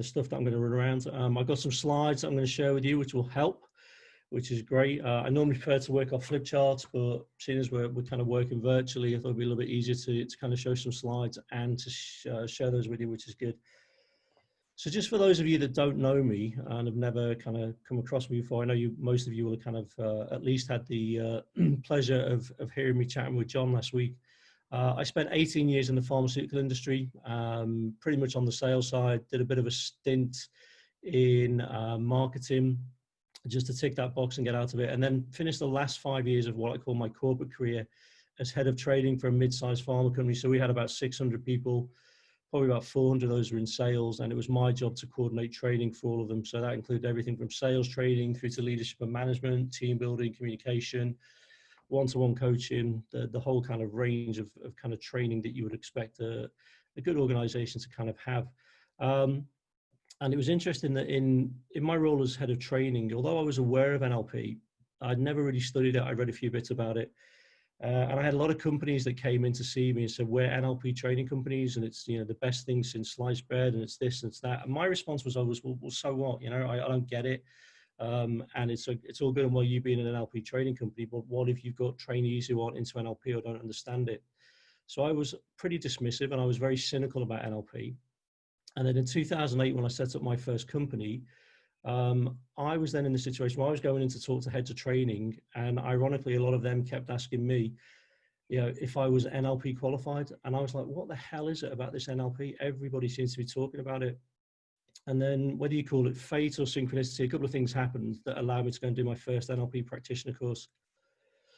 stuff that I'm going to run around. I've got some slides that I'm going to share with you, which will help, which is great. I normally prefer to work off flip charts, but seeing as we're kind of working virtually, I thought it'd be a little bit easier to kind of show some slides and to share those with you, which is good. So just for those of you that don't know me and have never kind of come across me before, I know most of you will have kind of at least had the pleasure of hearing me chatting with John last week. I spent 18 years in the pharmaceutical industry, pretty much on the sales side, did a bit of a stint in marketing, just to tick that box and get out of it, and then finished the last 5 years of what I call my corporate career as head of trading for a mid-sized pharma company. So we had about 600 people. Probably about 400 of those were in sales, and it was my job to coordinate training for all of them. So that included everything from sales training through to leadership and management, team building, communication, one-to-one coaching, the whole kind of range of kind of training that you would expect a good organization to kind of have. And it was interesting that in my role as head of training, although I was aware of NLP, I'd never really studied it. I read a few bits about it. And I had a lot of companies that came in to see me and said, we're NLP training companies, and it's, you know, the best thing since sliced bread, and it's this and it's that. And my response was always, well, so what? You know, I don't get it. And it's all good and well you being an NLP training company, but what if you've got trainees who aren't into NLP or don't understand it? So I was pretty dismissive and I was very cynical about NLP. And then in 2008, when I set up my first company, I was then in the situation where I was going in to talk to heads of training, and ironically, a lot of them kept asking me, you know, if I was NLP qualified. And I was like, what the hell is it about this NLP? Everybody seems to be talking about it. And then whether you call it fate or synchronicity, a couple of things happened that allowed me to go and do my first NLP practitioner course.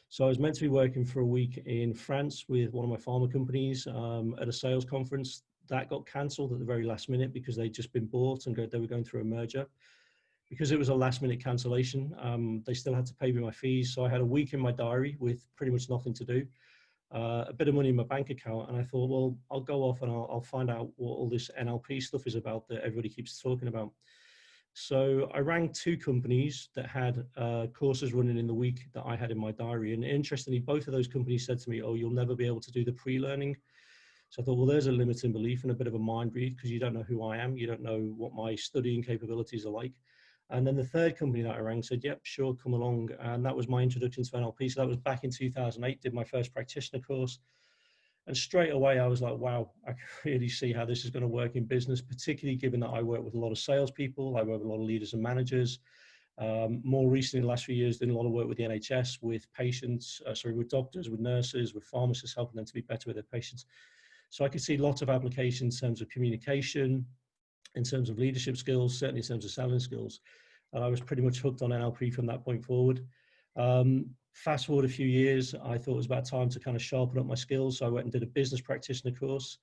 So I was meant to be working for a week in France with one of my pharma companies at a sales conference. That got cancelled at the very last minute because they'd just been bought and they were going through a merger. Because it was a last minute cancellation, they still had to pay me my fees. So I had a week in my diary with pretty much nothing to do, a bit of money in my bank account. And I thought, well, I'll go off and I'll find out what all this NLP stuff is about that everybody keeps talking about. So I rang two companies that had courses running in the week that I had in my diary. And interestingly, both of those companies said to me, oh, you'll never be able to do the pre-learning. So I thought, well, there's a limiting belief and a bit of a mind read, because you don't know who I am. You don't know what my studying capabilities are like. And then the third company that I rang said, yep, sure, come along. And that was my introduction to NLP. So that was back in 2008, did my first practitioner course. And straight away, I was like, wow, I can really see how this is going to work in business, particularly given that I work with a lot of salespeople. I work with a lot of leaders and managers. More recently, in the last few years, doing a lot of work with the NHS, with patients, with doctors, with nurses, with pharmacists, helping them to be better with their patients. So I could see lots of applications in terms of communication, in terms of leadership skills, certainly in terms of selling skills. And I was pretty much hooked on NLP from that point forward. Fast forward a few years, I thought it was about time to kind of sharpen up my skills. So I went and did a business practitioner course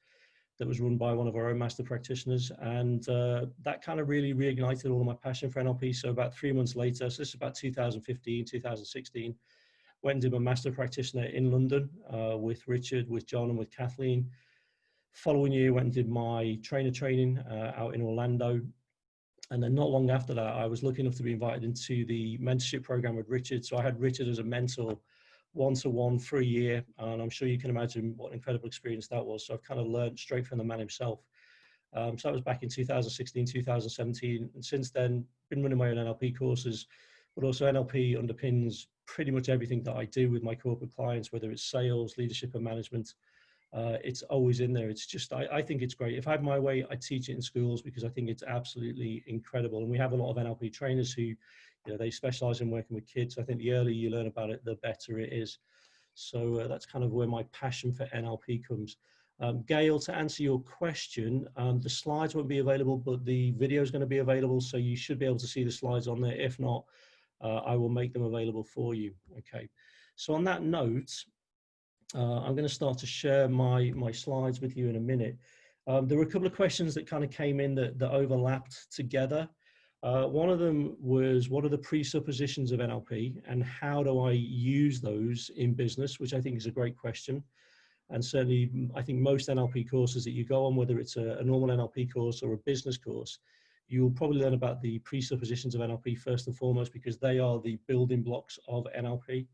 that was run by one of our own master practitioners. And that kind of really reignited all of my passion for NLP. So about 3 months later, so this is about 2015, 2016, went and did my master practitioner in London with Richard, with John, and with Kathleen. Following year, went and did my trainer training out in Orlando. And then not long after that, I was lucky enough to be invited into the mentorship program with Richard. So I had Richard as a mentor, one-to-one for a year. And I'm sure you can imagine what an incredible experience that was. So I've kind of learned straight from the man himself. So that was back in 2016, 2017. And since then, been running my own NLP courses, but also NLP underpins pretty much everything that I do with my corporate clients, whether it's sales, leadership, and management. It's always in there. It's just, I think it's great. If I had my way, I teach it in schools because I think it's absolutely incredible. And we have a lot of NLP trainers who, you know, they specialize in working with kids. I think the earlier you learn about it, the better it is. So that's kind of where my passion for NLP comes. Gail, to answer your question, the slides won't be available, but the video is going to be available. So you should be able to see the slides on there. If not, I will make them available for you. Okay. So on that note, I'm going to start to share my slides with you in a minute. There were a couple of questions that kind of came in that overlapped together. One of them was, what are the presuppositions of NLP and how do I use those in business, which I think is a great question. And certainly, I think most NLP courses that you go on, whether it's a normal NLP course or a business course, you'll probably learn about the presuppositions of NLP first and foremost, because they are the building blocks of NLP.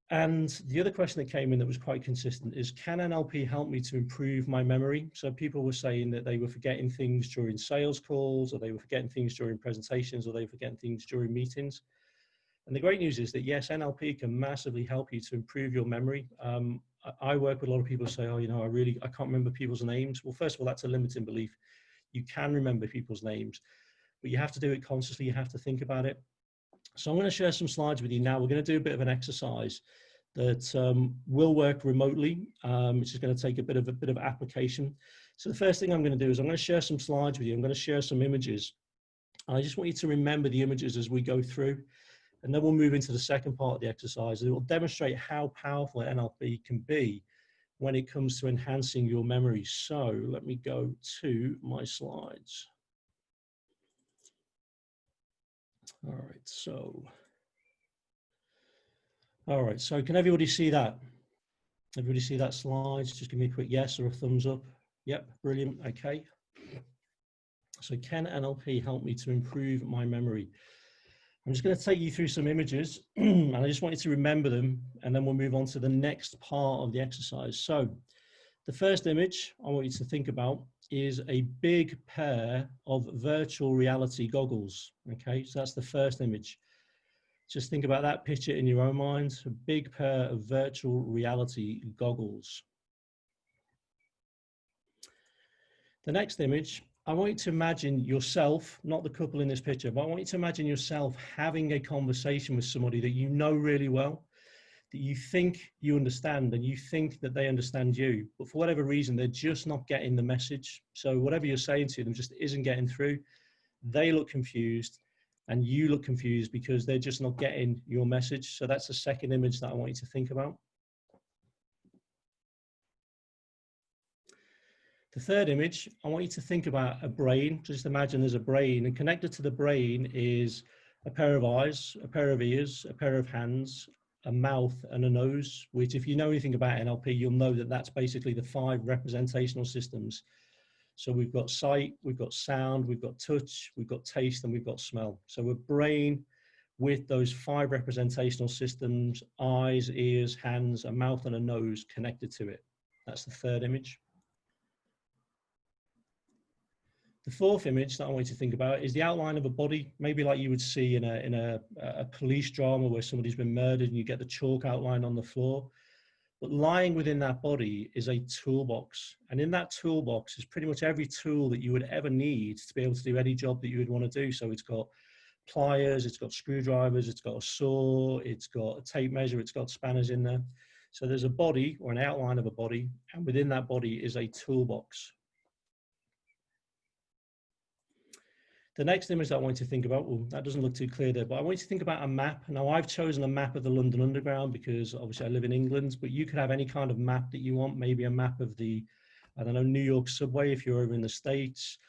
And the other question that came in that was quite consistent is, can NLP help me to improve my memory? So people were saying that they were forgetting things during sales calls, or they were forgetting things during presentations, or they were forgetting things during meetings. And the great news is that yes, NLP can massively help you to improve your memory. I work with a lot of people who say, oh, you know, I can't remember people's names. Well, first of all, that's a limiting belief. You can remember people's names, but you have to do it consciously. You have to think about it. So I'm going to share some slides with you now. We're going to do a bit of an exercise that will work remotely, which is going to take a bit of application. So the first thing I'm going to do is I'm going to share some slides with you. I'm going to share some images. I just want you to remember the images as we go through, and then we'll move into the second part of the exercise. It will demonstrate how powerful NLP can be when it comes to enhancing your memory. So let me go to my slides. All right, so can everybody see that? Everybody see that slide? Just give me a quick yes or a thumbs up. Yep, brilliant, okay. So can NLP help me to improve my memory? I'm just going to take you through some images and I just want you to remember them, and then we'll move on to the next part of the exercise. So the first image I want you to think about is a big pair of virtual reality goggles. Okay, so that's the first image. Just think about that picture in your own mind, a big pair of virtual reality goggles. The next image, I want you to imagine yourself, not the couple in this picture, but I want you to imagine yourself having a conversation with somebody that you know really well, that you think you understand and you think that they understand you, but for whatever reason, they're just not getting the message. So whatever you're saying to them just isn't getting through. They look confused and you look confused because they're just not getting your message. So that's the second image that I want you to think about. The third image, I want you to think about a brain. Just imagine there's a brain, and connected to the brain is a pair of eyes, a pair of ears, a pair of hands, a mouth and a nose, which if you know anything about NLP, you'll know that that's basically the 5 representational systems. So we've got sight, we've got sound, we've got touch, we've got taste, and we've got smell. So a brain with those 5 representational systems, eyes, ears, hands, a mouth and a nose connected to it. That's the third image. The fourth image that I want you to think about is the outline of a body, maybe like you would see in a police drama where somebody's been murdered and you get the chalk outline on the floor. But lying within that body is a toolbox. And in that toolbox is pretty much every tool that you would ever need to be able to do any job that you would want to do. So it's got pliers, it's got screwdrivers, it's got a saw, it's got a tape measure, it's got spanners in there. So there's a body or an outline of a body, and within that body is a toolbox. The next image that I want you to think about, well, that doesn't look too clear there, but I want you to think about a map. Now, I've chosen a map of the London Underground because obviously I live in England, but you could have any kind of map that you want, maybe a map of the, I don't know, New York subway if you're over in the States.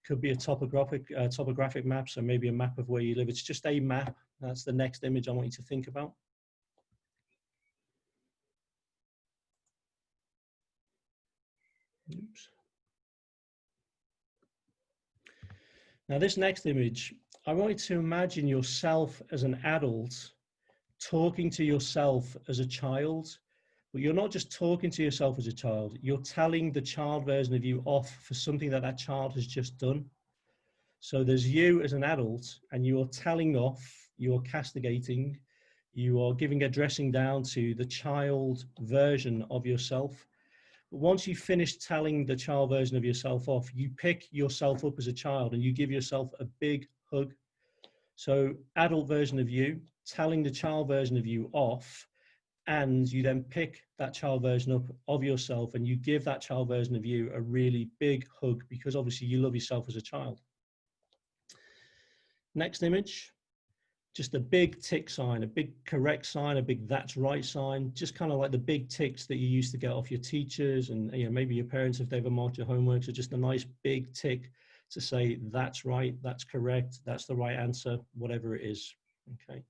Could be a topographic map, so maybe a map of where you live. It's just a map. That's the next image I want you to think about. Oops. Now this next image, I want you to imagine yourself as an adult talking to yourself as a child, but you're not just talking to yourself as a child, you're telling the child version of you off for something that that child has just done. So there's you as an adult and you're telling off, you're castigating, you are giving a dressing down to the child version of yourself. But once you finish telling the child version of yourself off, you pick yourself up as a child and you give yourself a big hug. So adult version of you, telling the child version of you off, and you then pick that child version up of yourself and you give that child version of you a really big hug because obviously you love yourself as a child. Next image. Just a big tick sign, a big correct sign, a big that's right sign, just kind of like the big ticks that you used to get off your teachers and maybe your parents if they ever marked your homework. So just a nice big tick to say that's right, that's correct, that's the right answer, whatever it is. Okay.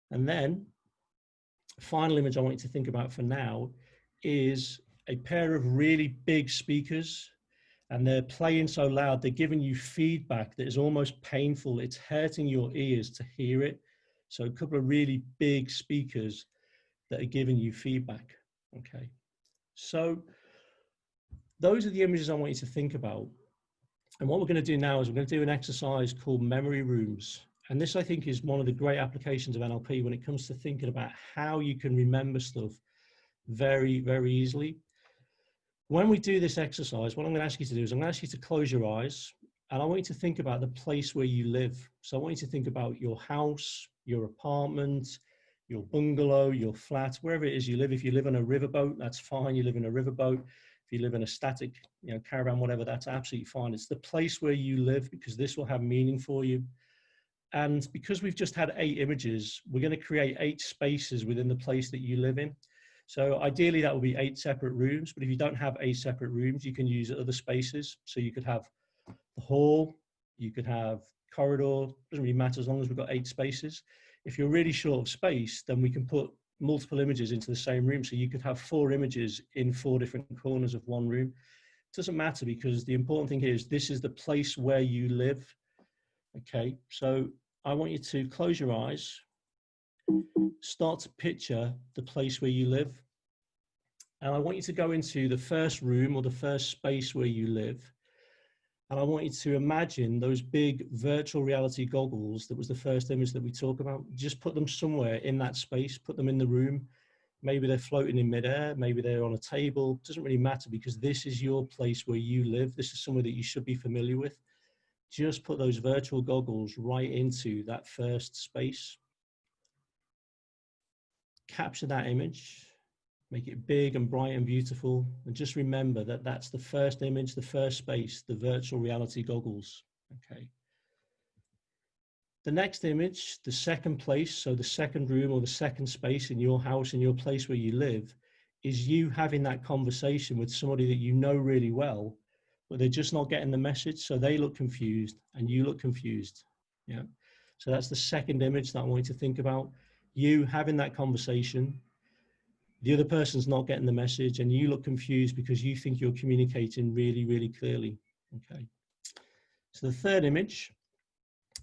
And then final image I want you to think about for now is a pair of really big speakers. And they're playing so loud, they're giving you feedback that is almost painful. It's hurting your ears to hear it. So a couple of really big speakers that are giving you feedback. Okay, so those are the images I want you to think about. And what we're going to do now is we're going to do an exercise called memory rooms. And this, I think, is one of the great applications of NLP when it comes to thinking about how you can remember stuff very, very easily. When we do this exercise, what I'm going to ask you to do is I'm going to ask you to close your eyes, and I want you to think about the place where you live. So I want you to think about your house, your apartment, your bungalow, your flat, wherever it is you live. If you live on a riverboat, that's fine. You live in a riverboat. If you live in a static, caravan, whatever, that's absolutely fine. It's the place where you live, because this will have meaning for you. And because we've just had 8 images, we're going to create 8 spaces within the place that you live in. So ideally that will be 8 separate rooms, but if you don't have 8 separate rooms, you can use other spaces. So you could have the hall, you could have corridor, doesn't really matter as long as we've got 8 spaces. If you're really short of space, then we can put multiple images into the same room. So you could have 4 images in 4 different corners of one room. It doesn't matter, because the important thing here is this is the place where you live. Okay, so I want you to close your eyes, start to picture the place where you live. And I want you to go into the first room or the first space where you live. And I want you to imagine those big virtual reality goggles. That was the first image that we talked about. Just put them somewhere in that space, put them in the room. Maybe they're floating in midair, maybe they're on a table. It doesn't really matter, because this is your place where you live. This is somewhere that you should be familiar with. Just put those virtual goggles right into that first space. Capture that image, make it big and bright and beautiful. And just remember that that's the first image, the first space, the virtual reality goggles. Okay. The next image, the second place, so the second room or the second space in your house, in your place where you live, is you having that conversation with somebody that you know really well, but they're just not getting the message. So they look confused and you look confused. Yeah. So that's the second image that I want you to think about. You having that conversation, the other person's not getting the message, and you look confused because you think you're communicating really, really clearly. Okay. So the third image,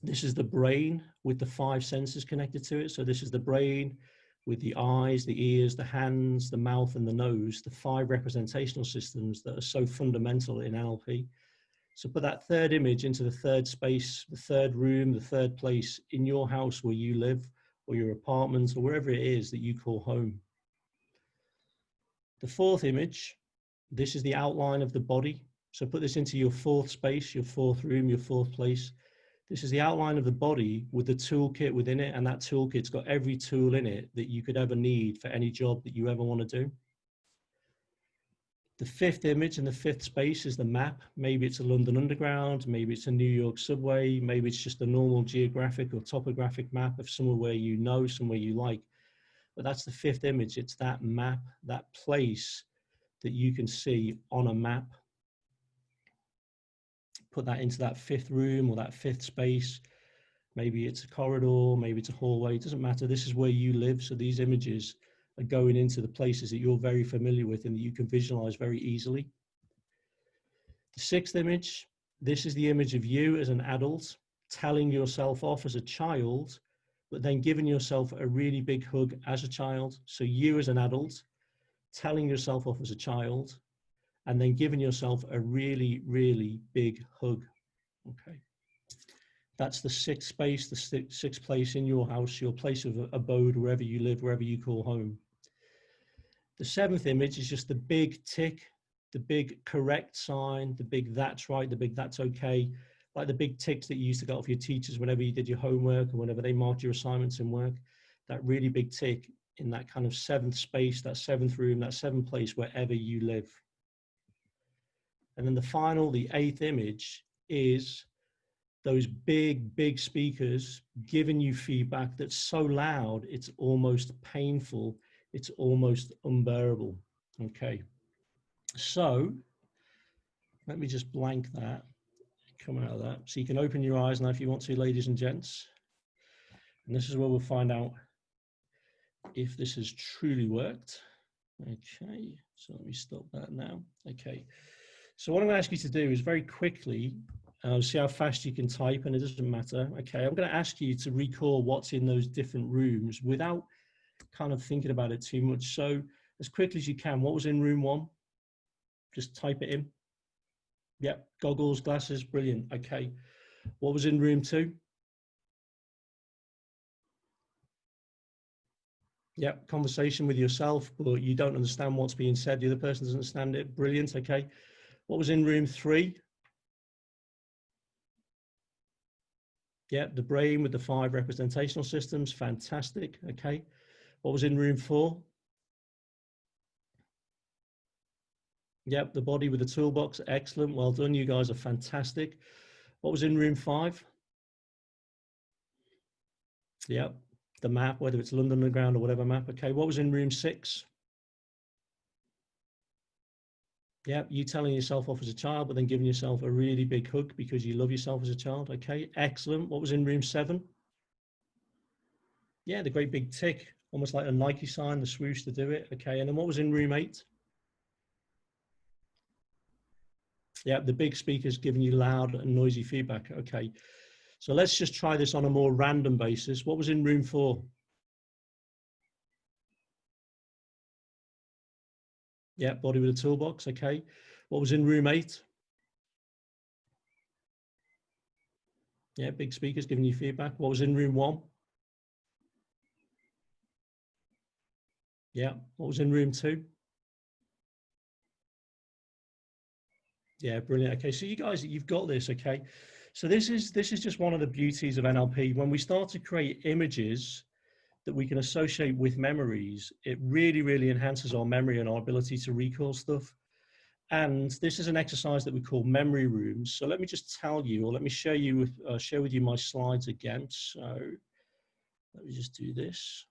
this is the brain with the 5 senses connected to it. So this is the brain with the eyes, the ears, the hands, the mouth, and the nose, the 5 representational systems that are so fundamental in NLP. So put that third image into the third space, the third room, the third place in your house where you live, or your apartment, or wherever it is that you call home. The fourth image, this is the outline of the body. So put this into your 4th space, your 4th room, your 4th place. This is the outline of the body with the toolkit within it, and that toolkit's got every tool in it that you could ever need for any job that you ever want to do. The 5th image and the 5th space is the map. Maybe it's a London Underground, maybe it's a New York subway, maybe it's just a normal geographic or topographic map of somewhere where you know, somewhere you like. But that's the 5th image. It's that map, that place that you can see on a map. Put that into that 5th room or that 5th space. Maybe it's a corridor, maybe it's a hallway. It doesn't matter. This is where you live. So these images are going into the places that you're very familiar with and that you can visualize very easily. The 6th image, this is the image of you as an adult telling yourself off as a child, but then giving yourself a really big hug as a child. So you as an adult telling yourself off as a child, and then giving yourself a really, really big hug. Okay. That's the 6th space, the 6th place in your house, your place of abode, wherever you live, wherever you call home. The 7th image is just the big tick, the big correct sign, the big that's right, the big that's okay, like the big ticks that you used to get off your teachers whenever you did your homework or whenever they marked your assignments in work. That really big tick in that kind of 7th space, that 7th room, that 7th place, wherever you live. And then the final, the 8th image, is those big, big speakers giving you feedback that's so loud, it's almost painful, it's almost unbearable. Okay, so let me just blank that, come out of that. So you can open your eyes now if you want to, ladies and gents. And this is where we'll find out if this has truly worked. Okay, so let me stop that now. Okay, so what I'm going to ask you to do is very quickly, see how fast you can type, and it doesn't matter. Okay, I'm going to ask you to recall what's in those different rooms without kind of thinking about it too much. So as quickly as you can, what was in room 1? Just type it in. Yep, goggles, glasses, brilliant. Okay. What was in room 2? Yep, conversation with yourself, but you don't understand what's being said. The other person doesn't understand it. Brilliant. Okay. What was in room 3? Yep, the brain with the 5 representational systems. Fantastic. Okay. What was in room 4? Yep, the body with the toolbox. Excellent. Well done. You guys are fantastic. What was in room 5? Yep, the map, whether it's London Underground or whatever map. Okay. What was in room 6? Yep, you telling yourself off as a child, but then giving yourself a really big hug because you love yourself as a child. Okay. Excellent. What was in room 7? Yeah, the great big tick, almost like a Nike sign, the swoosh to do it. Okay. And then what was in room 8? Yeah, the big speakers giving you loud and noisy feedback. Okay. So let's just try this on a more random basis. What was in room 4? Yeah, body with a toolbox. Okay. What was in room 8? Yeah, big speakers giving you feedback. What was in room 1? Yeah. What was in room 2? Yeah, brilliant. Okay, so you guys, you've got this. Okay, so this is just one of the beauties of NLP. When we start to create images that we can associate with memories, it really enhances our memory and our ability to recall stuff. And this is an exercise that we call memory rooms. So let me just tell you, or let me share with you my slides again. So let me just do this,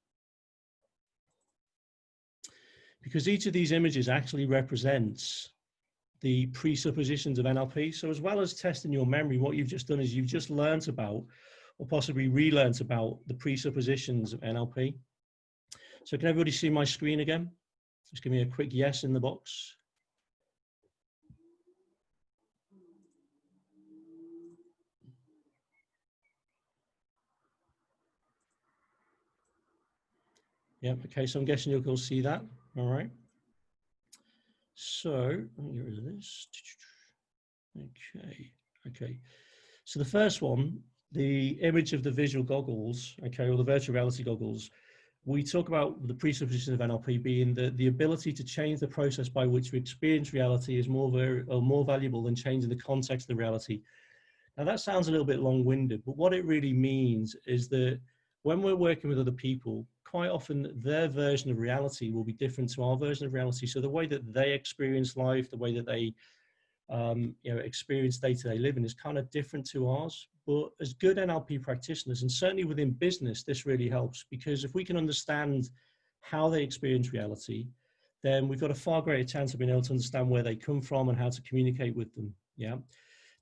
because each of these images actually represents the presuppositions of NLP. So as well as testing your memory, what you've just done is you've just learned about, or possibly relearned about, the presuppositions of NLP. So can everybody see my screen again? Just give me a quick yes in the box. Yeah, okay, so I'm guessing you'll see that. All right. So let me get rid of this. Okay. So the first one, the image of the visual goggles, okay, or the virtual reality goggles, we talk about the presupposition of NLP being the ability to change the process by which we experience reality is more valuable than changing the context of the reality. Now that sounds a little bit long-winded, but what it really means is that when we're working with other people, quite often their version of reality will be different to our version of reality. So the way that they experience life, the way that they experience day-to-day living is kind of different to ours. But as good NLP practitioners, and certainly within business, this really helps, because if we can understand how they experience reality, then we've got a far greater chance of being able to understand where they come from and how to communicate with them. Yeah.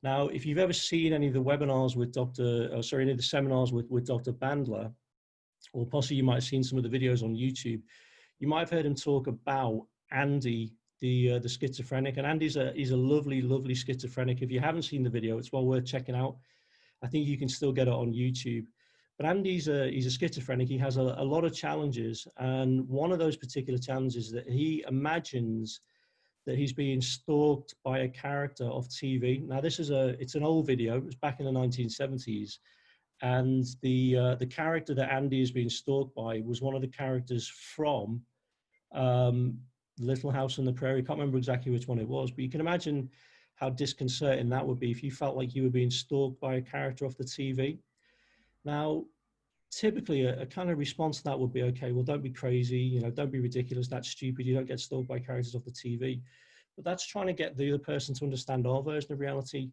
Now, if you've ever seen any of the webinars with any of the seminars with Dr. Bandler, or possibly you might have seen some of the videos on YouTube, you might have heard him talk about Andy, the schizophrenic. And Andy's he's a lovely schizophrenic. If you haven't seen the video, it's well worth checking out. I think you can still get it on YouTube. But Andy's he's a schizophrenic. He has a lot of challenges, and one of those particular challenges is that he imagines that he's being stalked by a character off TV. Now, it's an old video. It was back in the 1970s. And the character that Andy is being stalked by was one of the characters from Little House on the Prairie. I can't remember exactly which one it was, but you can imagine how disconcerting that would be if you felt like you were being stalked by a character off the TV. Now, typically a kind of response to that would be, okay, well, don't be crazy, don't be ridiculous, that's stupid, you don't get stalked by characters off the TV. But that's trying to get the other person to understand our version of reality.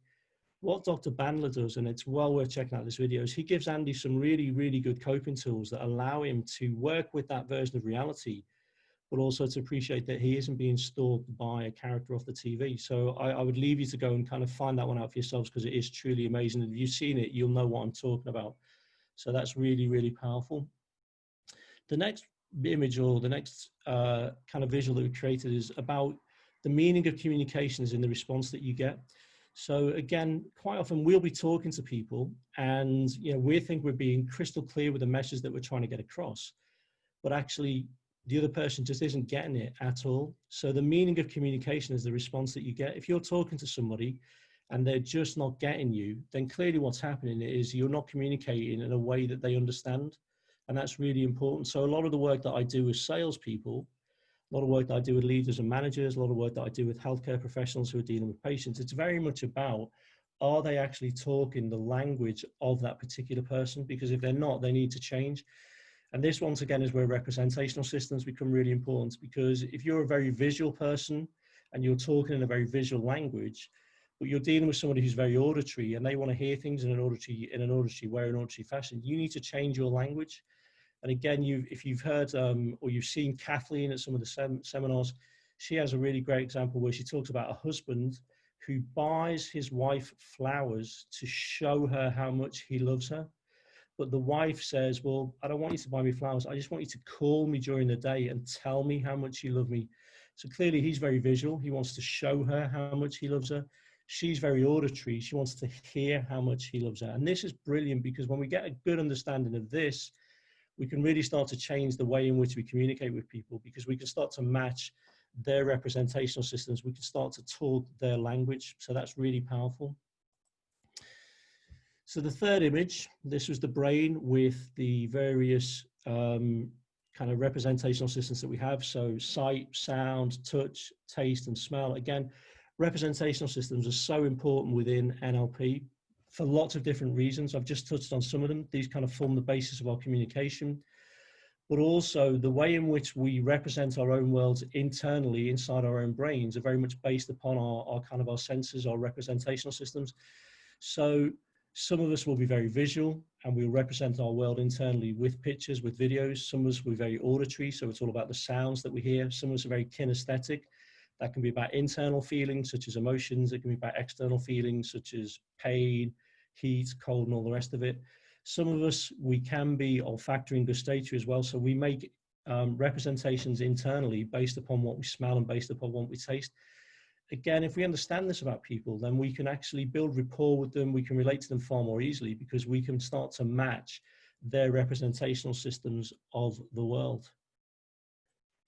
What Dr. Bandler does, and it's well worth checking out this video, is he gives Andy some really good coping tools that allow him to work with that version of reality, but also to appreciate that he isn't being stalked by a character off the TV. So I would leave you to go and kind of find that one out for yourselves, because it is truly amazing. And if you've seen it, you'll know what I'm talking about. So that's really powerful. The next image, or the next kind of visual that we created, is about the meaning of communications in the response that you get. So again, quite often we'll be talking to people and we think we're being crystal clear with the message that we're trying to get across. but actually the other person just isn't getting it at all. So the meaning of communication is the response that you get. If you're talking to somebody and they're just not getting you, then clearly what's happening is you're not communicating in a way that they understand. And that's really important. So a lot of the work that I do with salespeople, a lot of work that I do with leaders and managers, a lot of work that I do with healthcare professionals who are dealing with patients, it's very much about, are they actually talking the language of that particular person? Because if they're not, they need to change. And this, once again, is where representational systems become really important, because if you're a very visual person and you're talking in a very visual language, but you're dealing with somebody who's very auditory and they want to hear things in an auditory way, an auditory fashion, you need to change your language. And again, if you've heard or you've seen Kathleen at some of the seminars, she has a really great example where she talks about a husband who buys his wife flowers to show her how much he loves her. But the wife says, well, I don't want you to buy me flowers. I just want you to call me during the day and tell me how much you love me. So clearly he's very visual. He wants to show her how much he loves her. She's very auditory. She wants to hear how much he loves her. And this is brilliant, because when we get a good understanding of this, we can really start to change the way in which we communicate with people, because we can start to match their representational systems. We can start to talk their language. So that's really powerful. So the third image, this was the brain with the various kind of representational systems that we have. So sight, sound, touch, taste, and smell. Again, representational systems are so important within NLP for lots of different reasons. I've just touched on some of them. These kind of form the basis of our communication, but also the way in which we represent our own worlds internally inside our own brains are very much based upon our kind of our senses, our representational systems. So some of us will be very visual and we'll represent our world internally with pictures, with videos. Some of us will be very auditory, so it's all about the sounds that we hear. Some of us are very kinesthetic. That can be about internal feelings such as emotions. It can be about external feelings such as pain, heat, cold, and all the rest of it. Some of us, we can be olfactory and gustatory as well. So we make representations internally based upon what we smell and based upon what we taste. Again, if we understand this about people, then we can actually build rapport with them. We can relate to them far more easily, because we can start to match their representational systems of the world.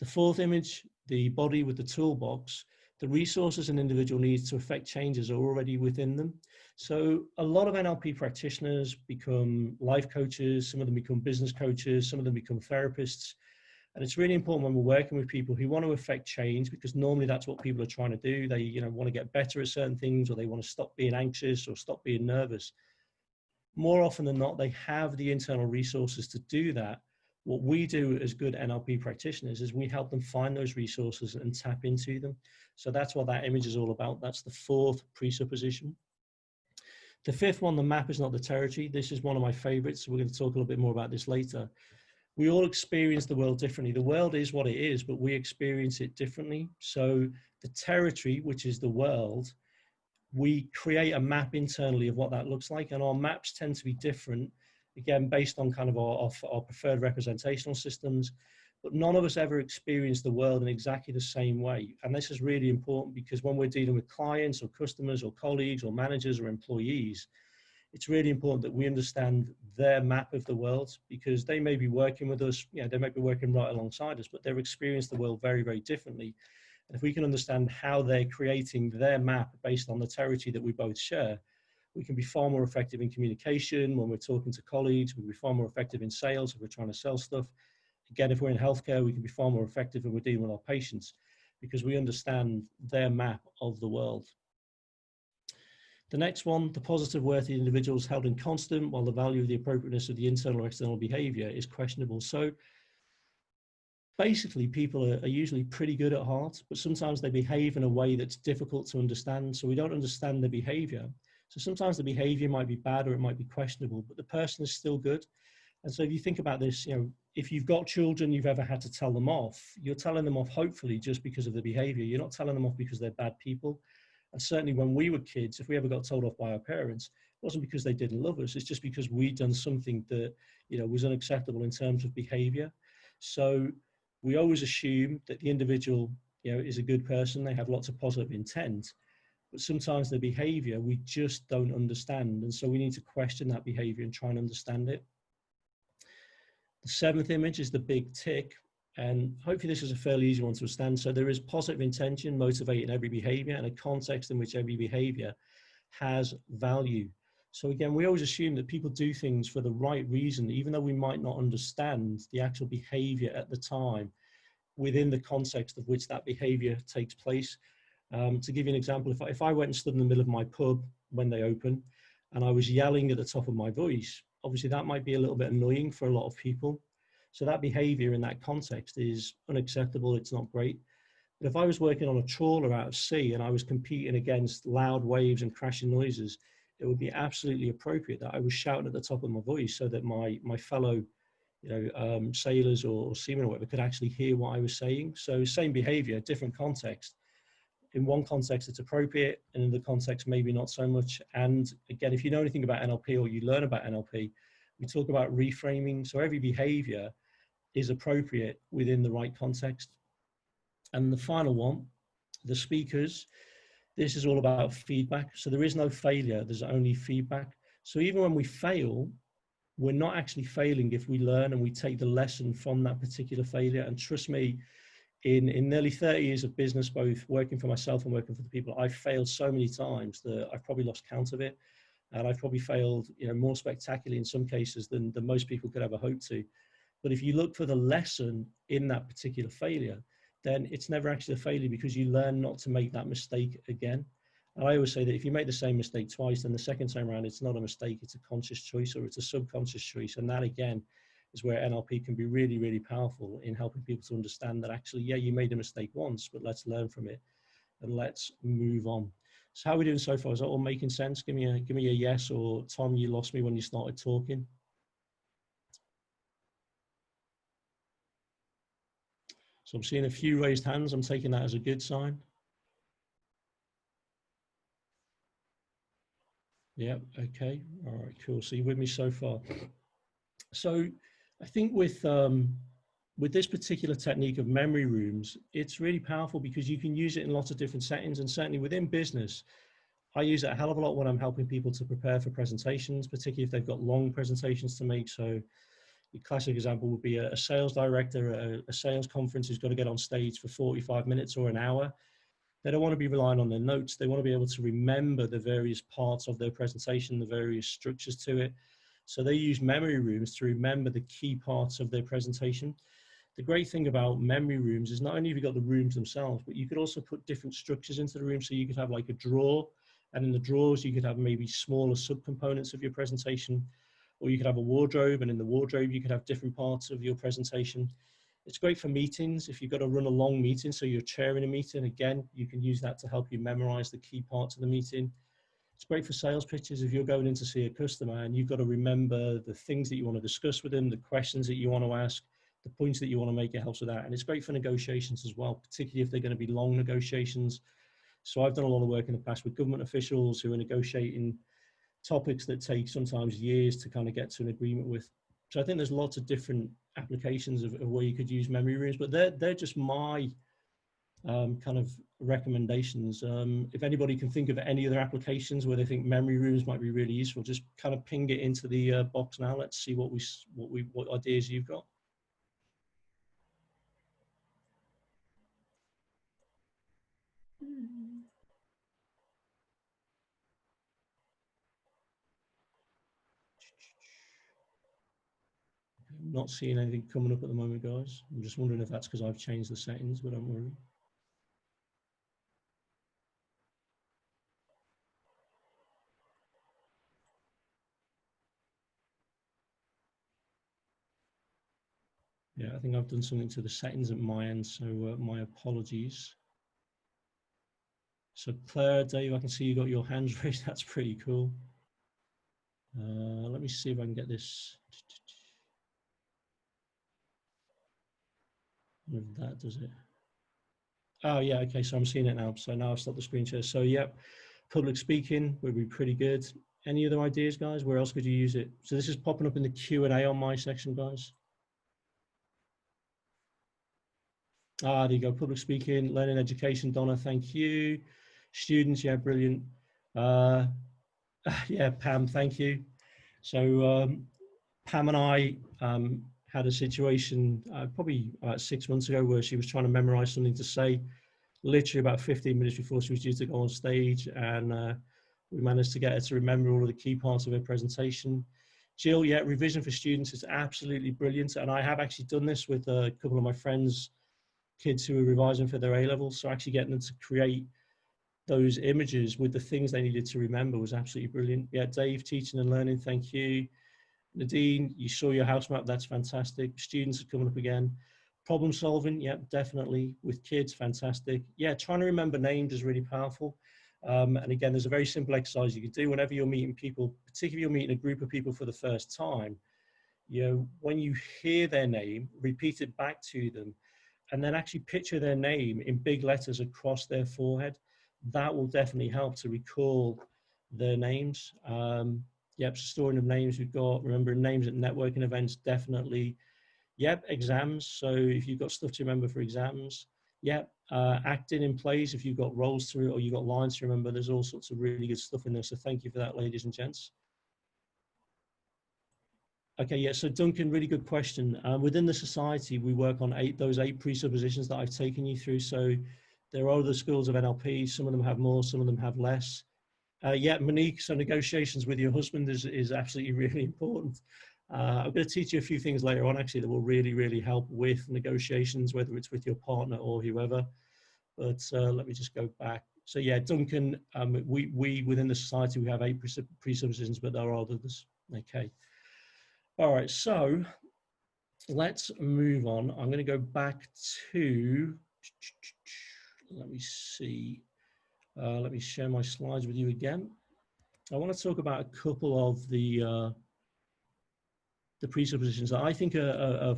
The fourth image, the body with the toolbox, the resources an individual needs to affect changes are already within them. So a lot of NLP practitioners become life coaches, some of them become business coaches, some of them become therapists. And it's really important when we're working with people who want to affect change, because normally that's what people are trying to do. They want to get better at certain things, or they want to stop being anxious or stop being nervous. More often than not, they have the internal resources to do that. What we do as good NLP practitioners is we help them find those resources and tap into them. So that's what that image is all about. That's the fourth presupposition. The fifth one, the map is not the territory. This is one of my favorites. We're going to talk a little bit more about this later. We all experience the world differently. The world is what it is, but we experience it differently. So the territory, which is the world, we create a map internally of what that looks like. And our maps tend to be different, again, based on kind of our preferred representational systems. But none of us ever experience the world in exactly the same way. And this is really important, because when we're dealing with clients or customers or colleagues or managers or employees, it's really important that we understand their map of the world, because they may be working with us, they might be working right alongside us, but they're experiencing the world very, very differently. And if we can understand how they're creating their map based on the territory that we both share, we can be far more effective in communication when we're talking to colleagues. We can be far more effective in sales if we're trying to sell stuff. Again, if we're in healthcare, we can be far more effective when we're dealing with our patients, because we understand their map of the world. The next one, the positive worth of the individual is held in constant, while the value of the appropriateness of the internal or external behavior is questionable. So basically, people are usually pretty good at heart, but sometimes they behave in a way that's difficult to understand. So we don't understand the behavior. So sometimes the behavior might be bad or it might be questionable, but the person is still good. And so if you think about this, if you've got children you've ever had to tell them off, you're telling them off hopefully just because of the behavior. You're not telling them off because they're bad people. And certainly when we were kids, if we ever got told off by our parents, it wasn't because they didn't love us. It's just because we'd done something that, was unacceptable in terms of behavior. So we always assume that the individual, is a good person. They have lots of positive intent, but sometimes the behavior we just don't understand. And so we need to question that behavior and try and understand it. The seventh image is the big tick. And hopefully this is a fairly easy one to understand. So there is positive intention motivating every behavior and a context in which every behavior has value. So again, we always assume that people do things for the right reason, even though we might not understand the actual behavior at the time within the context of which that behavior takes place. To give you an example, if I went and stood in the middle of my pub when they open and I was yelling at the top of my voice, obviously that might be a little bit annoying for a lot of people. So that behavior in that context is unacceptable. It's not great. But if I was working on a trawler out of sea and I was competing against loud waves and crashing noises, it would be absolutely appropriate that I was shouting at the top of my voice so that my fellow sailors or seamen or whatever could actually hear what I was saying. So same behavior, different context. In one context, it's appropriate, and in the context, maybe not so much. And again, if you know anything about NLP or you learn about NLP, we talk about reframing. So every behavior is appropriate within the right context. And the final one, the speakers, this is all about feedback. So there is no failure, there's only feedback. So even when we fail, we're not actually failing if we learn and we take the lesson from that particular failure. And trust me, in nearly 30 years of business, both working for myself and working for the people, I've failed so many times that I've probably lost count of it. And I've probably failed, more spectacularly in some cases than most people could ever hope to. But if you look for the lesson in that particular failure, then it's never actually a failure because you learn not to make that mistake again. And I always say that if you make the same mistake twice, then the second time around, it's not a mistake, it's a conscious choice or it's a subconscious choice. And that again is where NLP can be really, really powerful in helping people to understand that actually, yeah, you made a mistake once, but let's learn from it and let's move on. So how are we doing so far? Is that all making sense? Give me a yes, or Tom, you lost me when you started talking. So I'm seeing a few raised hands. I'm taking that as a good sign. Yeah, okay. All right, cool. So you're with me so far. So I think with this particular technique of memory rooms, it's really powerful because you can use it in lots of different settings, and certainly within business, I use it a hell of a lot when I'm helping people to prepare for presentations, particularly if they've got long presentations to make. So the classic example would be a sales director at a sales conference who's got to get on stage for 45 minutes or an hour. They don't want to be relying on their notes. They want to be able to remember the various parts of their presentation, the various structures to it. So they use memory rooms to remember the key parts of their presentation. The great thing about memory rooms is not only have you got the rooms themselves, but you could also put different structures into the room. So you could have like a drawer, and in the drawers, you could have maybe smaller subcomponents of your presentation, or you could have a wardrobe, and in the wardrobe, you could have different parts of your presentation. It's great for meetings. If you've got to run a long meeting, so you're chairing a meeting, again, you can use that to help you memorize the key parts of the meeting. It's great for sales pitches. If you're going in to see a customer and you've got to remember the things that you want to discuss with them, the questions that you want to ask, the points that you want to make, it helps with that. And it's great for negotiations as well, particularly if they're going to be long negotiations. So I've done a lot of work in the past with government officials who are negotiating topics that take sometimes years to kind of get to an agreement with. So I think there's lots of different applications of where you could use memory rooms, but they're just my kind of recommendations. If anybody can think of any other applications where they think memory rooms might be really useful, just kind of ping it into the box now. Let's see what ideas you've got. I'm not seeing anything coming up at the moment, guys. I'm just wondering if that's because I've changed the settings, but don't worry. Yeah, I think I've done something to the settings at my end, so my apologies. So Claire, Dave, I can see you got your hands raised. That's pretty cool. Let me see if I can get this. If that does it. Oh yeah, okay, so I'm seeing it now. So now I've stopped the screen share. So yep, public speaking would be pretty good. Any other ideas, guys? Where else could you use it? So this is popping up in the Q&A on my section, guys. Ah, there you go, public speaking, learning, education, Donna, thank you. Students, yeah, brilliant. Yeah, Pam, thank you. So Pam and I had a situation probably about 6 months ago where she was trying to memorize something to say literally about 15 minutes before she was due to go on stage, and we managed to get her to remember all of the key parts of her presentation. Jill, yeah, revision for students is absolutely brilliant, and I have actually done this with a couple of my friends' kids who are revising for their A-levels, so actually getting them to create those images with the things they needed to remember was absolutely brilliant. Yeah, Dave, teaching and learning, thank you. Nadine, you saw your house map, that's fantastic. Students are coming up again. Problem solving, yeah, definitely. With kids, fantastic. Yeah, trying to remember names is really powerful. And again, there's a very simple exercise you can do whenever you're meeting people, particularly you're meeting a group of people for the first time. You know, when you hear their name, repeat it back to them, and then actually picture their name in big letters across their forehead. That will definitely help to recall their names. Yep, storing of names we've got, remembering names at networking events, definitely. Yep, exams. So if you've got stuff to remember for exams, yep, acting in plays, if you've got roles to, or you've got lines to remember, there's all sorts of really good stuff in there. So thank you for that, ladies and gents. Okay, yeah, so Duncan, really good question. Within the society, we work on those eight presuppositions that I've taken you through. So there are other schools of NLP, some of them have more, some of them have less. Yeah, Monique, so negotiations with your husband is absolutely really important. I'm going to teach you a few things later on, actually, that will really, really help with negotiations, whether it's with your partner or whoever. But let me just go back. So yeah, Duncan, we within the society, we have eight presuppositions, but there are others. Okay. All right, so let's move on. I'm going to go back to, let me see. Let me share my slides with you again. I want to talk about a couple of the presuppositions that I think are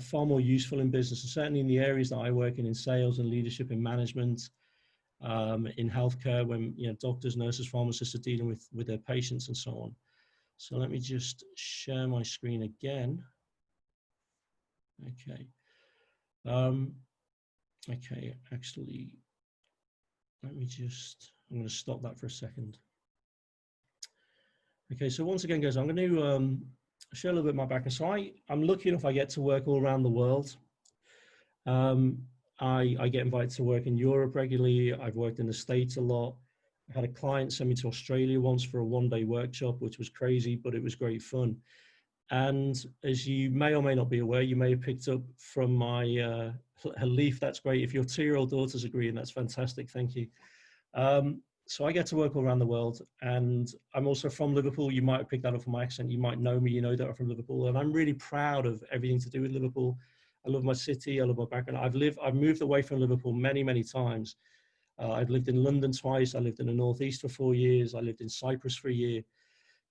far more useful in business, and certainly in the areas that I work in sales and leadership and management, in healthcare, when doctors, nurses, pharmacists are dealing with their patients and so on. So let me just share my screen again. Okay. Okay, actually, I'm going to stop that for a second. Okay, so once again, guys, I'm going to share a little bit of my background. So I'm lucky enough I get to work all around the world. I get invited to work in Europe regularly. I've worked in the States a lot. I had a client send me to Australia once for a one-day workshop, which was crazy, but it was great fun. And as you may or may not be aware, you may have picked up from my leaf. That's great. If your 2-year-old daughter's agreeing, that's fantastic. Thank you. So I get to work all around the world, and I'm also from Liverpool. You might have picked that up from my accent. You might know me. You know that I'm from Liverpool, and I'm really proud of everything to do with Liverpool. I love my city. I love my background. I've moved away from Liverpool many, many times. I've lived in London twice. I lived in the Northeast for 4 years. I lived in Cyprus for a year.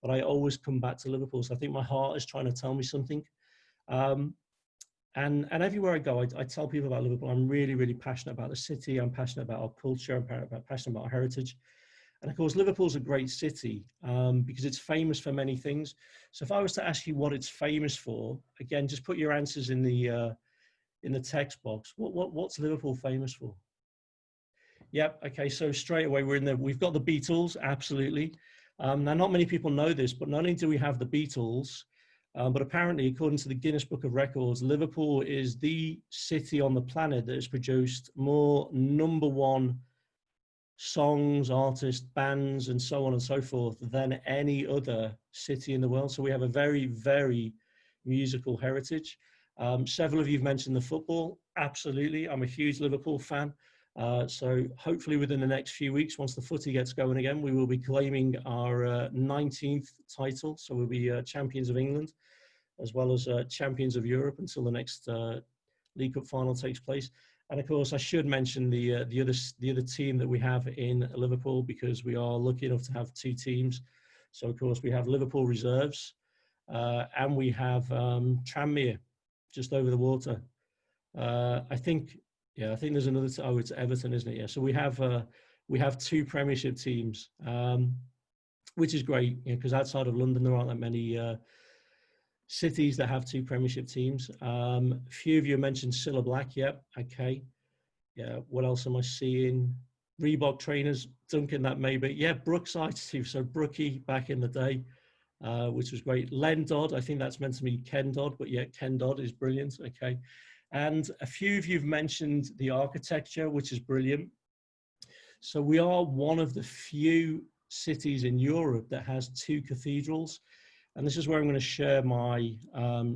But I always come back to Liverpool. So I think my heart is trying to tell me something. And everywhere I go, I tell people about Liverpool. I'm really, really passionate about the city. I'm passionate about our culture. I'm passionate about our heritage. And of course, Liverpool's a great city because it's famous for many things. So if I was to ask you what it's famous for, again, just put your answers in the text box. What's Liverpool famous for? Yep. Okay. So straight away we've got the Beatles. Absolutely. Now, not many people know this, but not only do we have the Beatles, but apparently, according to the Guinness Book of Records, Liverpool is the city on the planet that has produced more #1 songs, artists, bands, and so on and so forth than any other city in the world. So we have a very, very musical heritage. Several of you have mentioned the football. Absolutely. I'm a huge Liverpool fan. So hopefully within the next few weeks, once the footy gets going again, we will be claiming our 19th title. So we'll be champions of England, as well as champions of Europe until the next League Cup final takes place. And of course, I should mention the other team that we have in Liverpool, because we are lucky enough to have 2 teams. So of course, we have Liverpool Reserves, and we have Tranmere, just over the water. I think there's another. Oh, it's Everton, isn't it? Yeah. So we have 2 Premiership teams, which is great, because outside of London there aren't that many cities that have 2 Premiership teams. A few of you mentioned Cilla Black. Yep. Okay. Yeah. What else am I seeing? Reebok trainers, Duncan, that maybe. Yeah, Brookside too. So Brookie back in the day. which was great. Len Dodd, I think that's meant to be Ken Dodd, but yeah, Ken Dodd is brilliant. Okay. And a few of you have mentioned the architecture, which is brilliant. So we are one of the few cities in Europe that has 2 cathedrals. And this is where I'm going to share my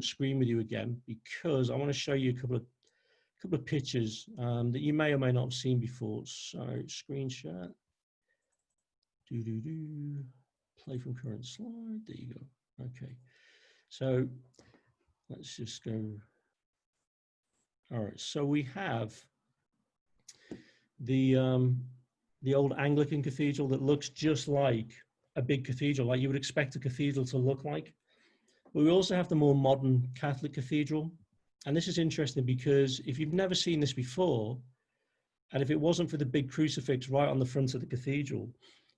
screen with you again, because I want to show you a couple of pictures that you may or may not have seen before. So screen share. Play from current slide. There you go. Okay. So let's just go. All right. So we have the old Anglican cathedral that looks just like a big cathedral, like you would expect a cathedral to look like. But we also have the more modern Catholic cathedral. And this is interesting because if you've never seen this before, and if it wasn't for the big crucifix right on the front of the cathedral,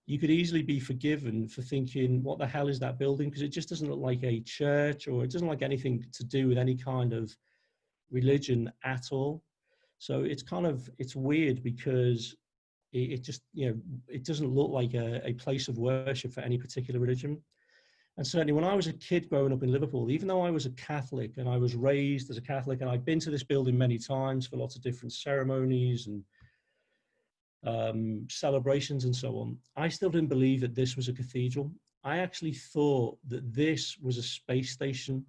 you could easily be forgiven for thinking, what the hell is that building? Because it just doesn't look like a church, or it doesn't look like anything to do with any kind of religion at all. So it's weird because it just, it doesn't look like a place of worship for any particular religion. And certainly when I was a kid growing up in Liverpool, even though I was a Catholic and I was raised as a Catholic, and I've been to this building many times for lots of different ceremonies and celebrations and so on, I still didn't believe that this was a cathedral. I actually thought that this was a space station.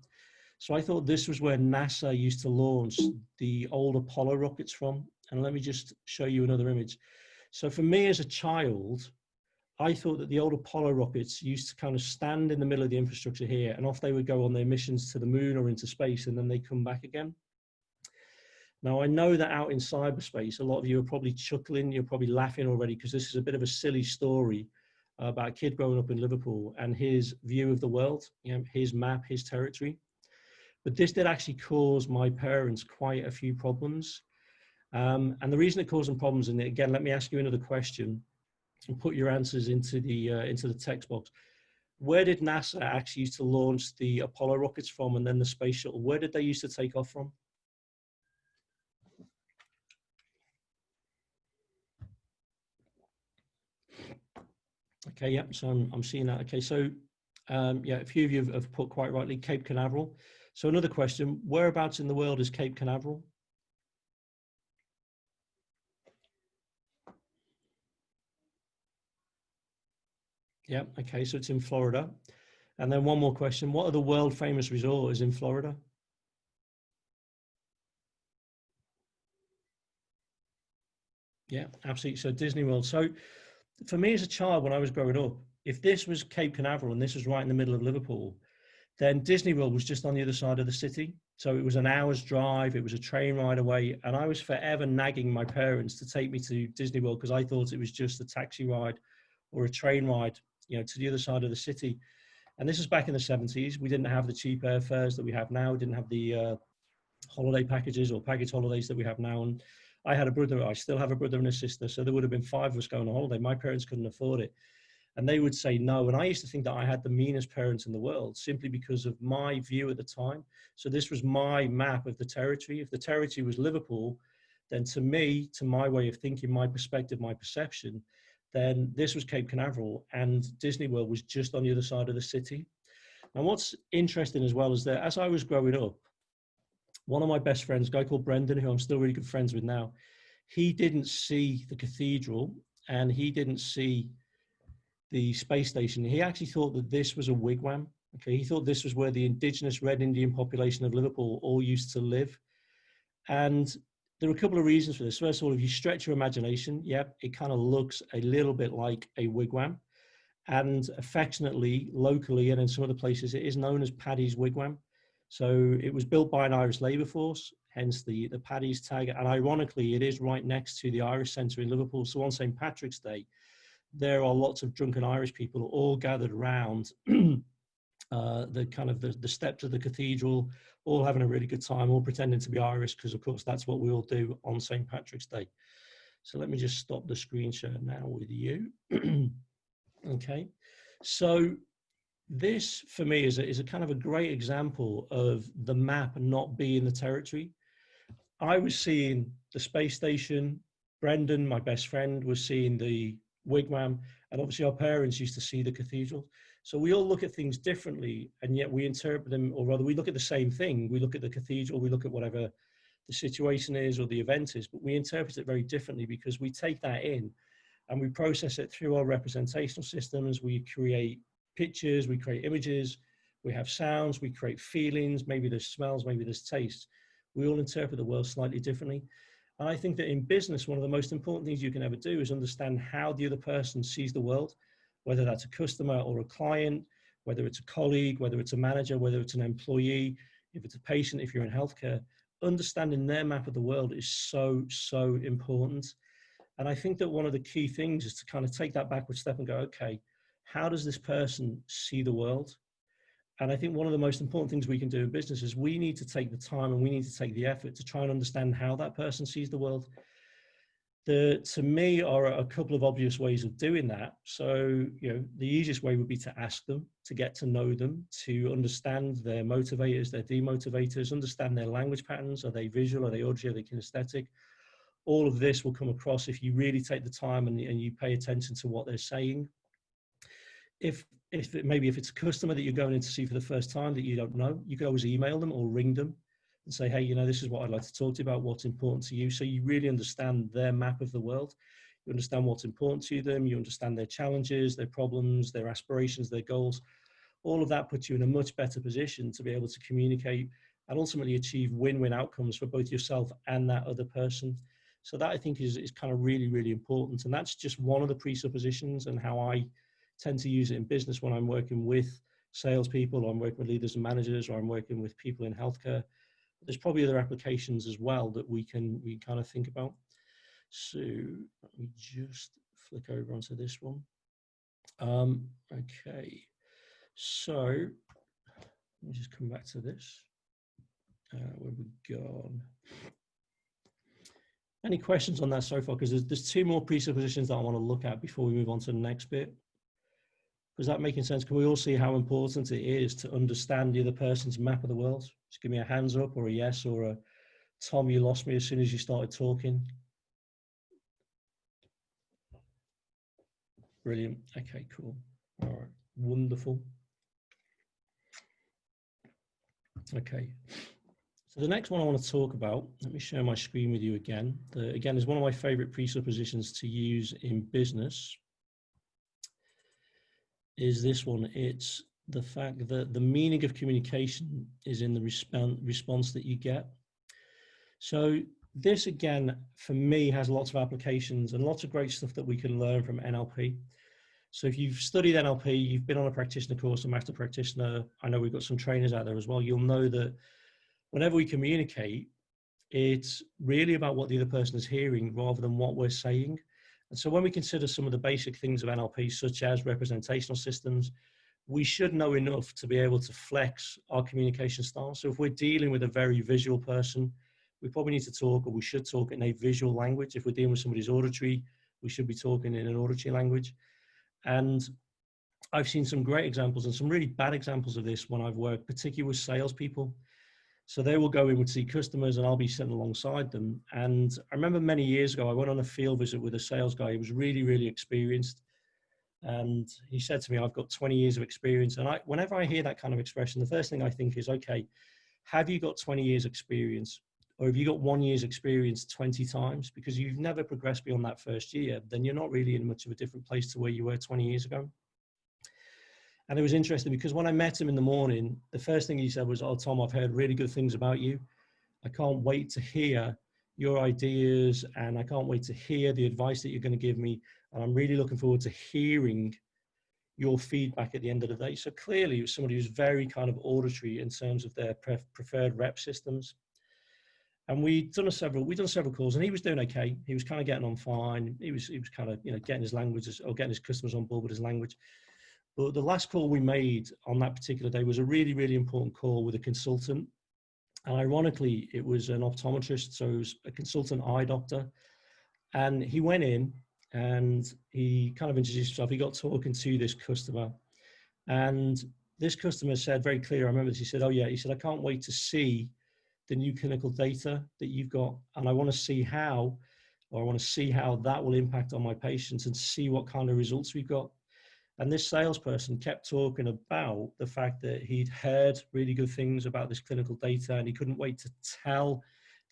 So I thought this was where NASA used to launch the old Apollo rockets from. And let me just show you another image. So for me as a child, I thought that the old Apollo rockets used to kind of stand in the middle of the infrastructure here, and off they would go on their missions to the moon or into space, and then they come back again. Now, I know that out in cyberspace, a lot of you are probably chuckling, you're probably laughing already, because this is a bit of a silly story about a kid growing up in Liverpool and his view of the world, his map, his territory. But this did actually cause my parents quite a few problems. And the reason it caused them problems, and again, let me ask you another question and put your answers into the text box. Where did NASA actually used to launch the Apollo rockets from, and then the space shuttle? Where did they used to take off from? Okay, yep, so I'm seeing that. Okay, so yeah, a few of you have put quite rightly Cape Canaveral. So another question, whereabouts in the world is Cape Canaveral? Yeah, okay, so it's in Florida. And then one more question, what are the world famous resorts in Florida? Yeah, absolutely. So Disney World. So for me as a child, when I was growing up, if this was Cape Canaveral and this was right in the middle of Liverpool, then Disney World was just on the other side of the city. So it was an hour's drive, it was a train ride away. And I was forever nagging my parents to take me to Disney World because I thought it was just a taxi ride or a train ride, to the other side of the city. And this was back in the 70s. We didn't have the cheap airfares that we have now. We didn't have the holiday packages or package holidays that we have now. And I had a brother, I still have a brother and a sister. So there would have been 5 of us going on holiday. My parents couldn't afford it. And they would say no. And I used to think that I had the meanest parents in the world simply because of my view at the time. So this was my map of the territory. If the territory was Liverpool, then to me, to my way of thinking, my perspective, my perception, then this was Cape Canaveral and Disney World was just on the other side of the city. And what's interesting as well is that as I was growing up, one of my best friends, a guy called Brendan, who I'm still really good friends with now, he didn't see the cathedral and he didn't see the space station. He actually thought that this was a wigwam. Okay, he thought this was where the indigenous Red Indian population of Liverpool all used to live. And there are a couple of reasons for this. First of all, if you stretch your imagination, yep, it kind of looks a little bit like a wigwam. And affectionately, locally, and in some other places, it is known as Paddy's Wigwam. So it was built by an Irish labour force, hence the Paddy's tag. And ironically, it is right next to the Irish Centre in Liverpool. So on St. Patrick's Day, there are lots of drunken Irish people all gathered around the steps of the cathedral, all having a really good time, all pretending to be Irish, because of course that's what we all do on St. Patrick's Day. So let me just stop the screen share now with you. Okay, so this for me is a kind of a great example of the map not being the territory. I was seeing the space station. Brendan, my best friend, was seeing the wigwam, and obviously our parents used to see the cathedral. So we all look at things differently, and yet we interpret them, or rather we look at the same thing. We look at the cathedral, we look at whatever the situation is or the event is, but we interpret it very differently because we take that in and we process it through our representational systems. We create pictures, we create images, we have sounds, we create feelings, maybe there's smells, maybe there's taste. We all interpret the world slightly differently. And I think that in business, one of the most important things you can ever do is understand how the other person sees the world, whether that's a customer or a client, whether it's a colleague, whether it's a manager, whether it's an employee, if it's a patient, if you're in healthcare. Understanding their map of the world is so, so important. And I think that one of the key things is to kind of take that backward step and go, okay, how does this person see the world? And I think one of the most important things we can do in business is we need to take the time and we need to take the effort to try and understand how that person sees the world. To me are a couple of obvious ways of doing that. So, the easiest way would be to ask them, to get to know them, to understand their motivators, their demotivators, understand their language patterns. Are they visual? Are they auditory? Are they kinesthetic? All of this will come across if you really take the time and you pay attention to what they're saying. If it's a customer that you're going in to see for the first time that you don't know, you can always email them or ring them and say, hey, this is what I'd like to talk to you about, what's important to you. So you really understand their map of the world. You understand what's important to them. You understand their challenges, their problems, their aspirations, their goals. All of that puts you in a much better position to be able to communicate and ultimately achieve win-win outcomes for both yourself and that other person. So that I think is kind of really, really important. And that's just one of the presuppositions and how I tend to use it in business when I'm working with salespeople, or I'm working with leaders and managers, or I'm working with people in healthcare. There's probably other applications as well that we kind of think about. So let me just flick over onto this one. Okay, so let me just come back to this. Where we gone? Any questions on that so far? Because there's two more presuppositions that I want to look at before we move on to the next bit. Is that making sense? Can we all see how important it is to understand the other person's map of the world? Just give me a hands up or a yes or a Tom, you lost me as soon as you started talking. Brilliant. Okay, cool. All right, wonderful. Okay, so the next one I want to talk about, let me share my screen with you again. Again, is one of my favorite presuppositions to use in business. Is this one. It's the fact that the meaning of communication is in the response that you get. So this, again, for me, has lots of applications and lots of great stuff that we can learn from NLP. So if you've studied NLP, you've been on a practitioner course, a master practitioner, I know we've got some trainers out there as well, you'll know that whenever we communicate, it's really about what the other person is hearing rather than what we're saying. And so when we consider some of the basic things of NLP, such as representational systems, we should know enough to be able to flex our communication style. So if we're dealing with a very visual person, we probably need to talk, or we should talk in a visual language. If we're dealing with somebody's auditory, we should be talking in an auditory language. And I've seen some great examples and some really bad examples of this when I've worked, particularly with salespeople. So they will go in and see customers and I'll be sitting alongside them. And I remember many years ago, I went on a field visit with a sales guy. He was really, really experienced. And he said to me, I've got 20 years of experience. And whenever I hear that kind of expression, the first thing I think is, okay, have you got 20 years experience? Or have you got 1 year's experience 20 times? Because you've never progressed beyond that first year, then you're not really in much of a different place to where you were 20 years ago. And it was interesting because when I met him in the morning, the first thing he said was, oh, Tom, I've heard really good things about you. I can't wait to hear your ideas and I can't wait to hear the advice that you're going to give me. And I'm really looking forward to hearing your feedback at the end of the day. So clearly it was somebody who's very kind of auditory in terms of their preferred rep systems. And we'd done several calls and he was doing okay. He was kind of getting on fine. He was kind of, getting his languages or getting his customers on board with his language. But the last call we made on that particular day was a really, really important call with a consultant. And ironically, it was an optometrist, so it was a consultant eye doctor. And he went in and he kind of introduced himself. He got talking to this customer. And this customer said very clear, I remember this, he said, oh yeah, he said, I can't wait to see the new clinical data that you've got. And I want to see how that will impact on my patients and see what kind of results we've got. And this salesperson kept talking about the fact that he'd heard really good things about this clinical data, and he couldn't wait to tell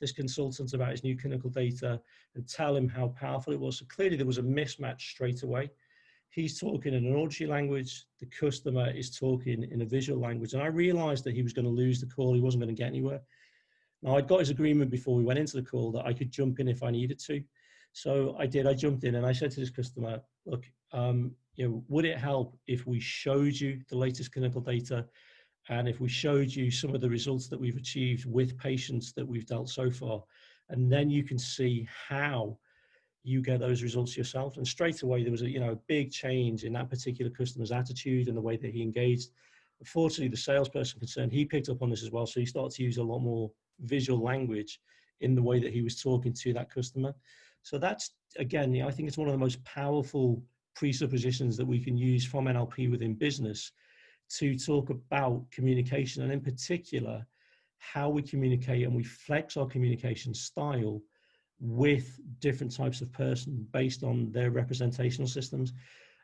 this consultant about his new clinical data and tell him how powerful it was. So clearly there was a mismatch straight away. He's talking in an auditory language, the customer is talking in a visual language. And I realized that he was going to lose the call, he wasn't going to get anywhere. Now, I'd got his agreement before we went into the call that I could jump in if I needed to. So I did, I jumped in and I said to this customer, look, would it help if we showed you the latest clinical data, and if we showed you some of the results that we've achieved with patients that we've dealt so far, and then you can see how you get those results yourself. And straight away there was a big change in that particular customer's attitude and the way that he engaged. Unfortunately, the salesperson concerned, he picked up on this as well, so he started to use a lot more visual language in the way that he was talking to that customer. So that's, again, I think it's one of the most powerful presuppositions that we can use from NLP within business to talk about communication, and in particular how we communicate, and we flex our communication style with different types of person based on their representational systems.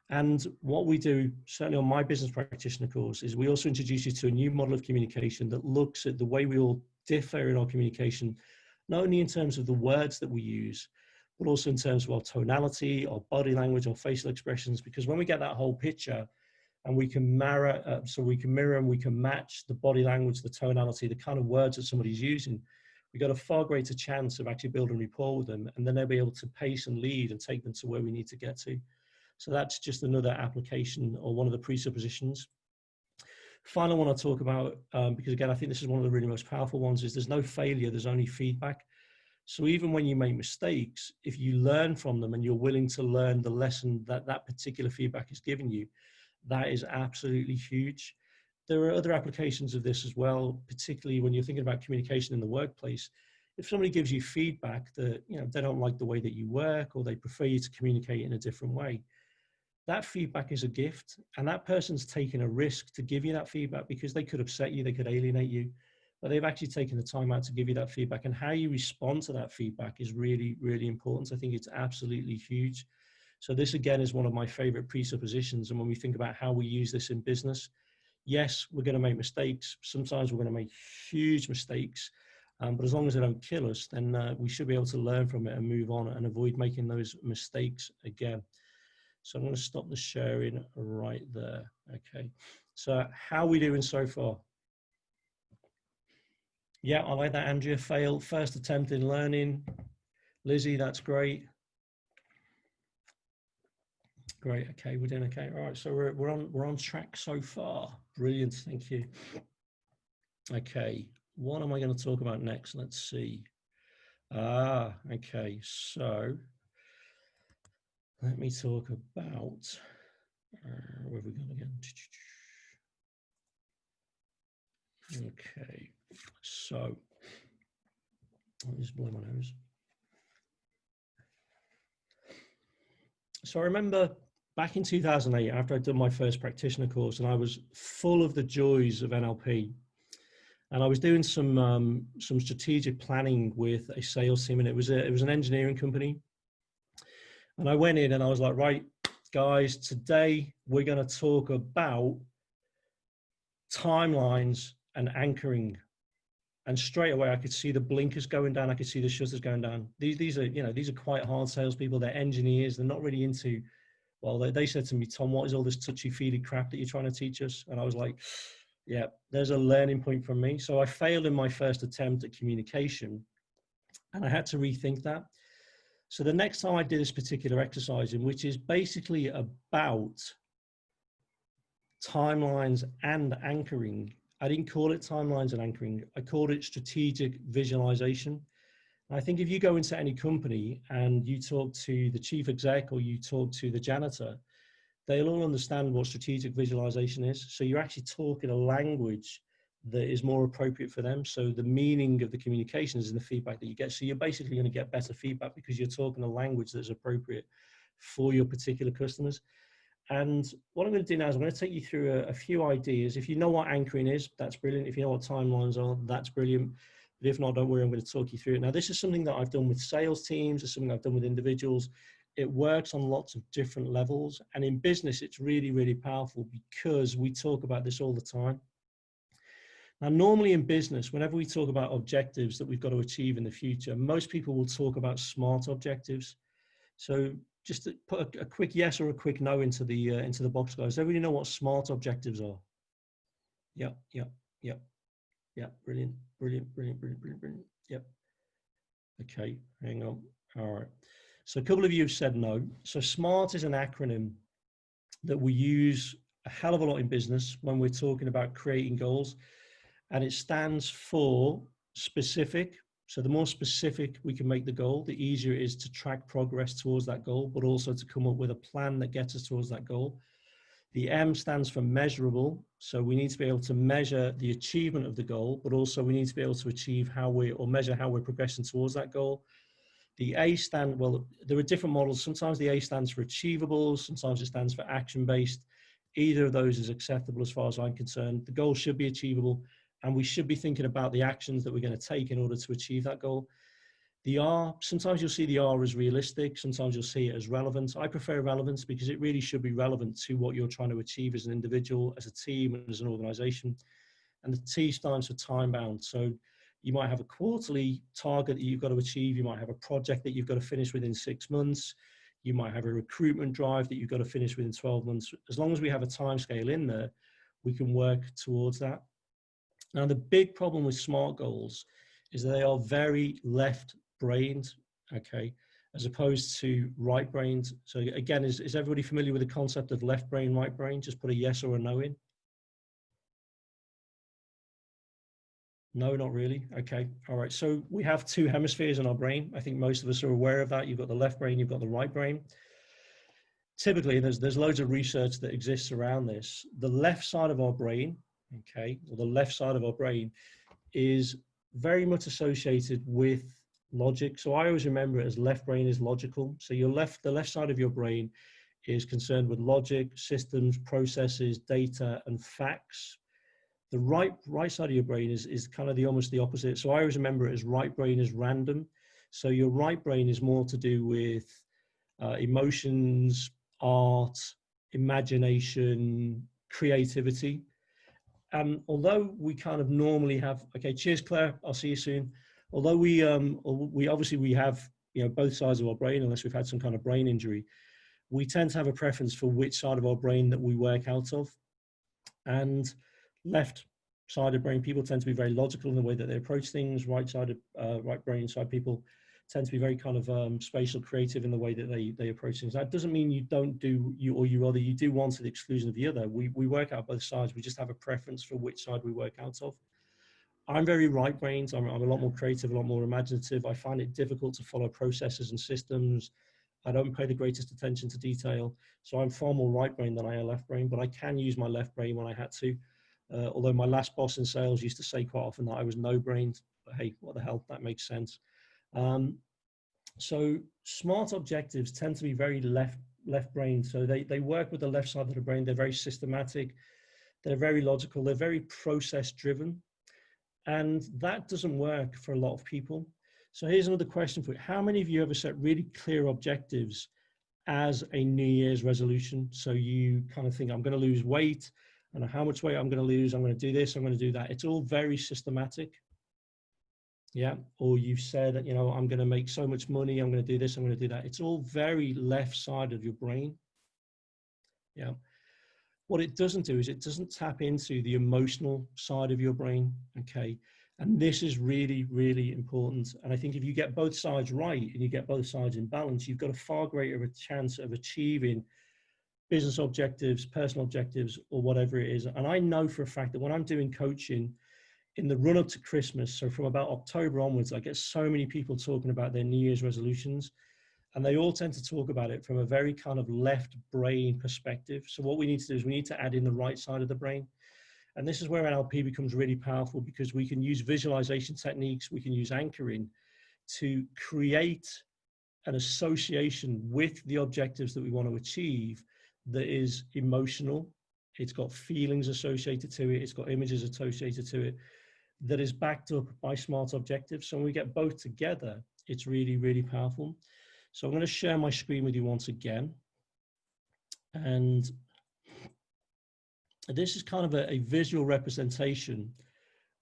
And what we do, certainly on my business practitioner course, is we also introduce you to a new model of communication that looks at the way we all differ in our communication, not only in terms of the words that we use, but also in terms of our tonality, our body language, our facial expressions. Because when we get that whole picture and we can mirror, and we can match the body language, the tonality, the kind of words that somebody's using, we got a far greater chance of actually building rapport with them, and then they'll be able to pace and lead and take them to where we need to get to. So that's just another application, or one of the presuppositions. Final one I'll talk about, because again, I think this is one of the really most powerful ones, is there's no failure, there's only feedback. So even when you make mistakes, if you learn from them and you're willing to learn the lesson that that particular feedback is giving you, that is absolutely huge. There are other applications of this as well, particularly when you're thinking about communication in the workplace. If somebody gives you feedback that they don't like the way that you work, or they prefer you to communicate in a different way, that feedback is a gift, and that person's taking a risk to give you that feedback, because they could upset you, they could alienate you, but they've actually taken the time out to give you that feedback. And how you respond to that feedback is really, really important. I think it's absolutely huge. So this again is one of my favorite presuppositions. And when we think about how we use this in business, yes, we're going to make mistakes. Sometimes we're going to make huge mistakes, but as long as they don't kill us, then we should be able to learn from it and move on and avoid making those mistakes again. So I'm going to stop the sharing right there. Okay. So how are we doing so far? Yeah, I like that, Andrea. Failed first attempt in learning. Lizzie, that's great. Great. Okay, we're doing okay. All right, so we're on track so far. Brilliant. Thank you. Okay, what am I going to talk about next? Let's see. Okay, so let me talk about where have we gone again? Okay, so let me just blow my nose. So I remember back in 2008, after I'd done my first practitioner course, and I was full of the joys of NLP, and I was doing some strategic planning with a sales team, and it was an engineering company. And I went in and I was like, right, guys, today we're going to talk about timelines and anchoring. And straight away, I could see the blinkers going down. I could see the shutters going down. These are quite hard salespeople. They're engineers. They're not really into, well, they said to me, Tom, what is all this touchy-feely crap that you're trying to teach us? And I was like, yeah, there's a learning point from me. So I failed in my first attempt at communication, and I had to rethink that. So the next time I did this particular exercise, in which is basically about timelines and anchoring, I didn't call it timelines and anchoring. I called it strategic visualization. And I think if you go into any company and you talk to the chief exec or you talk to the janitor, they'll all understand what strategic visualization is. So you're actually talking a language that is more appropriate for them. So the meaning of the communication is in the feedback that you get. So you're basically going to get better feedback because you're talking a language that's appropriate for your particular customers. And what I'm going to do now is I'm going to take you through a few ideas. If you know what anchoring is, that's brilliant. If you know what timelines are, that's brilliant. But if not, don't worry, I'm going to talk you through it. Now, this is something that I've done with sales teams. It's something I've done with individuals. it works on lots of different levels. And in business, it's really, really powerful because we talk about this all the time. Now, normally in business, whenever we talk about objectives that we've got to achieve in the future, most people will talk about SMART objectives. So just to put a quick yes or a quick no into the box, guys. Everybody know what SMART objectives are? Yeah, yeah, yeah, yeah. Brilliant, brilliant, brilliant, brilliant, brilliant, brilliant. Yep. Okay, hang on. All right. So a couple of you have said no. So SMART is an acronym that we use a hell of a lot in business when we're talking about creating goals. And it stands for specific. So the more specific we can make the goal, the easier it is to track progress towards that goal, but also to come up with a plan that gets us towards that goal. The M stands for measurable. So we need to be able to measure the achievement of the goal, but also we need to be able to achieve measure how we're progressing towards that goal. The A well, there are different models. Sometimes the A stands for achievable, sometimes it stands for action-based. Either of those is acceptable as far as I'm concerned. The goal should be achievable, and we should be thinking about the actions that we're going to take in order to achieve that goal. The R, sometimes you'll see the R as realistic, sometimes you'll see it as relevant. I prefer relevance because it really should be relevant to what you're trying to achieve as an individual, as a team, and as an organization. And the T stands for time bound. So you might have a quarterly target that you've got to achieve. You might have a project that you've got to finish within 6 months. You might have a recruitment drive that you've got to finish within 12 months. As long as we have a time scale in there, we can work towards that. Now, the big problem with SMART goals is that they are very left-brained, okay, as opposed to right-brained. So again, is everybody familiar with the concept of left brain, right brain? Just put a yes or a no in. No, not really. Okay. All right. So we have two hemispheres in our brain. I think most of us are aware of that. You've got the left brain, you've got the right brain. Typically, there's loads of research that exists around this. The left side of our brain, okay, or the left side of our brain is very much associated with logic. So I always remember it as left brain is logical. So the left side of your brain is concerned with logic, systems, processes, data, and facts. The right side of your brain is kind of almost the opposite. So I always remember it as right brain is random. So your right brain is more to do with emotions, art, imagination, creativity. Although we kind of normally have, okay, cheers, Claire, I'll see you soon. Although we obviously have, both sides of our brain, unless we've had some kind of brain injury, we tend to have a preference for which side of our brain that we work out of. And left-sided brain people tend to be very logical in the way that they approach things. Right-sided, right brain side people tend to be very kind of spatial, creative in the way that they approach things. That doesn't mean you don't do you do one to the exclusion of the other. We work out both sides. We just have a preference for which side we work out of. I'm very right-brained. I'm a lot more creative, a lot more imaginative. I find it difficult to follow processes and systems. I don't pay the greatest attention to detail. So I'm far more right-brained than I am left-brained, but I can use my left brain when I had to. Although my last boss in sales used to say quite often that I was no-brained, but hey, what the hell, that makes sense. So SMART objectives tend to be very left-brained. So they work with the left side of the brain. They're very systematic. They're very logical. They're very process-driven. And that doesn't work for a lot of people. So here's another question for you. How many of you ever set really clear objectives as a New Year's resolution? So you kind of think, I'm going to lose weight. I know how much weight I'm going to lose. I'm going to do this. I'm going to do that. It's all very systematic. Yeah. Or you've said, I'm going to make so much money. I'm going to do this. I'm going to do that. It's all very left side of your brain. Yeah. What it doesn't do is it doesn't tap into the emotional side of your brain. Okay. And this is really, really important. And I think if you get both sides right and you get both sides in balance, you've got a far greater a chance of achieving business objectives, personal objectives, or whatever it is. And I know for a fact that when I'm doing coaching in the run up to Christmas, so from about October onwards, I get so many people talking about their New Year's resolutions. And they all tend to talk about it from a very kind of left brain perspective. So what we need to do is we need to add in the right side of the brain. And this is where NLP becomes really powerful, because we can use visualization techniques, we can use anchoring to create an association with the objectives that we want to achieve that is emotional. It's got feelings associated to it. It's got images associated to it that is backed up by SMART objectives. So when we get both together, it's really, really powerful. So I'm going to share my screen with you once again. And this is kind of a visual representation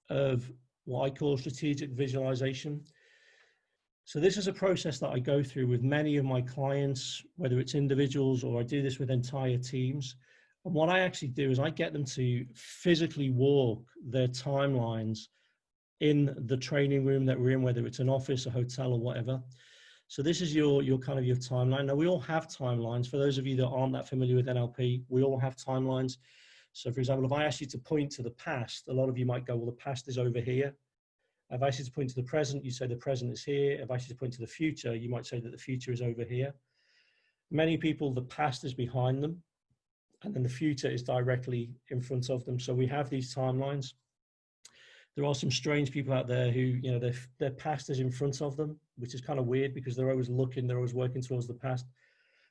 of what I call strategic visualization. So this is a process that I go through with many of my clients, whether it's individuals or I do this with entire teams. And what I actually do is I get them to physically walk their timelines in the training room that we're in, whether it's an office, a hotel, or whatever. So this is your kind of your timeline. Now we all have timelines. For those of you that aren't that familiar with NLP, we all have timelines. So for example, if I ask you to point to the past, a lot of you might go, well, the past is over here. If I ask you to point to the present, you say the present is here. If I ask you to point to the future, you might say that the future is over here. Many people, the past is behind them, and then the future is directly in front of them. So we have these timelines. There are some strange people out there who, you know, their past is in front of them, which is kind of weird because they're always looking, they're always working towards the past.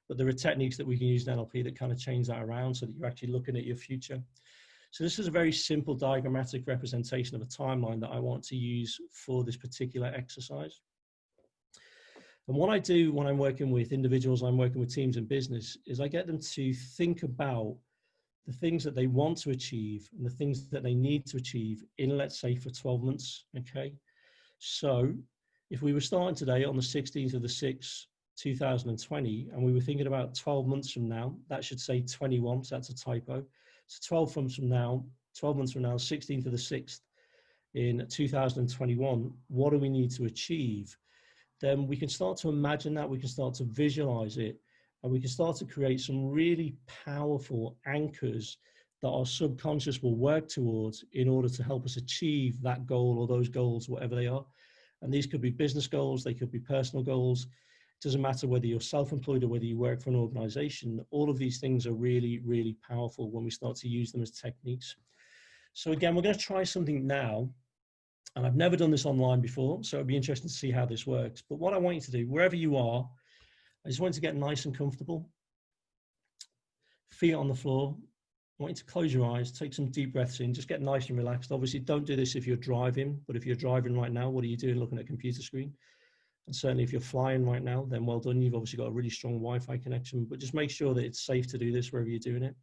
But there are techniques that we can use in NLP that kind of change that around so that you're actually looking at your future. So this is a very simple diagrammatic representation of a timeline that I want to use for this particular exercise. And what I do when I'm working with individuals, I'm working with teams in business, is I get them to think about the things that they want to achieve and the things that they need to achieve in, let's say, for 12 months, okay? So if we were starting today on the 16th of the 6th, 2020, and we were thinking about 12 months from now, that should say 21, so that's a typo. So 12 months from now, 16th of the 6th in 2021, what do we need to achieve? Then we can start to imagine that, we can start to visualize it, and we can start to create some really powerful anchors that our subconscious will work towards in order to help us achieve that goal or those goals, whatever they are. And these could be business goals, they could be personal goals. It doesn't matter whether you're self-employed or whether you work for an organization. All of these things are really, really powerful when we start to use them as techniques. So again, we're going to try something now. And I've never done this online before, so it'll be interesting to see how this works. But what I want you to do, wherever you are, I just want you to get nice and comfortable. Feet on the floor. I want you to close your eyes, take some deep breaths in, just get nice and relaxed. Obviously, don't do this if you're driving, but if you're driving right now, what are you doing looking at a computer screen? And certainly if you're flying right now, then well done. You've obviously got a really strong Wi-Fi connection, but just make sure that it's safe to do this wherever you're doing it.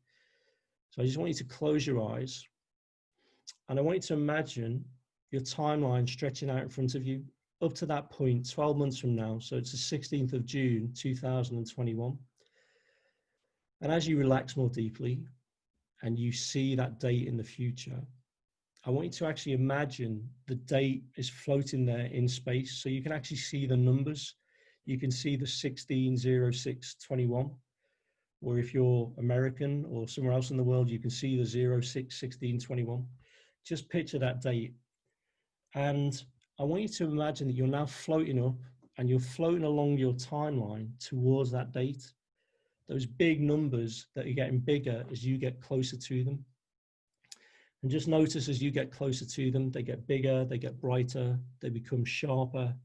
So I just want you to close your eyes. And I want you to imagine your timeline stretching out in front of you up to that point, 12 months from now. So it's the 16th of June, 2021. And as you relax more deeply and you see that date in the future, I want you to actually imagine the date is floating there in space. So you can actually see the numbers. You can see the 16/06/21. Or if you're American or somewhere else in the world, you can see the 06/16/21. Just picture that date. And I want you to imagine that you're now floating up and you're floating along your timeline towards that date. Those big numbers that are getting bigger as you get closer to them. And just notice as you get closer to them, they get bigger, they get brighter, they become sharper,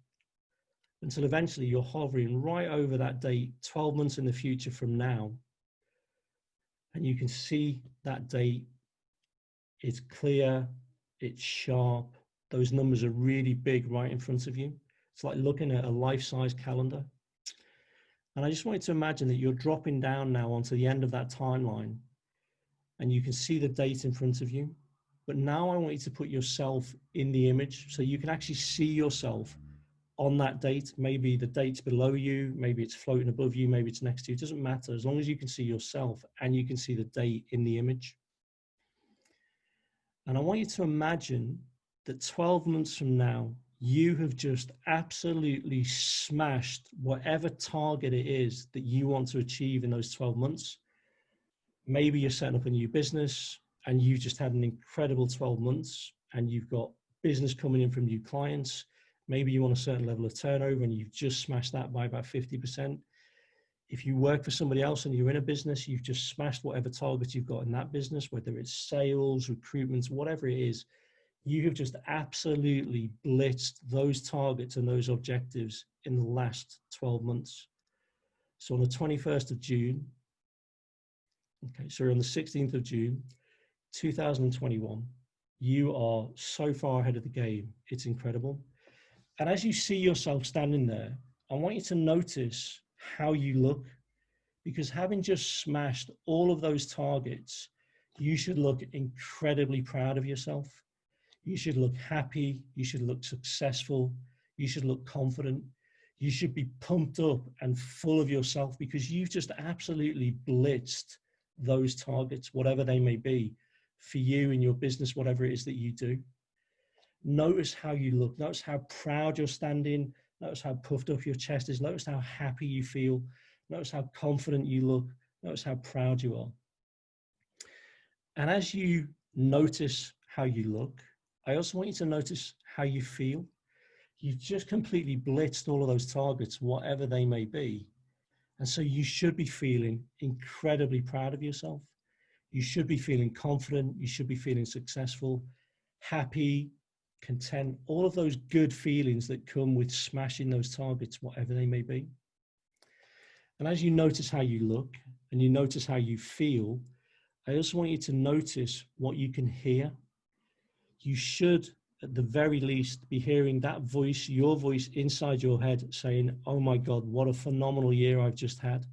until eventually you're hovering right over that date, 12 months in the future from now. And you can see that date. It's clear, it's sharp. Those numbers are really big right in front of you. It's like looking at a life-size calendar. And I just want you to imagine that you're dropping down now onto the end of that timeline and you can see the date in front of you. But now I want you to put yourself in the image so you can actually see yourself on that date. Maybe the date's below you, maybe it's floating above you, maybe it's next to you. It doesn't matter as long as you can see yourself and you can see the date in the image. And I want you to imagine that 12 months from now, you have just absolutely smashed whatever target it is that you want to achieve in those 12 months. Maybe you're setting up a new business and you just had an incredible 12 months and you've got business coming in from new clients. Maybe you want a certain level of turnover and you've just smashed that by about 50%. If you work for somebody else and you're in a business, you've just smashed whatever targets you've got in that business, whether it's sales, recruitment, whatever it is. You have just absolutely blitzed those targets and those objectives in the last 12 months. So on the 21st of June, okay, so on the 16th of June, 2021, you are so far ahead of the game. It's incredible. And as you see yourself standing there, I want you to notice how you look, because having just smashed all of those targets, you should look incredibly proud of yourself. You should look happy. You should look successful. You should look confident. You should be pumped up and full of yourself because you've just absolutely blitzed those targets, whatever they may be, for you in your business, whatever it is that you do. Notice how you look. Notice how proud you're standing. Notice how puffed up your chest is. Notice how happy you feel. Notice how confident you look. Notice how proud you are. And as you notice how you look, I also want you to notice how you feel. You've just completely blitzed all of those targets, whatever they may be. And so you should be feeling incredibly proud of yourself. You should be feeling confident. You should be feeling successful, happy, content, all of those good feelings that come with smashing those targets, whatever they may be. And as you notice how you look and you notice how you feel, I also want you to notice what you can hear. You should, at the very least, be hearing that voice, your voice inside your head saying, oh my God, what a phenomenal year I've just had.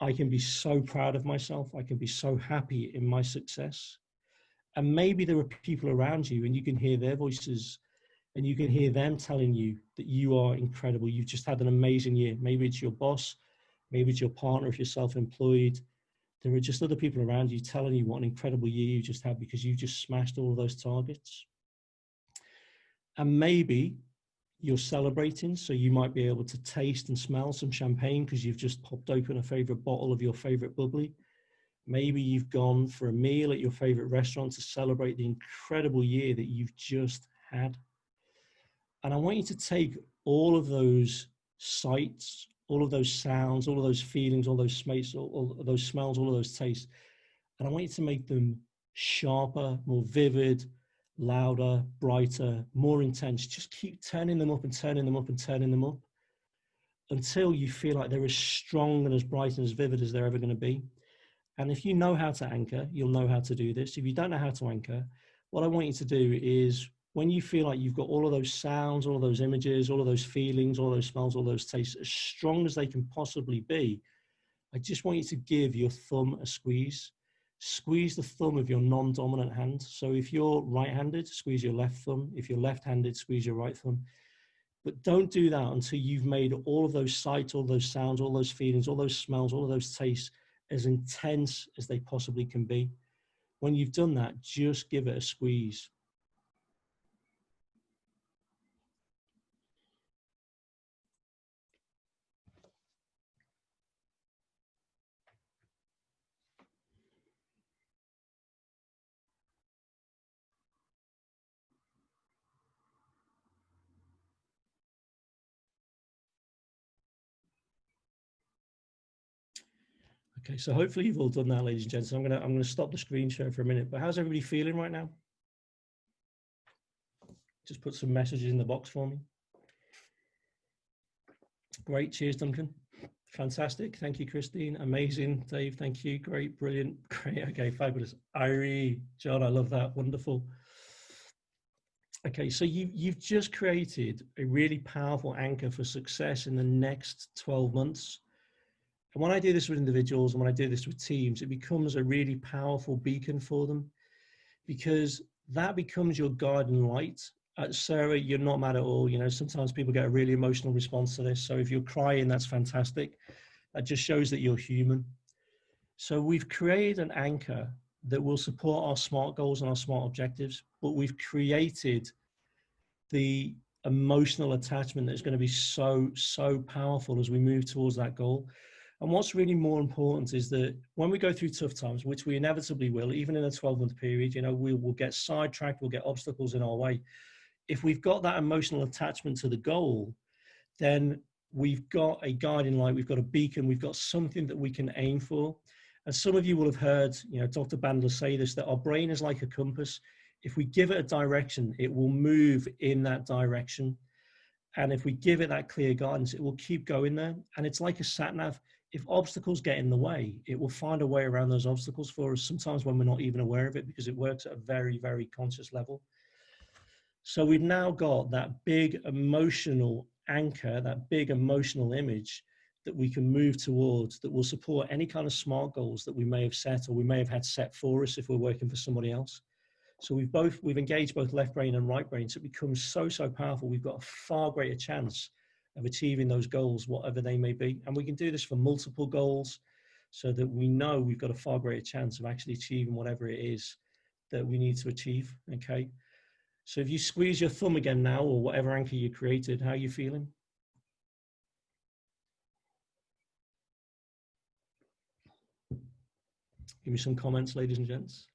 I can be so proud of myself. I can be so happy in my success. And maybe there are people around you and you can hear their voices and you can hear them telling you that you are incredible. You've just had an amazing year. Maybe it's your boss, maybe it's your partner if you're self-employed. There are just other people around you telling you what an incredible year you just had because you just smashed all of those targets. And maybe you're celebrating, so you might be able to taste and smell some champagne because you've just popped open a favorite bottle of your favorite bubbly. Maybe you've gone for a meal at your favorite restaurant to celebrate the incredible year that you've just had. And I want you to take all of those sights, all of those sounds, all of those feelings, all those smells, all of those smells, all of those tastes, and I want you to make them sharper, more vivid, louder, brighter, more intense. Just keep turning them up and turning them up and turning them up until you feel like they're as strong and as bright and as vivid as they're ever going to be. And if you know how to anchor, you'll know how to do this. If you don't know how to anchor, what I want you to do is when you feel like you've got all of those sounds, all of those images, all of those feelings, all those smells, all those tastes, as strong as they can possibly be, I just want you to give your thumb a squeeze. Squeeze the thumb of your non-dominant hand. So if you're right-handed, squeeze your left thumb. If you're left-handed, squeeze your right thumb. But don't do that until you've made all of those sights, all those sounds, all those feelings, all those smells, all of those tastes as intense as they possibly can be. When you've done that, just give it a squeeze. Okay, so hopefully you've all done that, ladies and gents. I'm gonna stop the screen share for a minute. But how's everybody feeling right now? Just put some messages in the box for me. Great, cheers, Duncan. Fantastic, thank you, Christine. Amazing, Dave. Thank you. Great, brilliant, great. Okay, fabulous. Irie, John, I love that. Wonderful. Okay, so you've just created a really powerful anchor for success in the next 12 months. And when I do this with individuals and when I do this with teams, it becomes a really powerful beacon for them because that becomes your guiding light. Sarah, you're not mad at all. You know, sometimes people get a really emotional response to this. So if you're crying, that's fantastic. That just shows that you're human. So we've created an anchor that will support our SMART goals and our SMART objectives, but we've created the emotional attachment that's going to be so powerful as we move towards that goal. And what's really more important is that when we go through tough times, which we inevitably will, even in a 12-month period, you know, we will get sidetracked, we'll get obstacles in our way. If we've got that emotional attachment to the goal, then we've got a guiding light, we've got a beacon, we've got something that we can aim for. And some of you will have heard, you know, Dr. Bandler say this, that our brain is like a compass. If we give it a direction, it will move in that direction. And if we give it that clear guidance, it will keep going there. And it's like a sat nav. If obstacles get in the way, it will find a way around those obstacles for us, sometimes when we're not even aware of it, because it works at a very conscious level. So we've now got that big emotional anchor, that big emotional image that we can move towards that will support any kind of SMART goals that we may have set or we may have had set for us if we're working for somebody else. So we've engaged both left brain and right brain. So it becomes so powerful. We've got a far greater chance of achieving those goals, whatever they may be. And we can do this for multiple goals so that we know we've got a far greater chance of actually achieving whatever it is that we need to achieve. Okay. So if you squeeze your thumb again now, or whatever anchor you created, how are you feeling? Give me some comments, ladies and gents.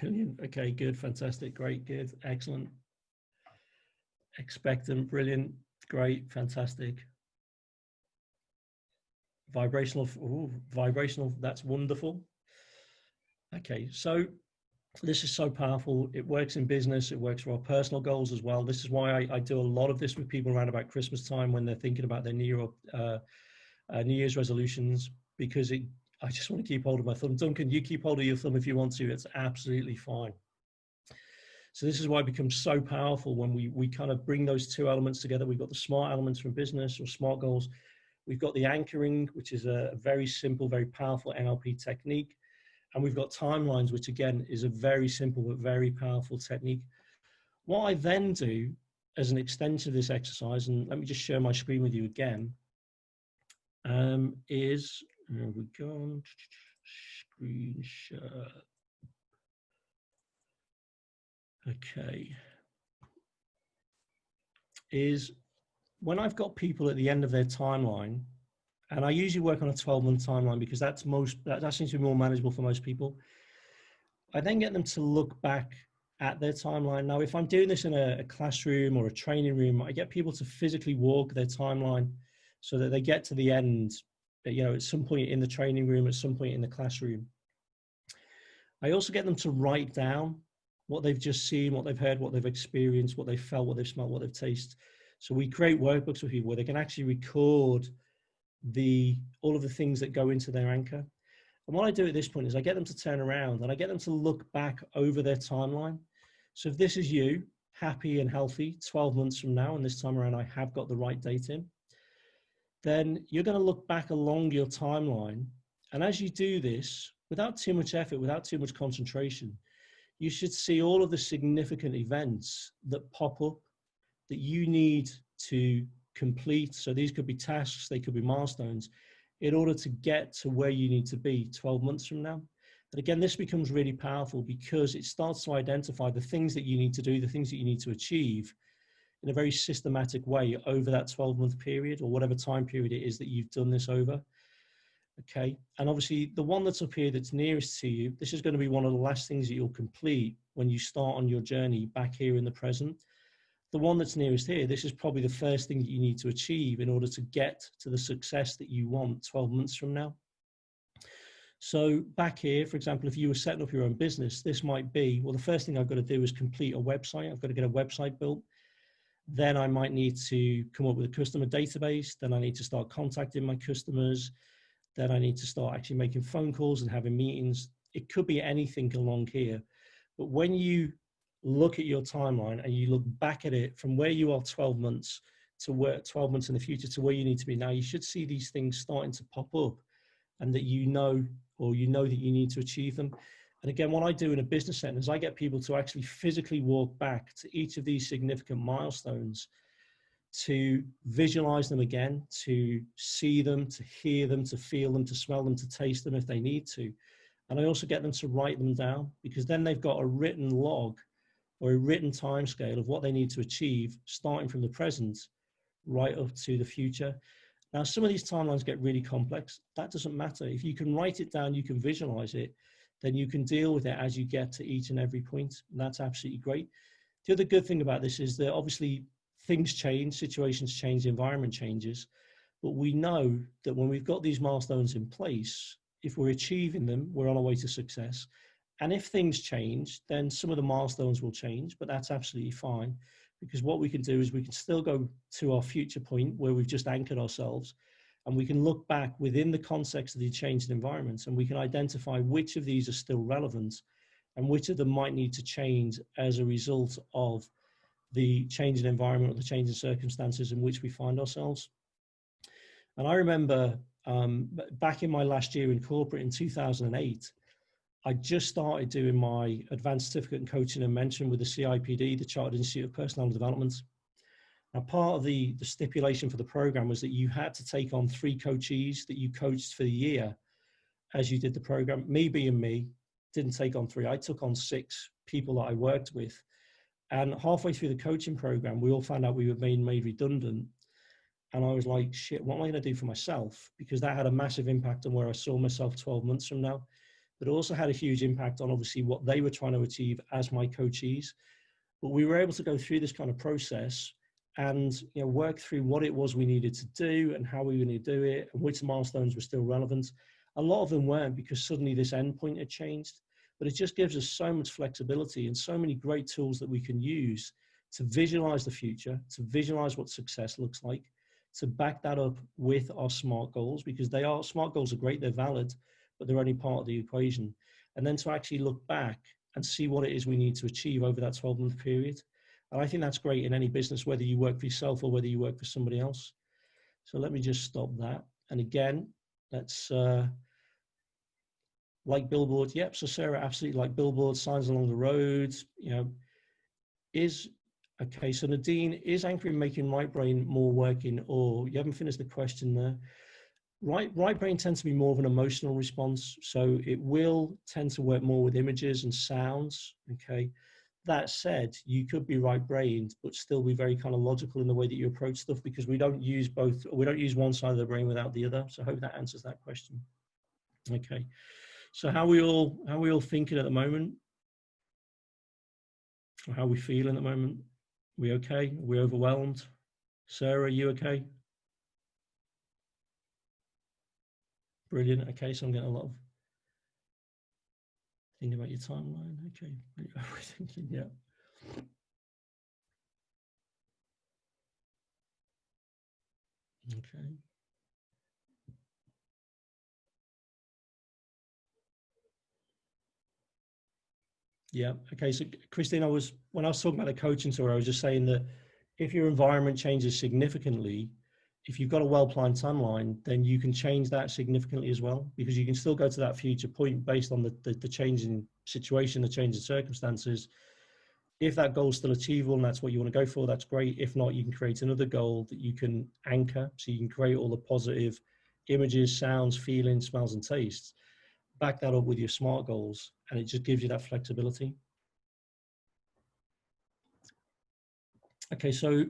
Brilliant. Okay, good, fantastic, great, good, excellent. Expectant, brilliant, great, fantastic. Vibrational, ooh, vibrational, that's wonderful. Okay, so this is so powerful. It works in business. It works for our personal goals as well. This is why I do a lot of this with people around about Christmas time when they're thinking about their New Year's resolutions, because I just want to keep hold of my thumb. Duncan, you keep hold of your thumb if you want to. It's absolutely fine. So this is why it becomes so powerful when we kind of bring those two elements together. We've got the SMART elements from business or SMART goals. We've got the anchoring, which is a very simple, very powerful NLP technique. And we've got timelines, which again is a very simple but very powerful technique. What I then do as an extension of this exercise, and let me just share my screen with you again, is, here we go, screen share. Okay. Is when I've got people at the end of their timeline, and I usually work on a 12-month timeline because that seems to be more manageable for most people. I then get them to look back at their timeline. Now, if I'm doing this in a classroom or a training room, I get people to physically walk their timeline so that they get to the end, at some point in the training room, at some point in the classroom. I also get them to write down what they've just seen, what they've heard, what they've experienced, what they've felt, what they've smelled, what they've tasted. So we create workbooks for people where they can actually record all of the things that go into their anchor. And what I do at this point is I get them to turn around and I get them to look back over their timeline. So if this is you, happy and healthy, 12 months from now, and this time around I have got the right date in, then you're going to look back along your timeline. And as you do this, without too much effort, without too much concentration, you should see all of the significant events that pop up that you need to complete. So these could be tasks, they could be milestones, in order to get to where you need to be 12 months from now. And again, this becomes really powerful because it starts to identify the things that you need to do, the things that you need to achieve in a very systematic way over that 12-month period or whatever time period it is that you've done this over. Okay, and obviously the one that's up here that's nearest to you, this is going to be one of the last things that you'll complete when you start on your journey back here in the present. The one that's nearest here, this is probably the first thing that you need to achieve in order to get to the success that you want 12 months from now. So back here, for example, if you were setting up your own business, this might be, well, the first thing I've got to do is complete a website. I've got to get a website built. Then I might need to come up with a customer database. Then I need to start contacting my customers. Then I need to start actually making phone calls and having meetings. It could be anything along here. But when you look at your timeline and you look back at it from where you are 12 months to where 12 months in the future to where you need to be now, you should see these things starting to pop up and that you know that you need to achieve them. And again, what I do in a business setting is I get people to actually physically walk back to each of these significant milestones, to visualize them again, to see them, to hear them, to feel them, to smell them, to taste them if they need to. And I also get them to write them down, because then they've got a written log or a written timescale of what they need to achieve, starting from the present right up to the future. Now, some of these timelines get really complex. That doesn't matter. If you can write it down, you can visualize it, then you can deal with it as you get to each and every point. And that's absolutely great. The other good thing about this is that obviously things change, situations change, the environment changes, but we know that when we've got these milestones in place, if we're achieving them, we're on our way to success. And if things change, then some of the milestones will change, but that's absolutely fine, because what we can do is we can still go to our future point where we've just anchored ourselves, and we can look back within the context of the changed environments, and we can identify which of these are still relevant and which of them might need to change as a result of the change in environment or the change in circumstances in which we find ourselves. And I remember Back in my last year in corporate in 2008, I just started doing my advanced certificate in coaching and mentoring with the CIPD, the Chartered Institute of Personal Development. Now, part of the stipulation for the program was that you had to take on 3 coachees that you coached for the year as you did the program. Me being me, didn't take on 3. I took on 6 people that I worked with. And halfway through the coaching program, we all found out we were being made redundant. And I was like, shit, what am I going to do for myself? Because that had a massive impact on where I saw myself 12 months from now. But it also had a huge impact on obviously what they were trying to achieve as my coachees. But we were able to go through this kind of process and work through what it was we needed to do and how we were going to do it and which milestones were still relevant. A lot of them weren't, because suddenly this endpoint had changed. But it just gives us so much flexibility and so many great tools that we can use to visualize the future, to visualize what success looks like, to back that up with our SMART goals, because SMART goals are great, they're valid, but they're only part of the equation. And then to actually look back and see what it is we need to achieve over that 12-month period. And I think that's great in any business, whether you work for yourself or whether you work for somebody else. So let me just stop that. And again, let's like billboards. Yep. So Sarah, absolutely like billboards, signs along the roads, okay. So Nadine, is anchoring making right brain more working? Or you haven't finished the question there. Right brain tends to be more of an emotional response. So it will tend to work more with images and sounds. Okay. That said, you could be right-brained, but still be very kind of logical in the way that you approach stuff, because we don't use both. We don't use one side of the brain without the other. So I hope that answers that question. Okay. So how are we all thinking at the moment? Or how are we feeling at the moment? Are we okay? Are we overwhelmed? Sarah, are you okay? Brilliant. Okay, so I'm getting a lot of thinking about your timeline. Okay. We're thinking, yeah. Okay. Yeah. Okay. So Christine, when I was talking about the coaching tour, I was just saying that if your environment changes significantly, if you've got a well-planned timeline, then you can change that significantly as well, because you can still go to that future point based on the change in situation, the change in circumstances. If that goal is still achievable and that's what you want to go for, that's great. If not, you can create another goal that you can anchor. So you can create all the positive images, sounds, feelings, smells, and tastes. Back that up with your SMART goals, and it just gives you that flexibility. Okay, so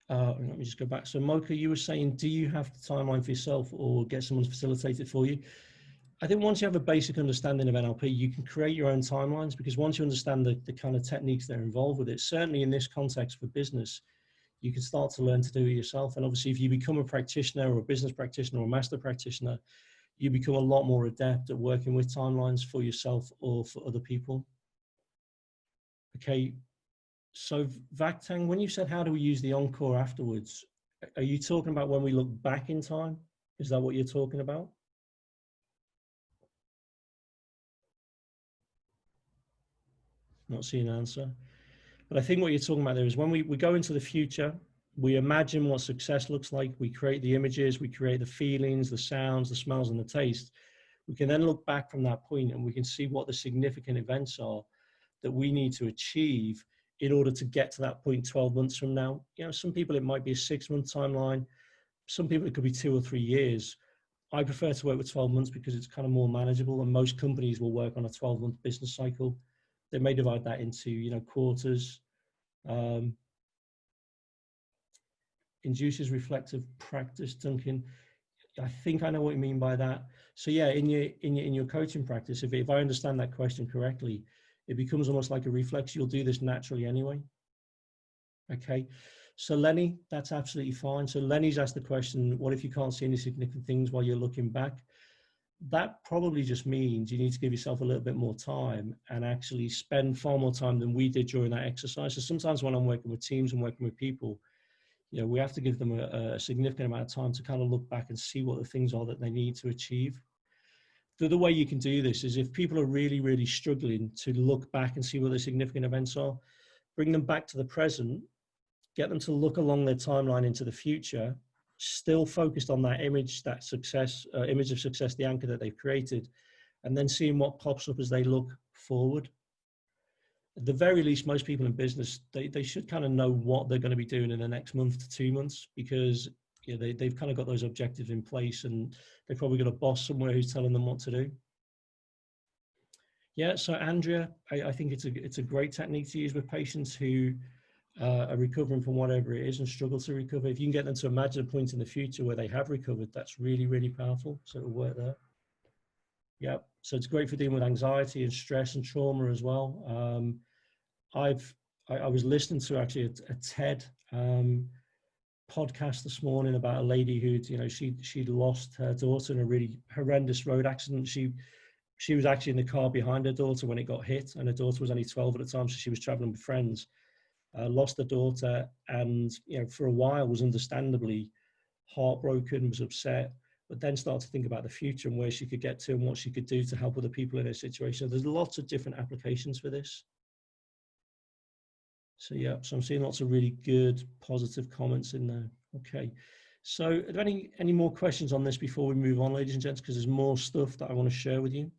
let me just go back. So Mocha, you were saying, do you have the timeline for yourself or get someone to facilitate it for you? I think once you have a basic understanding of NLP, you can create your own timelines, because once you understand the kind of techniques that are involved with it, certainly in this context for business, you can start to learn to do it yourself. And obviously, if you become a practitioner or a business practitioner or a master practitioner, you become a lot more adept at working with timelines for yourself or for other people. Okay, so Vaktang, when you said how do we use the encore afterwards, are you talking about when we look back in time? Is that what you're talking about? Not seeing an answer. But I think what you're talking about there is when we go into the future, we imagine what success looks like. We create the images, we create the feelings, the sounds, the smells, and the taste. We can then look back from that point and we can see what the significant events are that we need to achieve in order to get to that point 12 months from now. Some people, it might be a 6-month timeline. Some people, it could be 2 or 3 years. I prefer to work with 12 months because it's kind of more manageable, and most companies will work on a 12-month business cycle. They may divide that into, quarters. Induces reflective practice, Duncan. I think I know what you mean by that. So yeah, in your coaching practice, if I understand that question correctly, it becomes almost like a reflex. You'll do this naturally anyway. Okay. So Lenny, that's absolutely fine. So Lenny's asked the question, what if you can't see any significant things while you're looking back? That probably just means you need to give yourself a little bit more time and actually spend far more time than we did during that exercise. So sometimes when I'm working with teams and working with people, we have to give them a significant amount of time to kind of look back and see what the things are that they need to achieve. The other way you can do this is if people are really, really struggling to look back and see what the significant events are, bring them back to the present, get them to look along their timeline into the future, still focused on that image, that success, image of success, the anchor that they've created, and then seeing what pops up as they look forward. At the very least, most people in business, they should kind of know what they're going to be doing in the next month to 2 months, because they've kind of got those objectives in place, and they've probably got a boss somewhere who's telling them what to do. Yeah, so Andrea, I think it's a great technique to use with patients who are recovering from whatever it is and struggle to recover. If you can get them to imagine a point in the future where they have recovered, that's really, really powerful. So it'll work there. Yeah, so it's great for dealing with anxiety and stress and trauma as well. I was listening to actually a TED podcast this morning about a lady who'd, she'd lost her daughter in a really horrendous road accident. She was actually in the car behind her daughter when it got hit, and her daughter was only 12 at the time, so she was traveling with friends. Lost her daughter, and for a while was understandably heartbroken, was upset, but then started to think about the future and where she could get to and what she could do to help other people in her situation. There's lots of different applications for this. So yeah, so I'm seeing lots of really good, positive comments in there. Okay, so are there any more questions on this before we move on, ladies and gents? Because there's more stuff that I want to share with you.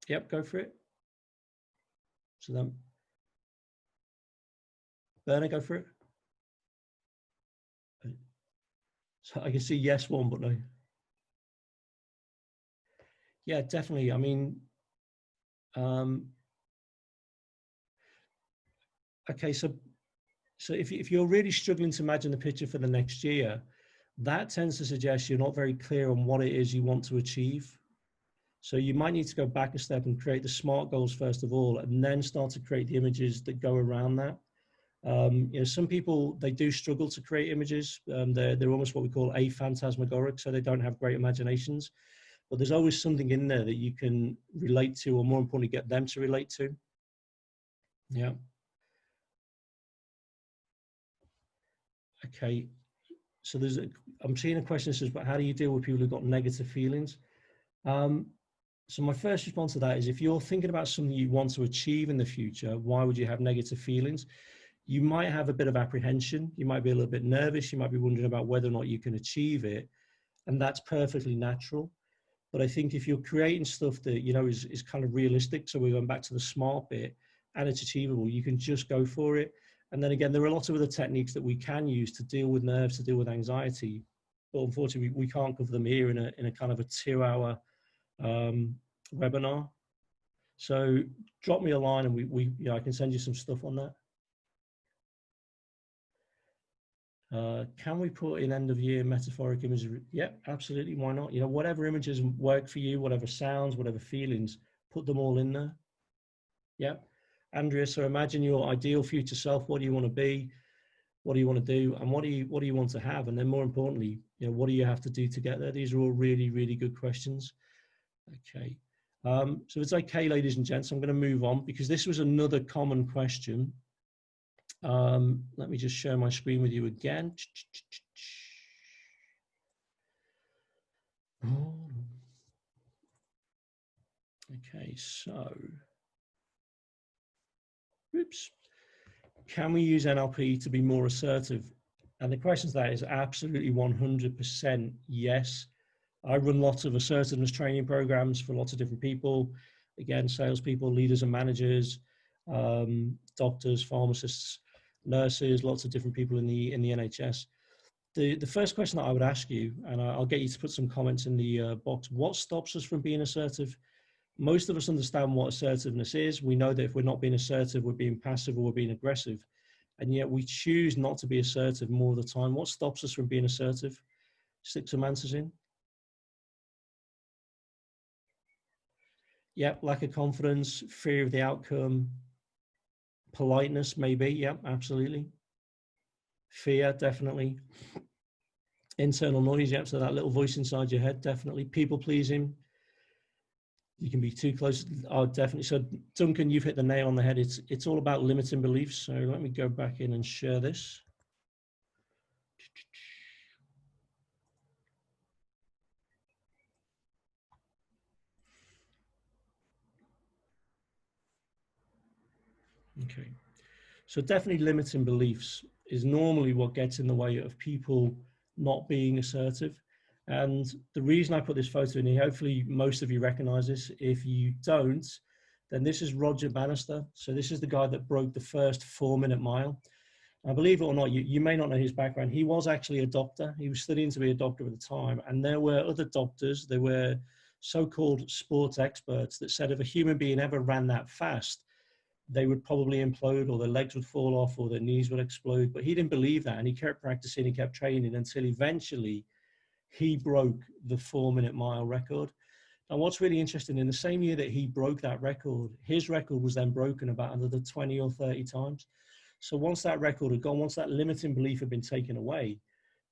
Yep, go for it. So then, Bernard, go for it. So I can see yes one, but no. Yeah, definitely. I mean, okay, so if you're really struggling to imagine the picture for the next year, that tends to suggest you're not very clear on what it is you want to achieve. So you might need to go back a step and create the SMART goals first of all, and then start to create the images that go around that. Some people, they do struggle to create images. They're almost what we call aphantasmagoric, so they don't have great imaginations. But there's always something in there that you can relate to, or more importantly, get them to relate to. Yeah. Okay. So I'm seeing a question that says, but how do you deal with people who've got negative feelings? So my first response to that is, if you're thinking about something you want to achieve in the future, why would you have negative feelings? You might have a bit of apprehension. You might be a little bit nervous. You might be wondering about whether or not you can achieve it. And that's perfectly natural. But I think if you're creating stuff that, is kind of realistic, so we're going back to the SMART bit, and it's achievable, you can just go for it. And then again, there are lots of other techniques that we can use to deal with nerves, to deal with anxiety. But unfortunately, we can't cover them here in a kind of a 2-hour webinar. So drop me a line and I can send you some stuff on that. Can we put in end of year metaphoric images? Yeah, absolutely. Why not? Whatever images work for you, whatever sounds, whatever feelings, put them all in there. Yeah. Andrea, so imagine your ideal future self. What do you want to be? What do you want to do? And what do you want to have? And then more importantly, what do you have to do to get there? These are all really, really good questions. Okay. So if it's okay, ladies and gents, I'm going to move on because this was another common question. Let me just share my screen with you again. Okay, so, oops. Can we use NLP to be more assertive? And the question to that is absolutely 100% yes. I run lots of assertiveness training programs for lots of different people. Again, salespeople, leaders and managers, doctors, pharmacists, nurses, lots of different people in the NHS. The first question that I would ask you, and I'll get you to put some comments in the box, what stops us from being assertive? Most of us understand what assertiveness is. We know that if we're not being assertive, we're being passive or we're being aggressive. And yet we choose not to be assertive more of the time. What stops us from being assertive? Stick some answers in. Yep, lack of confidence, fear of the outcome, politeness, maybe. Yep, absolutely. Fear, definitely. Internal noise, yep, so that little voice inside your head, definitely. People pleasing. You can be too close. Oh, definitely. So, Duncan, you've hit the nail on the head. It's all about limiting beliefs. So let me go back in and share this. Okay. So definitely limiting beliefs is normally what gets in the way of people not being assertive. And the reason I put this photo in here, hopefully most of you recognize this. If you don't, then this is Roger Bannister. So this is the guy that broke the first 4-minute mile. I believe it or not, you may not know his background. He was actually a doctor. He was studying to be a doctor at the time. And there were other doctors, there were so-called sports experts that said if a human being ever ran that fast, they would probably implode, or their legs would fall off, or their knees would explode. But he didn't believe that. And he kept practicing, he kept training until eventually he broke the 4-minute mile record. And what's really interesting, in the same year that he broke that record, his record was then broken about another 20 or 30 times. So once that record had gone, once that limiting belief had been taken away,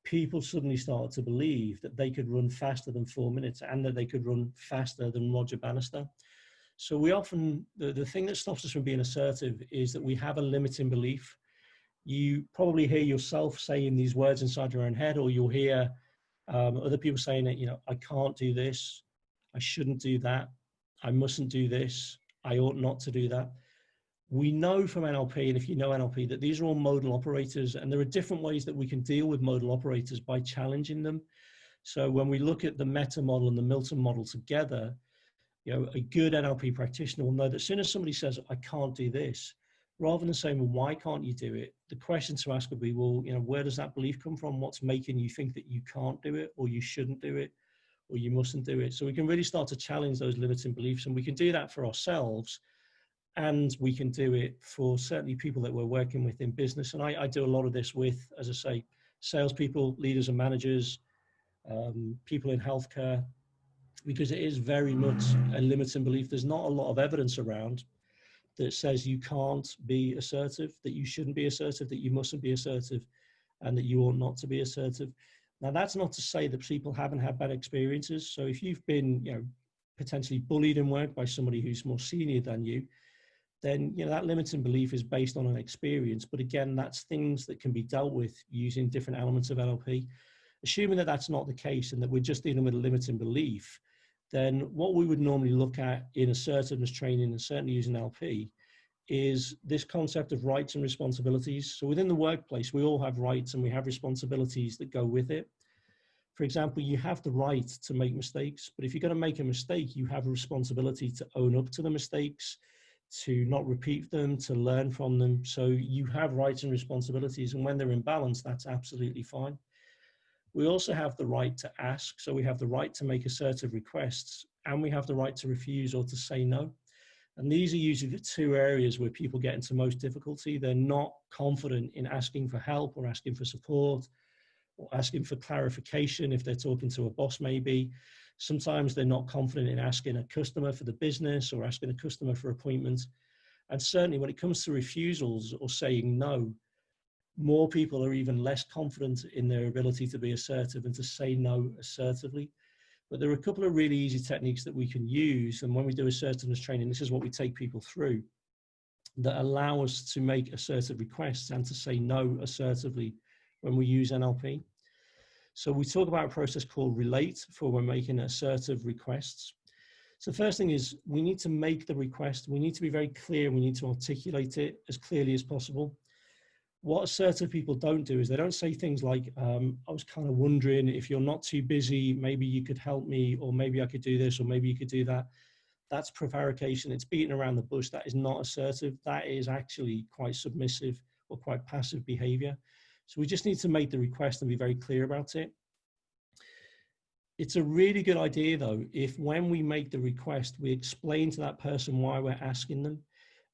people suddenly started to believe that they could run faster than 4 minutes and that they could run faster than Roger Bannister. So we often, the thing that stops us from being assertive is that we have a limiting belief. You probably hear yourself saying these words inside your own head, or you'll hear other people saying that, you know, I can't do this, I shouldn't do that, I mustn't do this, I ought not to do that. We know from NLP, and if you know NLP, that these are all modal operators, and there are different ways that we can deal with modal operators by challenging them. So when we look at the meta model and the Milton model together, you know, a good NLP practitioner will know that as soon as somebody says, I can't do this, rather than saying, well, why can't you do it? The question to ask would be, well, you know, where does that belief come from? What's making you think that you can't do it, or you shouldn't do it, or you mustn't do it? So we can really start to challenge those limiting beliefs, and we can do that for ourselves. And we can do it for certainly people that we're working with in business. And I do a lot of this with, as I say, salespeople, leaders and managers, people in healthcare, because it is very much a limiting belief. There's not a lot of evidence around that says you can't be assertive, that you shouldn't be assertive, that you mustn't be assertive, and that you ought not to be assertive. Now, that's not to say that people haven't had bad experiences. So if you've been, you know, potentially bullied in work by somebody who's more senior than you, then, you know, that limiting belief is based on an experience. But again, that's things that can be dealt with using different elements of NLP. Assuming that that's not the case and that we're just dealing with a limiting belief, then what we would normally look at in assertiveness training, and certainly using NLP, is this concept of rights and responsibilities. So within the workplace, we all have rights and we have responsibilities that go with it. For example, you have the right to make mistakes, but if you're going to make a mistake, you have a responsibility to own up to the mistakes, to not repeat them, to learn from them. So you have rights and responsibilities, and when they're in balance, that's absolutely fine. We also have the right to ask. So we have the right to make assertive requests, and we have the right to refuse or to say no. And these are usually the two areas where people get into most difficulty. They're not confident in asking for help or asking for support or asking for clarification if they're talking to a boss maybe. Sometimes they're not confident in asking a customer for the business or asking a customer for appointments. And certainly when it comes to refusals or saying no, more people are even less confident in their ability to be assertive and to say no assertively. But there are a couple of really easy techniques that we can use. And when we do assertiveness training, this is what we take people through, that allow us to make assertive requests and to say no assertively when we use NLP. So we talk about a process called relate for when making assertive requests. So the first thing is we need to make the request. We need to be very clear. We need to articulate it as clearly as possible. What assertive people don't do is they don't say things like, I was kind of wondering if you're not too busy, maybe you could help me, or maybe I could do this, or maybe you could do that. That's prevarication. It's beating around the bush. That is not assertive. That is actually quite submissive or quite passive behavior. So we just need to make the request and be very clear about it. It's a really good idea, though, if when we make the request, we explain to that person why we're asking them.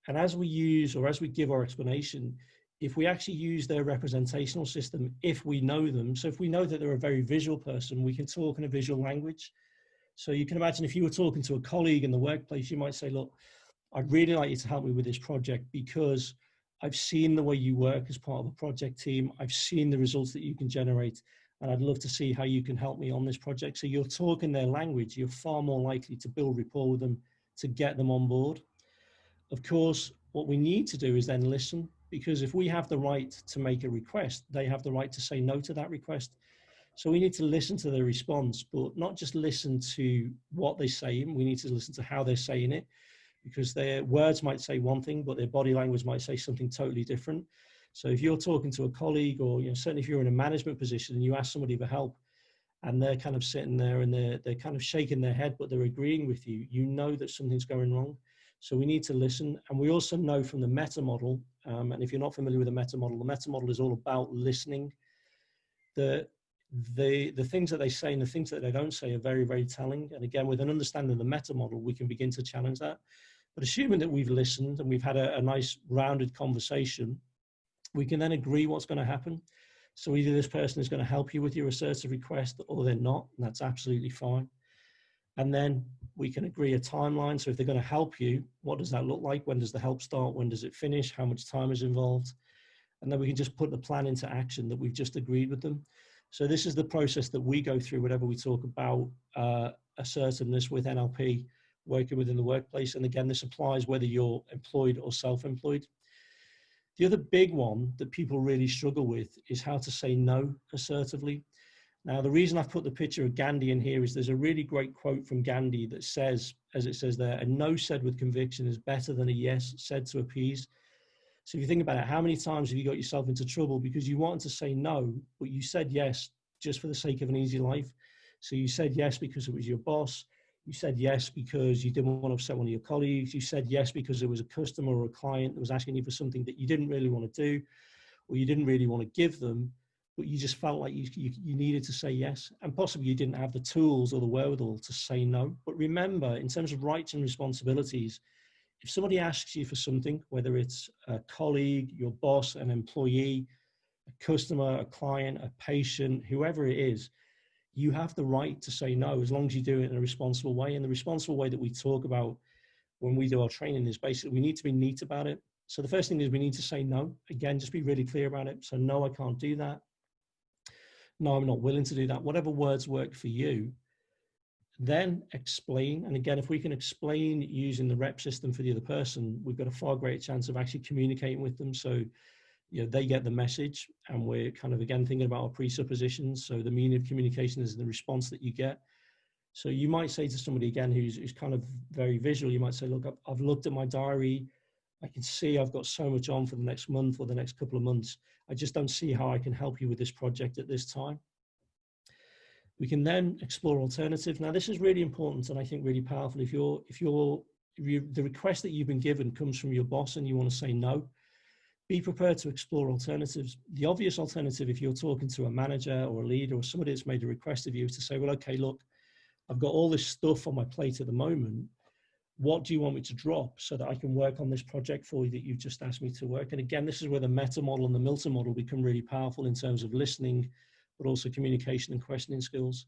And as we use, or as we give our explanation, if we actually use their representational system, if we know them, so if we know that they're a very visual person, we can talk in a visual language. So you can imagine if you were talking to a colleague in the workplace, you might say, look, I'd really like you to help me with this project because I've seen the way you work as part of a project team. I've seen the results that you can generate, and I'd love to see how you can help me on this project. So you're talking their language. You're far more likely to build rapport with them, to get them on board. Of course, what we need to do is then listen, because if we have the right to make a request, they have the right to say no to that request. So we need to listen to their response, but not just listen to what they're saying. We need to listen to how they're saying it, because their words might say one thing, but their body language might say something totally different. So if you're talking to a colleague, or certainly if you're in a management position and you ask somebody for help, and they're kind of sitting there and they're kind of shaking their head, but they're agreeing with you, you know that something's going wrong. So we need to listen. And we also know from the meta model, and if you're not familiar with the meta model is all about listening. The things that they say and the things that they don't say are very, very telling. And again, with an understanding of the meta model, we can begin to challenge that. But assuming that we've listened and we've had a nice rounded conversation, we can then agree what's going to happen. So either this person is going to help you with your assertive request or they're not, and that's absolutely fine. And then we can agree a timeline. So if they're going to help you, what does that look like? When does the help start? When does it finish? How much time is involved? And then we can just put the plan into action that we've just agreed with them. So this is the process that we go through whenever we talk about assertiveness with NLP, working within the workplace. And again, this applies whether you're employed or self-employed. The other big one that people really struggle with is how to say no assertively. Now, the reason I've put the picture of Gandhi in here is there's a really great quote from Gandhi that says, as it says there, a no said with conviction is better than a yes said to appease. So if you think about it, how many times have you got yourself into trouble because you wanted to say no, but you said yes just for the sake of an easy life? So you said yes because it was your boss. You said yes because you didn't want to upset one of your colleagues. You said yes because there was a customer or a client that was asking you for something that you didn't really want to do, or you didn't really want to give them, but you just felt like you needed to say yes. And possibly you didn't have the tools or the wherewithal to say no. But remember, in terms of rights and responsibilities, if somebody asks you for something, whether it's a colleague, your boss, an employee, a customer, a client, a patient, whoever it is, you have the right to say no as long as you do it in a responsible way. And the responsible way that we talk about when we do our training is basically we need to be neat about it. So the first thing is we need to say no. Again, just be really clear about it. So no, I can't do that. No, I'm not willing to do that. Whatever words work for you. Then explain. And again, if we can explain using the rep system for the other person, we've got a far greater chance of actually communicating with them. So, they get the message, and we're kind of, again, thinking about our presuppositions. So the meaning of communication is the response that you get. So you might say to somebody, again, who's kind of very visual, you might say, look, I've looked at my diary. I can see I've got so much on for the next month or the next couple of months. I just don't see how I can help you with this project at this time. We can then explore alternatives. Now, this is really important and I think really powerful. If the request that you've been given comes from your boss and you want to say no, be prepared to explore alternatives. The obvious alternative, if you're talking to a manager or a leader or somebody that's made a request of you, is to say, well, okay, look, I've got all this stuff on my plate at the moment. What do you want me to drop so that I can work on this project for you that you've just asked me to work? And again, this is where the meta model and the Milton model become really powerful in terms of listening, but also communication and questioning skills.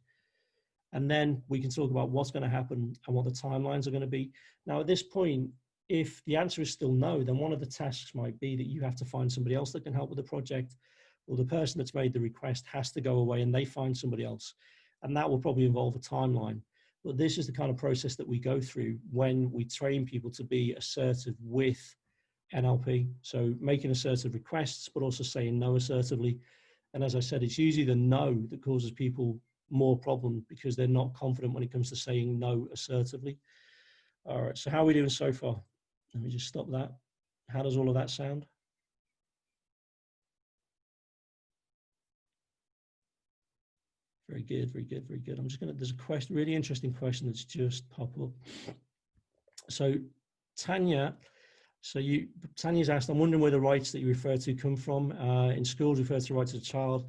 And then we can talk about what's going to happen and what the timelines are going to be. Now, at this point, if the answer is still no, then one of the tasks might be that you have to find somebody else that can help with the project, or the person that's made the request has to go away and they find somebody else. And that will probably involve a timeline. But this is the kind of process that we go through when we train people to be assertive with NLP. So making assertive requests, but also saying no assertively. And as I said, it's usually the no that causes people more problem because they're not confident when it comes to saying no assertively. All right, so how are we doing so far? Let me just stop that. How does all of that sound? Very good, very good, very good. I'm just there's a question, really interesting question that's just popped up. So Tanya's asked, I'm wondering where the rights that you refer to come from. In schools, refer to rights of the child.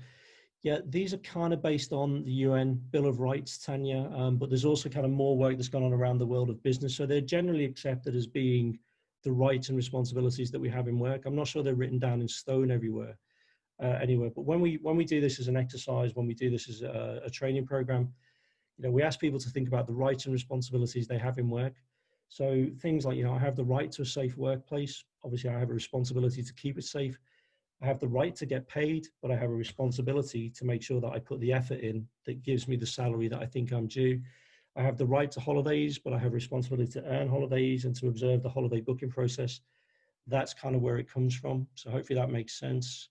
Yeah, these are kind of based on the UN Bill of Rights, Tanya, but there's also kind of more work that's gone on around the world of business. So they're generally accepted as being the rights and responsibilities that we have in work. I'm not sure they're written down in stone everywhere, anywhere. But when we do this as an exercise, when we do this as a training program, we ask people to think about the rights and responsibilities they have in work. So things like, I have the right to a safe workplace. Obviously, I have a responsibility to keep it safe. I have the right to get paid, but I have a responsibility to make sure that I put the effort in that gives me the salary that I think I'm due. I have the right to holidays, but I have a responsibility to earn holidays and to observe the holiday booking process. That's kind of where it comes from. So hopefully that makes sense.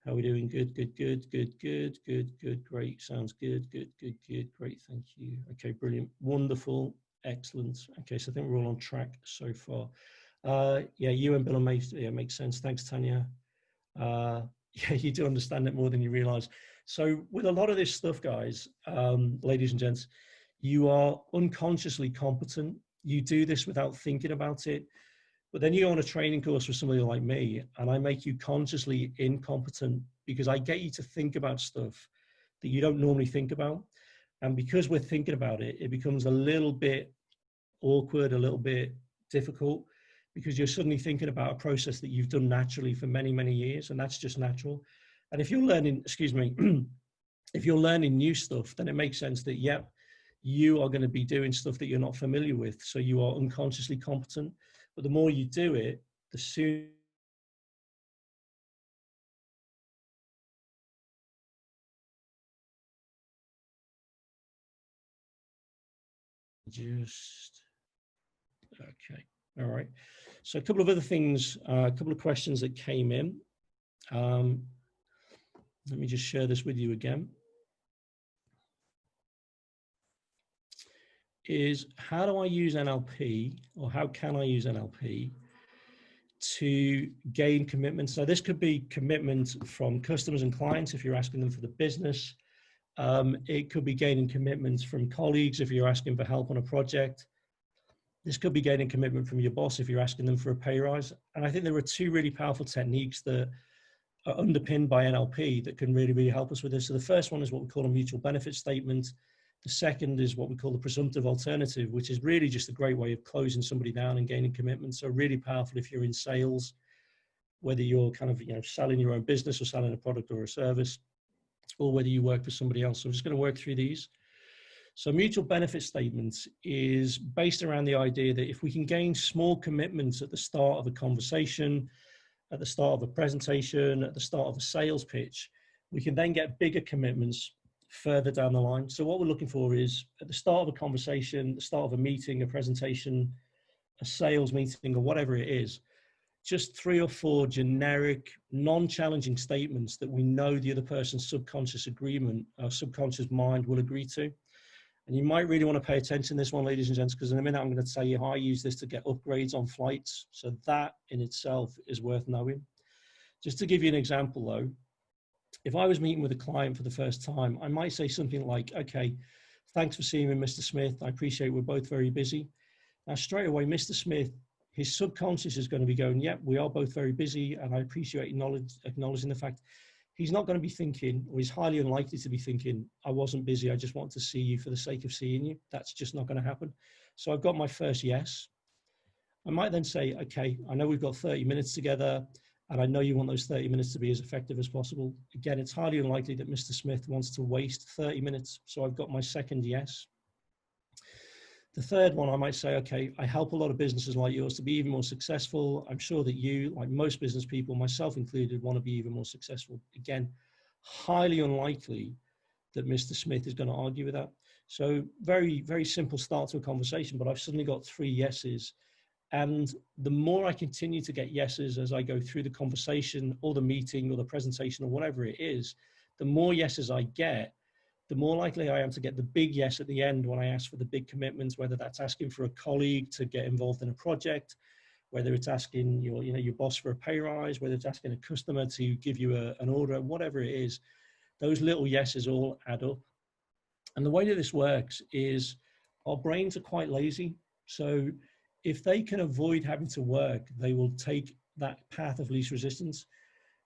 How are we doing? Good, good, good, good, good, good, good, great. Sounds good, good, good, good, great. Thank you. Okay, brilliant. Wonderful. Excellent. Okay, so I think we're all on track so far. Yeah, you and Bill and Mate, yeah, makes sense. Thanks, Tanya. Yeah, you do understand it more than you realize. So with a lot of this stuff, guys, ladies and gents, you are unconsciously competent. You do this without thinking about it. But then you go on a training course with somebody like me, and I make you consciously incompetent because I get you to think about stuff that you don't normally think about. And because we're thinking about it, it becomes a little bit awkward, a little bit difficult, because you're suddenly thinking about a process that you've done naturally for many, many years, and that's just natural. And if you're learning, excuse me, if you're learning new stuff, then it makes sense that, yep, you are going to be doing stuff that you're not familiar with. So you are unconsciously competent. But the more you do it, the sooner just, okay. All right. So a couple of other things, a couple of questions that came in. Let me just share this with you again. Is how do I use NLP, or how can I use NLP to gain commitment? So this could be commitment from customers and clients if you're asking them for the business. It could be gaining commitments from colleagues if you're asking for help on a project. This could be gaining commitment from your boss if you're asking them for a pay rise. And I think there are two really powerful techniques that are underpinned by NLP that can really, really help us with this. So the first one is what we call a mutual benefit statement. The second is what we call the presumptive alternative, which is really just a great way of closing somebody down and gaining commitment. So really powerful if you're in sales, whether you're kind of, selling your own business or selling a product or a service, or whether you work for somebody else. So I'm just going to work through these. So mutual benefit statements is based around the idea that if we can gain small commitments at the start of a conversation, at the start of a presentation, at the start of a sales pitch, we can then get bigger commitments further down the line. So what we're looking for is at the start of a conversation, the start of a meeting, a presentation, a sales meeting, or whatever it is, just 3 or 4 generic, non-challenging statements that we know the other person's subconscious agreement, or subconscious mind will agree to. And you might really want to pay attention to this one, ladies and gents, because in a minute I'm going to tell you how I use this to get upgrades on flights. So that in itself is worth knowing. Just to give you an example though, if I was meeting with a client for the first time, I might say something like, okay, thanks for seeing me, Mr. Smith. I appreciate we're both very busy. Now, straight away, Mr. Smith, his subconscious is going to be going, yep, we are both very busy, and I appreciate acknowledging the fact. He's not going to be thinking, or he's highly unlikely to be thinking, I wasn't busy, I just want to see you for the sake of seeing you. That's just not going to happen. So I've got my first yes. I might then say, okay, I know we've got 30 minutes together, and I know you want those 30 minutes to be as effective as possible. Again, it's highly unlikely that Mr. Smith wants to waste 30 minutes. So I've got my second yes. The third one, I might say, okay, I help a lot of businesses like yours to be even more successful. I'm sure that you, like most business people, myself included, want to be even more successful. Again, highly unlikely that Mr. Smith is going to argue with that. So very, very simple start to a conversation, but I've suddenly got 3 yeses. And the more I continue to get yeses as I go through the conversation or the meeting or the presentation or whatever it is, the more yeses I get, the more likely I am to get the big yes at the end when I ask for the big commitments, whether that's asking for a colleague to get involved in a project, whether it's asking your boss for a pay rise, whether it's asking a customer to give you an order, whatever it is, those little yeses all add up. And the way that this works is our brains are quite lazy. So if they can avoid having to work, they will take that path of least resistance.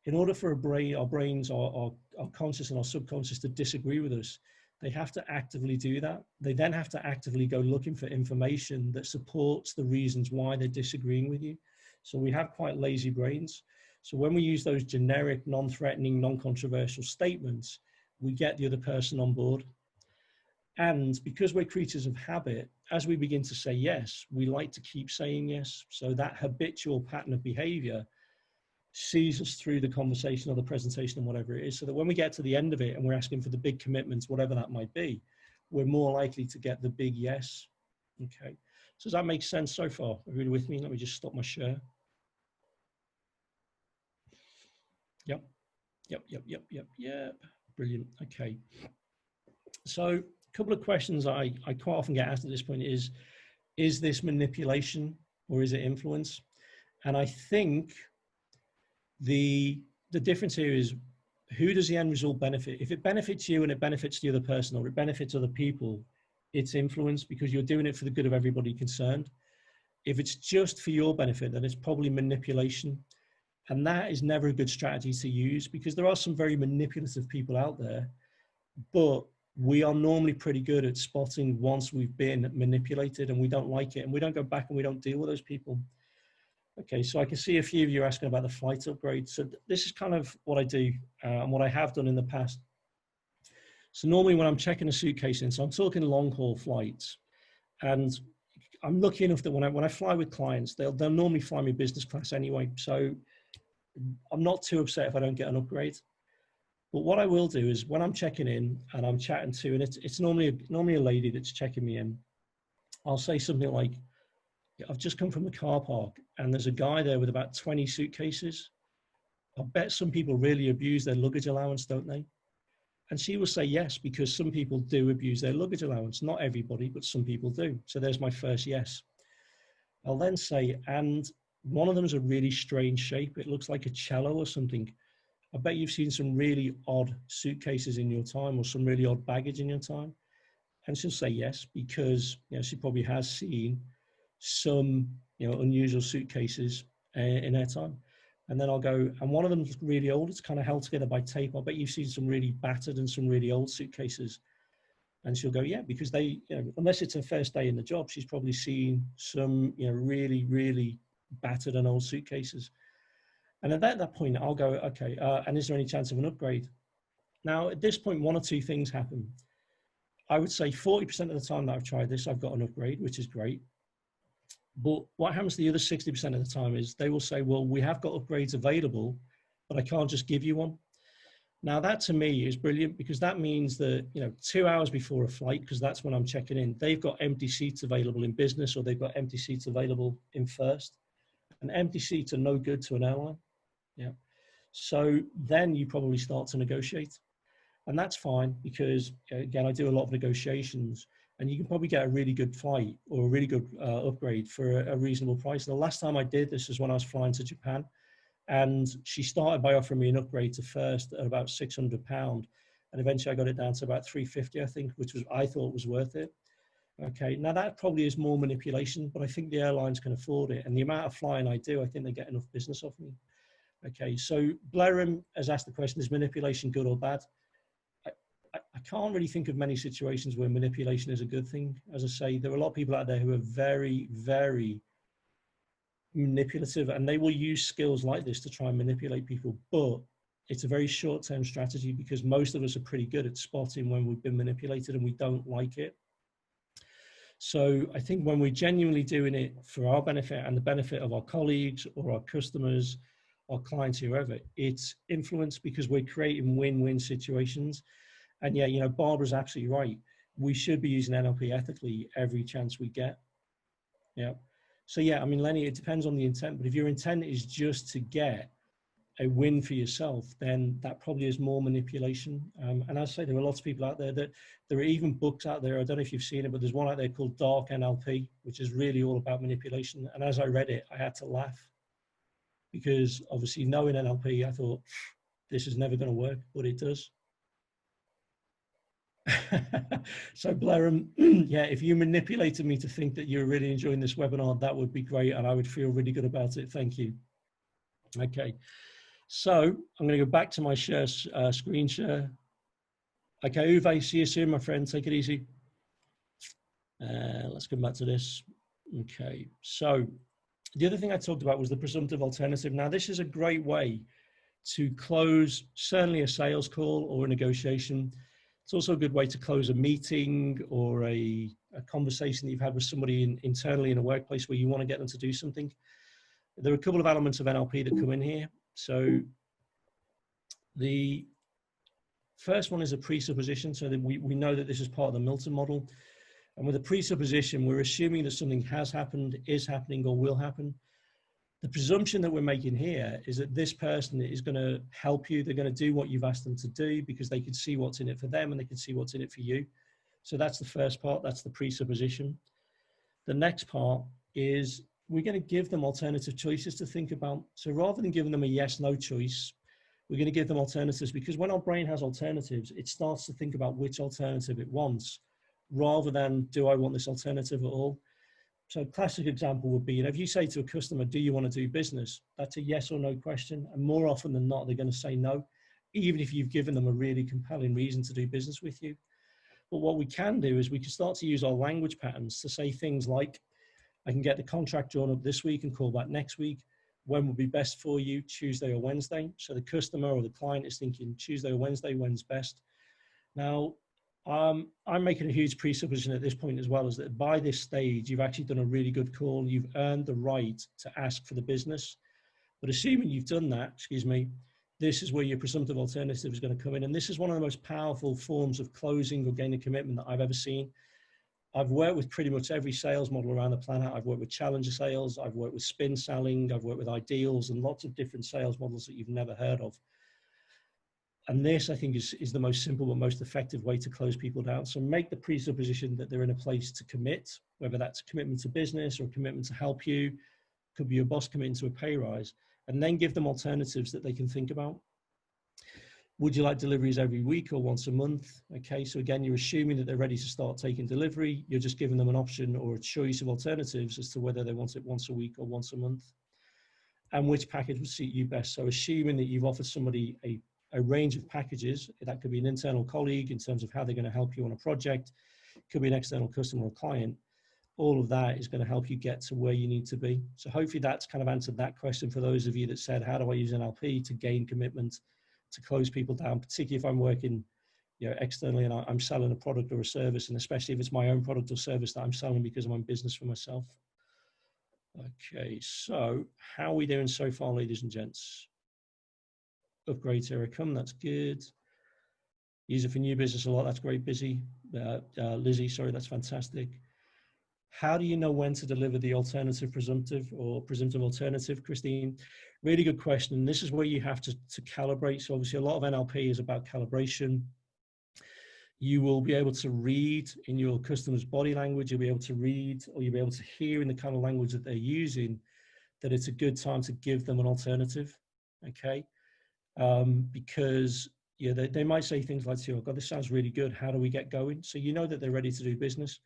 In order for our brains, our conscious and our subconscious to disagree with us, they have to actively do that. They then have to actively go looking for information that supports the reasons why they're disagreeing with you. So we have quite lazy brains. So when we use those generic, non-threatening, non-controversial statements, we get the other person on board. And because we're creatures of habit, as we begin to say yes, we like to keep saying yes. So that habitual pattern of behavior sees us through the conversation or the presentation and whatever it is, so that when we get to the end of it and we're asking for the big commitments, whatever that might be, we're more likely to get the big yes. Okay, so does that make sense so far? Are you with me? Let me just stop my share. Yep. Brilliant. Okay, so a couple of questions I quite often get asked at this point is, is this manipulation or is it influence? And I think the difference here is, who does the end result benefit? If it benefits you and it benefits the other person, or it benefits other people, it's influence because you're doing it for the good of everybody concerned. If it's just for your benefit, then it's probably manipulation. And that is never a good strategy to use, because there are some very manipulative people out there, but we are normally pretty good at spotting once we've been manipulated and we don't like it, and we don't go back and we don't deal with those people. Okay, so I can see a few of you asking about the flight upgrade. So this is kind of what I do and what I have done in the past. So normally when I'm checking a suitcase in, so I'm talking long haul flights, and I'm lucky enough that when I fly with clients, they'll normally fly me business class anyway. So I'm not too upset if I don't get an upgrade. But what I will do is, when I'm checking in and I'm chatting to, and it's normally a lady that's checking me in, I'll say something like, I've just come from the car park and there's a guy there with about 20 suitcases. I bet some people really abuse their luggage allowance, don't they? And she will say yes, because some people do abuse their luggage allowance. Not everybody, but some people do. So there's my first yes. I'll then say, and one of them is a really strange shape. It looks like a cello or something. I bet you've seen some really odd suitcases in your time, or some really odd baggage in your time. And she'll say yes, because she probably has seen some unusual suitcases in her time. And then I'll go, and one of them's really old. It's kind of held together by tape. I bet you've seen some really battered and some really old suitcases. And she'll go, yeah, because they, unless it's her first day in the job, she's probably seen some, really, really battered and old suitcases. And at that point, I'll go, okay, and is there any chance of an upgrade? Now, at this point, one or two things happen. I would say 40% of the time that I've tried this, I've got an upgrade, which is great. But what happens the other 60% of the time is they will say, well, we have got upgrades available, but I can't just give you one. Now, that to me is brilliant, because that means that, 2 hours before a flight, because that's when I'm checking in, they've got empty seats available in business, or they've got empty seats available in first. And empty seats are no good to an airline. Yeah. So then you probably start to negotiate. And that's fine, because, again, I do a lot of negotiations, and you can probably get a really good flight or a really good upgrade for a reasonable price. The last time I did this was when I was flying to Japan, and she started by offering me an upgrade to first at about £600, and eventually I got it down to about £350, I think, which I thought was worth it. Okay, now that probably is more manipulation, but I think the airlines can afford it, and the amount of flying I do, I think they get enough business off me. Okay, so Blairham has asked the question, is manipulation good or bad? I can't really think of many situations where manipulation is a good thing. As I say, there are a lot of people out there who are very, very manipulative, and they will use skills like this to try and manipulate people. But it's a very short-term strategy, because most of us are pretty good at spotting when we've been manipulated and we don't like it. So I think when we're genuinely doing it for our benefit and the benefit of our colleagues or our customers, our clients, whoever, it's influence, because we're creating win-win situations. And yeah, Barbara's absolutely right. We should be using NLP ethically every chance we get. Yeah. So yeah, I mean, Lenny, it depends on the intent, but if your intent is just to get a win for yourself, then that probably is more manipulation. And as I say, there are lots of people out there there are even books out there. I don't know if you've seen it, but there's one out there called Dark NLP, which is really all about manipulation. And as I read it, I had to laugh, because obviously knowing NLP, I thought this is never going to work, but it does. So Blairham, yeah, if you manipulated me to think that you're really enjoying this webinar, that would be great, and I would feel really good about it. Thank you. Okay, so I'm going to go back to my screen share. Okay, Uwe, see you soon, my friend. Take it easy. Let's come back to this. Okay, so the other thing I talked about was the presumptive alternative. Now, this is a great way to close certainly a sales call or a negotiation. It's also a good way to close a meeting or a conversation that you've had with somebody internally in a workplace where you want to get them to do something. There are a couple of elements of NLP that come in here. So the first one is a presupposition, so that we know that this is part of the Milton model. And with a presupposition, we're assuming that something has happened, is happening, or will happen. The presumption that we're making here is that this person is going to help you. They're going to do what you've asked them to do, because they can see what's in it for them and they can see what's in it for you. So that's the first part. That's the presupposition. The next part is we're going to give them alternative choices to think about. So rather than giving them a yes, no choice, we're going to give them alternatives, because when our brain has alternatives, it starts to think about which alternative it wants rather than, do I want this alternative at all? So a classic example would be, you know, if you say to a customer, do you want to do business? That's a yes or no question. And more often than not, they're going to say no, even if you've given them a really compelling reason to do business with you. But what we can do is we can start to use our language patterns to say things like, I can get the contract drawn up this week and call back next week. When would be best for you, Tuesday or Wednesday? So the customer or the client is thinking Tuesday or Wednesday, when's best? Now, I'm making a huge presupposition at this point as well, is that by this stage, you've actually done a really good call. You've earned the right to ask for the business. But assuming you've done that, this is where your presumptive alternative is going to come in. And this is one of the most powerful forms of closing or gaining commitment that I've ever seen. I've worked with pretty much every sales model around the planet. I've worked with challenger sales. I've worked with spin selling. I've worked with ideals and lots of different sales models that you've never heard of. And this, I think, is the most simple but most effective way to close people down. So make the presupposition that they're in a place to commit, whether that's a commitment to business or a commitment to help you, could be your boss committing to a pay rise, and then give them alternatives that they can think about. Would you like deliveries every week or once a month? Okay, so again, you're assuming that they're ready to start taking delivery. You're just giving them an option or a choice of alternatives as to whether they want it once a week or once a month, and which package would suit you best. So assuming that you've offered somebody a range of packages, that could be an internal colleague in terms of how they're going to help you on a project, could be an external customer or client. All of that is going to help you get to where you need to be. So hopefully that's kind of answered that question for those of you that said, how do I use NLP to gain commitment, to close people down, particularly if I'm working, you know, externally and I'm selling a product or a service, and especially if it's my own product or service that I'm selling because I'm in business for myself. Okay, so how are we doing so far, ladies and gents? Upgrades here come, that's good. Use it for new business a lot, that's great. Lizzie, sorry, that's fantastic. How do you know when to deliver the alternative presumptive or presumptive alternative, Christine? Really good question. This is where you have to calibrate. So obviously a lot of NLP is about calibration. You will be able to read in your customer's body language, you'll be able to read, or you'll be able to hear in the kind of language that they're using, that it's a good time to give them an alternative, okay? Because yeah, they might say things like, oh God, this sounds really good. How do we get going? So you know that they're ready to do business.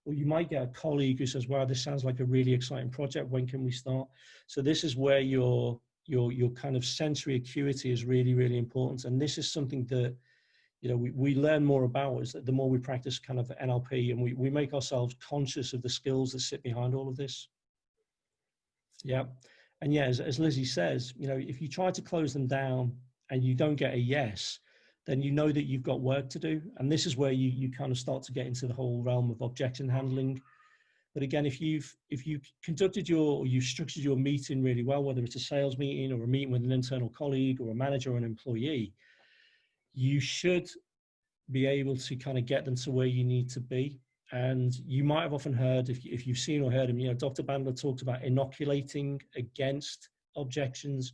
Or you might get a colleague who says, wow, this sounds like a really exciting project. When can we start? So this is where your kind of sensory acuity is really, really important. And this is something that, you know, we learn more about, is that the more we practice kind of NLP, and we make ourselves conscious of the skills that sit behind all of this. Yeah. And yeah, as Lizzie says, you know, if you try to close them down and you don't get a yes, then you know that you've got work to do. And this is where you kind of start to get into the whole realm of objection handling. But again, if you conducted or you've structured your meeting really well, whether it's a sales meeting or a meeting with an internal colleague or a manager or an employee, you should be able to kind of get them to where you need to be. And you might have often heard, if you've seen or heard him, you know, Dr. Bandler talked about inoculating against objections.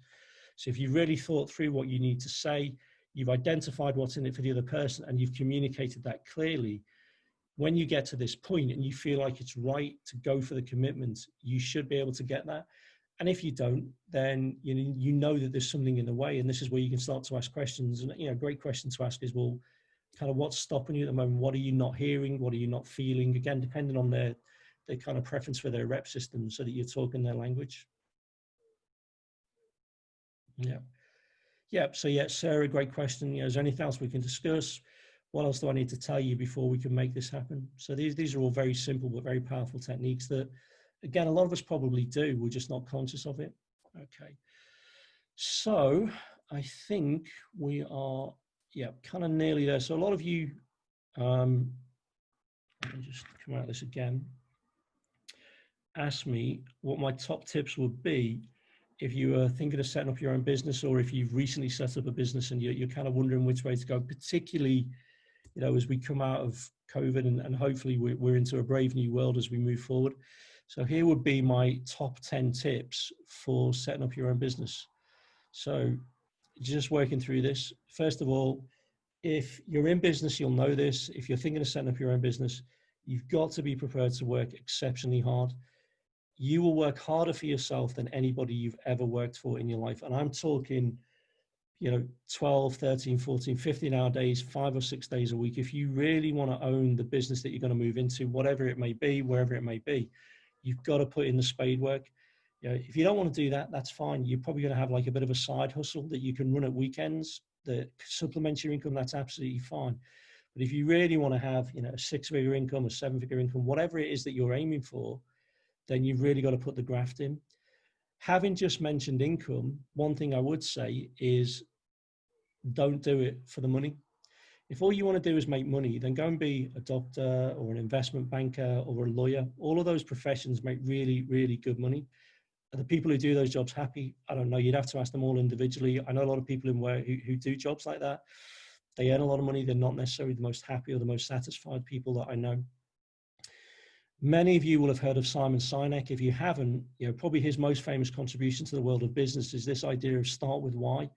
So if you've really thought through what you need to say, you've identified what's in it for the other person, and you've communicated that clearly, when you get to this point and you feel like it's right to go for the commitment, you should be able to get that. And if you don't, then you know that there's something in the way, and this is where you can start to ask questions. And, you know, a great question to ask is, well, kind of what's stopping you at the moment? What are you not hearing? What are you not feeling? Again, depending on their kind of preference for their rep system, so that you're talking their language. Yeah. Yeah. So yeah, Sarah, great question. You know, is there anything else we can discuss? What else do I need to tell you before we can make this happen? So these are all very simple but very powerful techniques that, again, a lot of us probably do. We're just not conscious of it. Okay. So I think we are, yeah, kind of nearly there. So a lot of you, let me just come out of this again, ask me what my top tips would be if you are thinking of setting up your own business, or if you've recently set up a business and you're kind of wondering which way to go, particularly, you know, as we come out of COVID and hopefully we're into a brave new world as we move forward. So here would be my top 10 tips for setting up your own business. So just working through this. First of all, if you're in business, you'll know this. If you're thinking of setting up your own business, You've got to be prepared to work exceptionally hard. You will work harder for yourself than anybody you've ever worked for in your life. And I'm talking, 12, 13, 14, 15-hour days, 5 or 6 days a week. If you really want to own the business that you're going to move into, whatever it may be, wherever it may be, you've got to put in the spade work. If you don't want to do that, that's fine. You're probably going to have like a bit of a side hustle that you can run at weekends that supplements your income. That's absolutely fine. But if you really want to have, a 6-figure income, a 7-figure income, whatever it is that you're aiming for, then you've really got to put the graft in. Having just mentioned income, one thing I would say is don't do it for the money. If all you want to do is make money, then go and be a doctor or an investment banker or a lawyer. All of those professions make really, really good money. Are the people who do those jobs happy? I don't know. You'd have to ask them all individually. I know a lot of people who do jobs like that. They earn a lot of money. They're not necessarily the most happy or the most satisfied people that I know. Many of you will have heard of Simon Sinek. If you haven't, probably his most famous contribution to the world of business is this idea of start with why.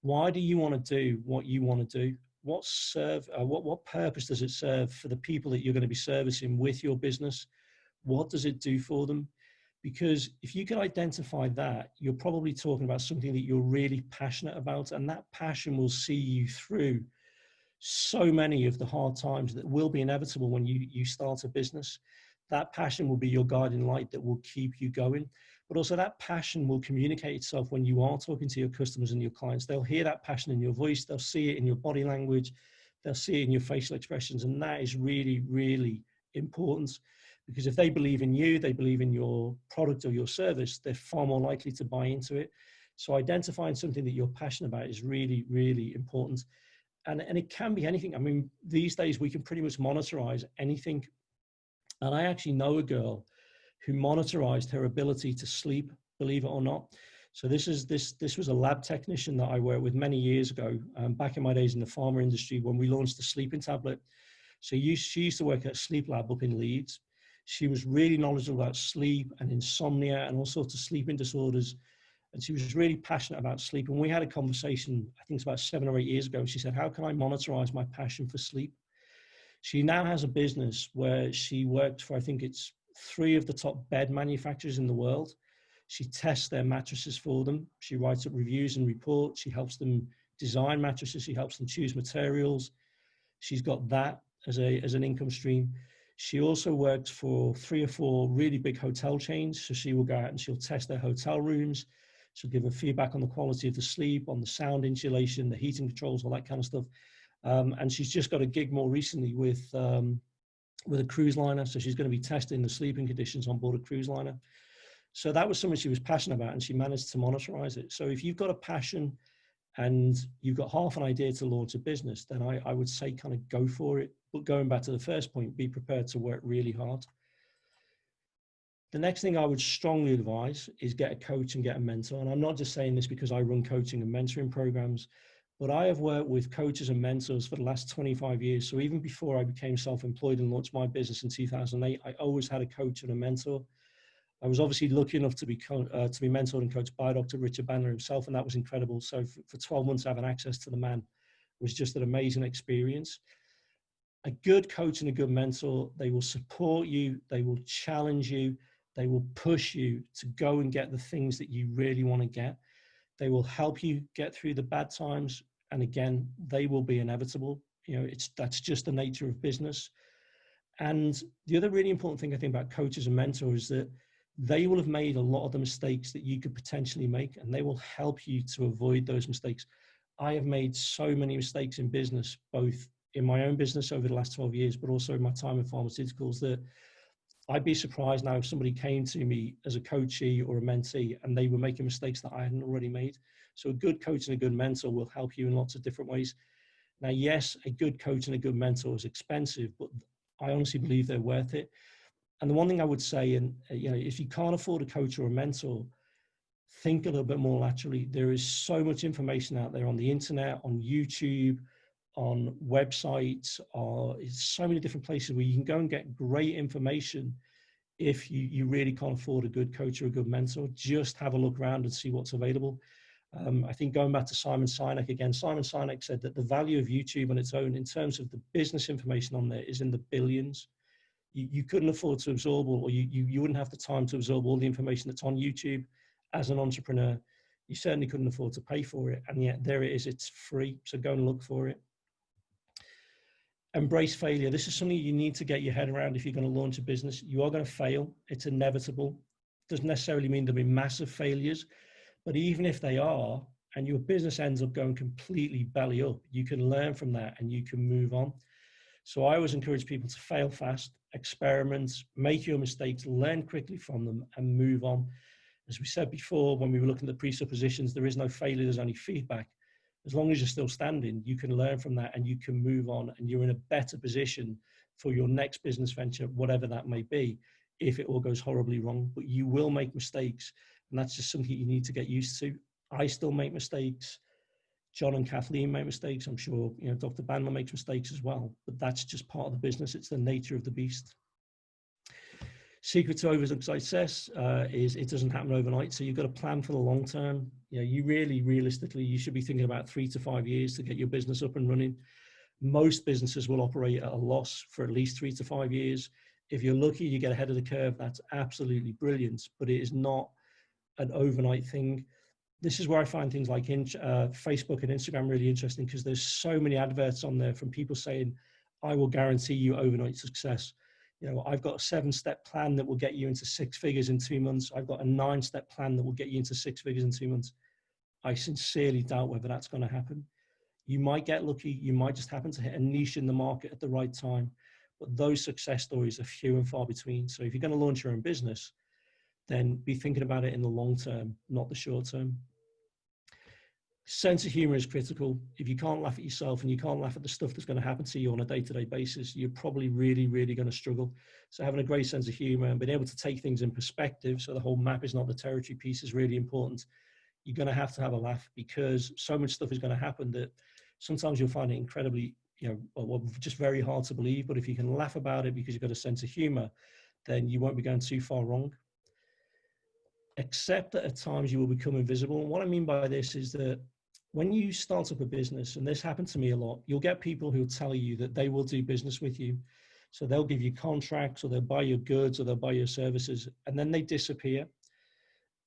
Why do you want to do what you want to do? What purpose does it serve for the people that you're going to be servicing with your business? What does it do for them? Because if you can identify that, you're probably talking about something that you're really passionate about, and that passion will see you through so many of the hard times that will be inevitable when you start a business. That passion will be your guiding light that will keep you going. But also that passion will communicate itself when you are talking to your customers and your clients. They'll hear that passion in your voice. They'll see it in your body language. They'll see it in your facial expressions. And that is really, really important, because if they believe in you, they believe in your product or your service, they're far more likely to buy into it. So identifying something that you're passionate about is really, really important. And it can be anything. I mean, these days we can pretty much monitorize anything. And I actually know a girl who monitorized her ability to sleep, believe it or not. So this was a lab technician that I worked with many years ago, back in my days in the pharma industry, when we launched the sleeping tablet. So she used to work at a sleep lab up in Leeds. She was really knowledgeable about sleep and insomnia and all sorts of sleeping disorders. And she was really passionate about sleep. And we had a conversation, I think it's about 7 or 8 years ago. She said, how can I monitorize my passion for sleep? She now has a business where she worked for, I think it's 3 of the top bed manufacturers in the world. She tests their mattresses for them. She writes up reviews and reports. She helps them design mattresses. She helps them choose materials. She's got that as an income stream. She also works for 3 or 4 really big hotel chains. So she will go out and she'll test their hotel rooms. She'll give them feedback on the quality of the sleep, on the sound insulation, the heating controls, all that kind of stuff. And she's just got a gig more recently with a cruise liner. So she's going to be testing the sleeping conditions on board a cruise liner. So that was something she was passionate about, and she managed to monitorize it. So if you've got a passion and you've got half an idea to launch a business, then I would say kind of go for it. But going back to the first point, be prepared to work really hard. The next thing I would strongly advise is get a coach and get a mentor. And I'm not just saying this because I run coaching and mentoring programs, but I have worked with coaches and mentors for the last 25 years. So even before I became self-employed and launched my business in 2008, I always had a coach and a mentor. I was obviously lucky enough to be mentored and coached by Dr. Richard Bandler himself, and that was incredible. So for 12 months, having access to the man was just an amazing experience. A good coach and a good mentor, they will support you, they will challenge you, they will push you to go and get the things that you really want to get. They will help you get through the bad times. And again, they will be inevitable. That's just the nature of business. And the other really important thing I think about coaches and mentors is that they will have made a lot of the mistakes that you could potentially make, and they will help you to avoid those mistakes. I have made so many mistakes in business, both in my own business over the last 12 years, but also in my time in pharmaceuticals, that I'd be surprised now if somebody came to me as a coachee or a mentee and they were making mistakes that I hadn't already made. So a good coach and a good mentor will help you in lots of different ways. Now, yes, a good coach and a good mentor is expensive, but I honestly believe they're worth it. And the one thing I would say, and if you can't afford a coach or a mentor, think a little bit more laterally. There is so much information out there on the internet, on YouTube, on websites, or so many different places where you can go and get great information. If you really can't afford a good coach or a good mentor, just have a look around and see what's available. I think going back to Simon Sinek again, Simon Sinek said that the value of YouTube on its own in terms of the business information on there is in the billions. You couldn't afford to absorb all, or you wouldn't have the time to absorb all the information that's on YouTube as an entrepreneur. You certainly couldn't afford to pay for it. And yet there it is, it's free. So go and look for it. Embrace failure. This is something you need to get your head around if you're going to launch a business. You are going to fail. It's inevitable. Doesn't necessarily mean there'll be massive failures, but even if they are, and your business ends up going completely belly up, you can learn from that and you can move on. So I always encourage people to fail fast, experiment, make your mistakes, learn quickly from them and move on. As we said before, when we were looking at the presuppositions, there is no failure, there's only feedback. As long as you're still standing, you can learn from that and you can move on, and you're in a better position for your next business venture, whatever that may be, if it all goes horribly wrong. But you will make mistakes, and that's just something you need to get used to. I still make mistakes. John and Kathleen make mistakes. I'm sure Dr. Bandler makes mistakes as well, but that's just part of the business. It's the nature of the beast. Secret to overnight success is it doesn't happen overnight. So you've got to plan for the long term. You really, realistically, you should be thinking about 3 to 5 years to get your business up and running. Most businesses will operate at a loss for at least 3 to 5 years. If you're lucky, you get ahead of the curve. That's absolutely brilliant, but it is not an overnight thing. This is where I find things like Facebook and Instagram really interesting, because there's so many adverts on there from people saying, I will guarantee you overnight success. I've got a 7-step plan that will get you into 6 figures in 2 months. I've got a 9-step plan that will get you into 6 figures in 2 months. I sincerely doubt whether that's going to happen. You might get lucky. You might just happen to hit a niche in the market at the right time. But those success stories are few and far between. So if you're going to launch your own business, then be thinking about it in the long term, not the short term. Sense of humor is critical. If you can't laugh at yourself and you can't laugh at the stuff that's going to happen to you on a day-to-day basis, you're probably really, really going to struggle. So having a great sense of humor and being able to take things in perspective, so the whole map is not the territory piece, is really important. You're going to have a laugh, because so much stuff is going to happen that sometimes you'll find it incredibly, just very hard to believe. But if you can laugh about it because you've got a sense of humor, then you won't be going too far wrong. Accept that at times you will become invisible. And what I mean by this is that when you start up a business, and this happened to me a lot, you'll get people who will tell you that they will do business with you. So they'll give you contracts, or they'll buy your goods, or they'll buy your services, and then they disappear.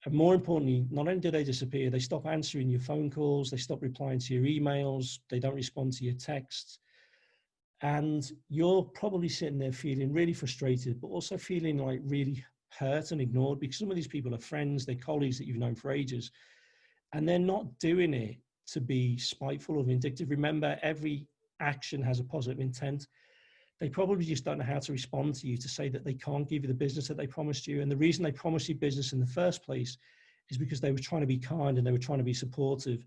And more importantly, not only do they disappear, they stop answering your phone calls, they stop replying to your emails, they don't respond to your texts. And you're probably sitting there feeling really frustrated, but also feeling like really hurt and ignored, because some of these people are friends, they're colleagues that you've known for ages, and they're not doing it to be spiteful or vindictive. Remember, every action has a positive intent. They probably just don't know how to respond to you to say that they can't give you the business that they promised you. And the reason they promised you business in the first place is because they were trying to be kind and they were trying to be supportive,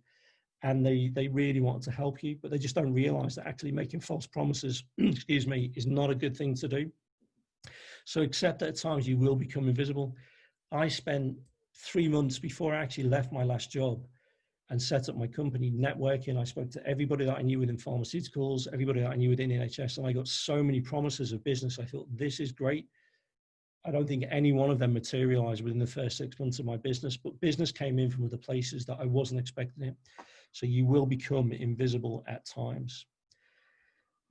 and they really wanted to help you, but they just don't realize that actually making false promises, excuse me, is not a good thing to do. So accept that at times you will become invisible. I spent 3 months before I actually left my last job and set up my company networking. I spoke to everybody that I knew within pharmaceuticals, everybody that I knew within NHS, and I got so many promises of business. I thought, this is great. I don't think any one of them materialized within the first 6 months of my business, but business came in from other places that I wasn't expecting it. So you will become invisible at times.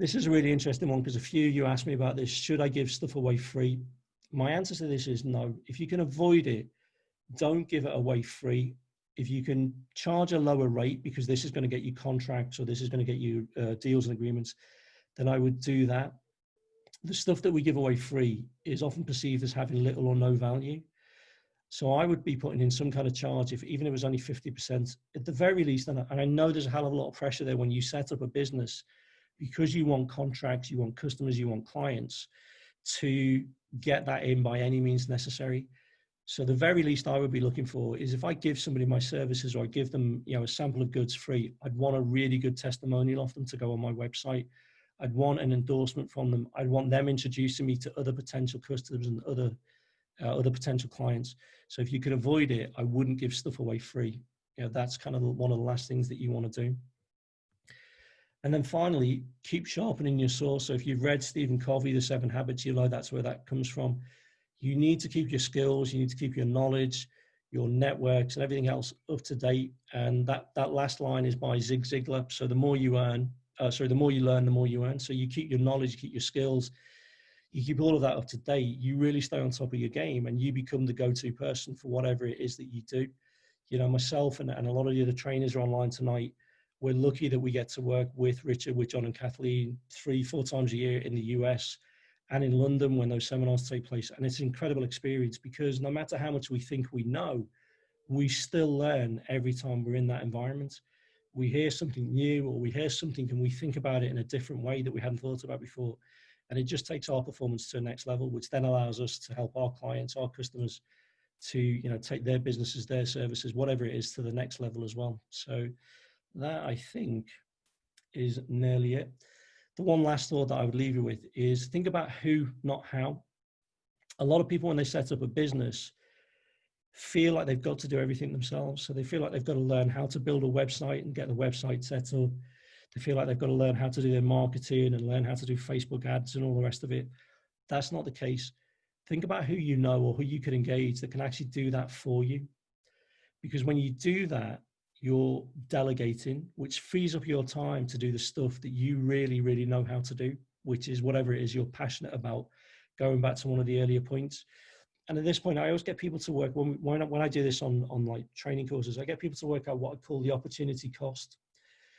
This is a really interesting one, because a few of you asked me about this. Should I give stuff away free? My answer to this is no. If you can avoid it, don't give it away free. If you can charge a lower rate because this is going to get you contracts, or this is going to get you deals and agreements, then I would do that. The stuff that we give away free is often perceived as having little or no value. So I would be putting in some kind of charge, even if it was only 50%, at the very least. And I know there's a hell of a lot of pressure there when you set up a business, because you want contracts, you want customers, you want clients, to get that in by any means necessary. So the very least I would be looking for is, if I give somebody my services, or I give them a sample of goods free, I'd want a really good testimonial of them to go on my website. I'd want an endorsement from them. I'd want them introducing me to other potential customers and other potential clients. So if you could avoid it, I wouldn't give stuff away free. That's kind of one of the last things that you want to do. And then finally, keep sharpening your saw. So if you've read Stephen Covey, The 7 Habits, that's where that comes from. You need to keep your skills, you need to keep your knowledge, your networks, and everything else up to date. And that last line is by Zig Ziglar. So the more you learn, the more you earn. So you keep your knowledge, you keep your skills, you keep all of that up to date, you really stay on top of your game and you become the go-to person for whatever it is that you do. You know, myself and a lot of the other trainers are online tonight. We're lucky that we get to work with Richard, with John and Kathleen 3-4 times a year in the US and in London when those seminars take place. And it's an incredible experience because no matter how much we think we know, we still learn every time we're in that environment. We hear something new or we hear something and we think about it in a different way that we hadn't thought about before. And it just takes our performance to the next level, which then allows us to help our clients, our customers to, you know, take their businesses, their services, whatever it is, to the next level as well. So that, I think, is nearly it. The one last thought that I would leave you with is think about who, not how. A lot of people, when they set up a business, feel like they've got to do everything themselves. So they feel like they've got to learn how to build a website and get the website set up. They feel like they've got to learn how to do their marketing and learn how to do Facebook ads and all the rest of it. That's not the case. Think about who you know or who you can engage that can actually do that for you. Because when you do that, you're delegating, which frees up your time to do the stuff that you really, really know how to do, which is whatever it is you're passionate about. Going back to one of the earlier points. And at this point, I always get people to work, when I do this on like training courses, I get people to work out what I call the opportunity cost.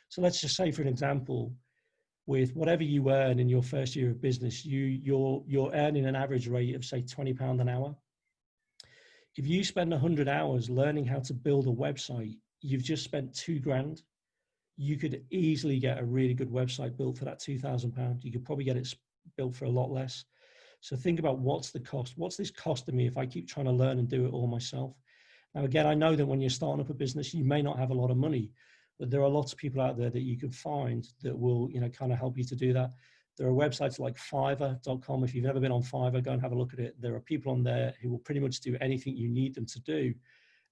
So let's just say, for an example, with whatever you earn in your first year of business, you're earning an average rate of, say, £20 an hour. If you spend 100 hours learning how to build a website, you've just spent £2,000. You could easily get a really good website built for that £2,000. You could probably get it built for a lot less. So think about what's the cost? What's this costing me if I keep trying to learn and do it all myself? Now, again, I know that when you're starting up a business, you may not have a lot of money, but there are lots of people out there that you can find that will, you know, kind of help you to do that. There are websites like Fiverr.com. If you've never been on Fiverr, go and have a look at it. There are people on there who will pretty much do anything you need them to do,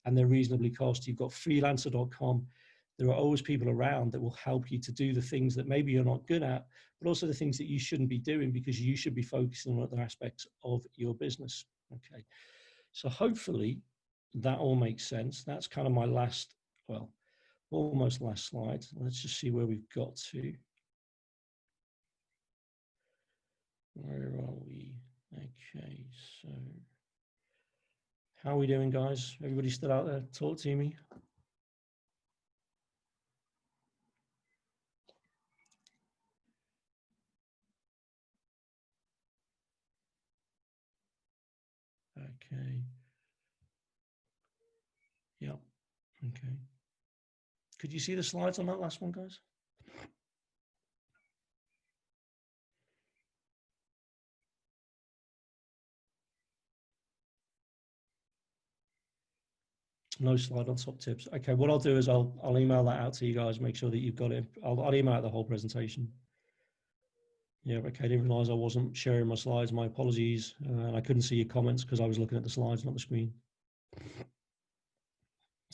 and they're reasonably cost. You've got Freelancer.com. There are always people around that will help you to do the things that maybe you're not good at, but also the things that you shouldn't be doing because you should be focusing on other aspects of your business. Okay. So hopefully that all makes sense. That's kind of my last, well, almost last slide. Let's just see where we've got to. Where are we? Okay, so how are we doing, guys? Everybody still out there? Talk to me. Okay. Yep. Okay. Could you see the slides on that last one, guys? No slide on top tips. Okay, what I'll do is I'll email that out to you guys, make sure that you've got it. I'll email out the whole presentation. Yeah, okay, I didn't realize I wasn't sharing my slides. My apologies. And I couldn't see your comments because I was looking at the slides, not the screen.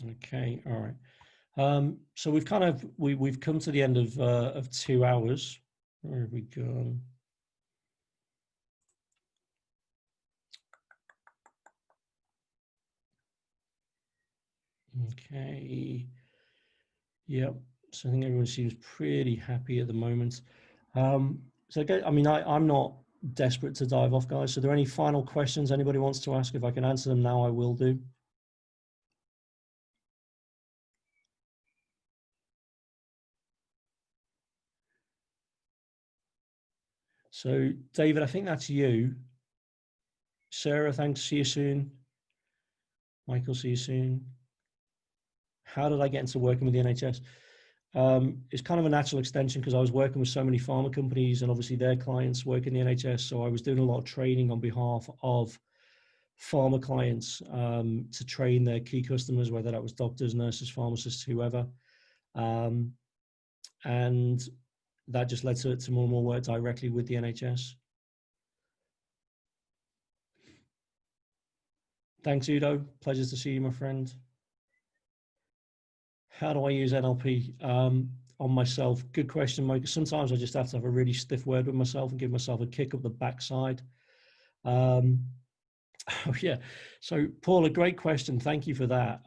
Okay, all right. So we've kind of, we've come to the end of 2 hours. Where have we gone? Okay. Yep. So I think everyone seems pretty happy at the moment. So again, I mean, I'm not desperate to dive off, guys. So are there any final questions anybody wants to ask? If I can answer them now, I will do. So David, I think that's you. Sarah, thanks. See you soon. Michael, see you soon. How did I get into working with the NHS? It's kind of a natural extension because I was working with so many pharma companies and obviously their clients work in the NHS. So I was doing a lot of training on behalf of pharma clients to train their key customers, whether that was doctors, nurses, pharmacists, whoever. And that just led to more and more work directly with the NHS. Thanks, Udo. Pleasure to see you, my friend. How do I use NLP on myself? Good question, Mike. Sometimes I just have to have a really stiff word with myself and give myself a kick up the backside. Oh, yeah. So, Paul, a great question. Thank you for that.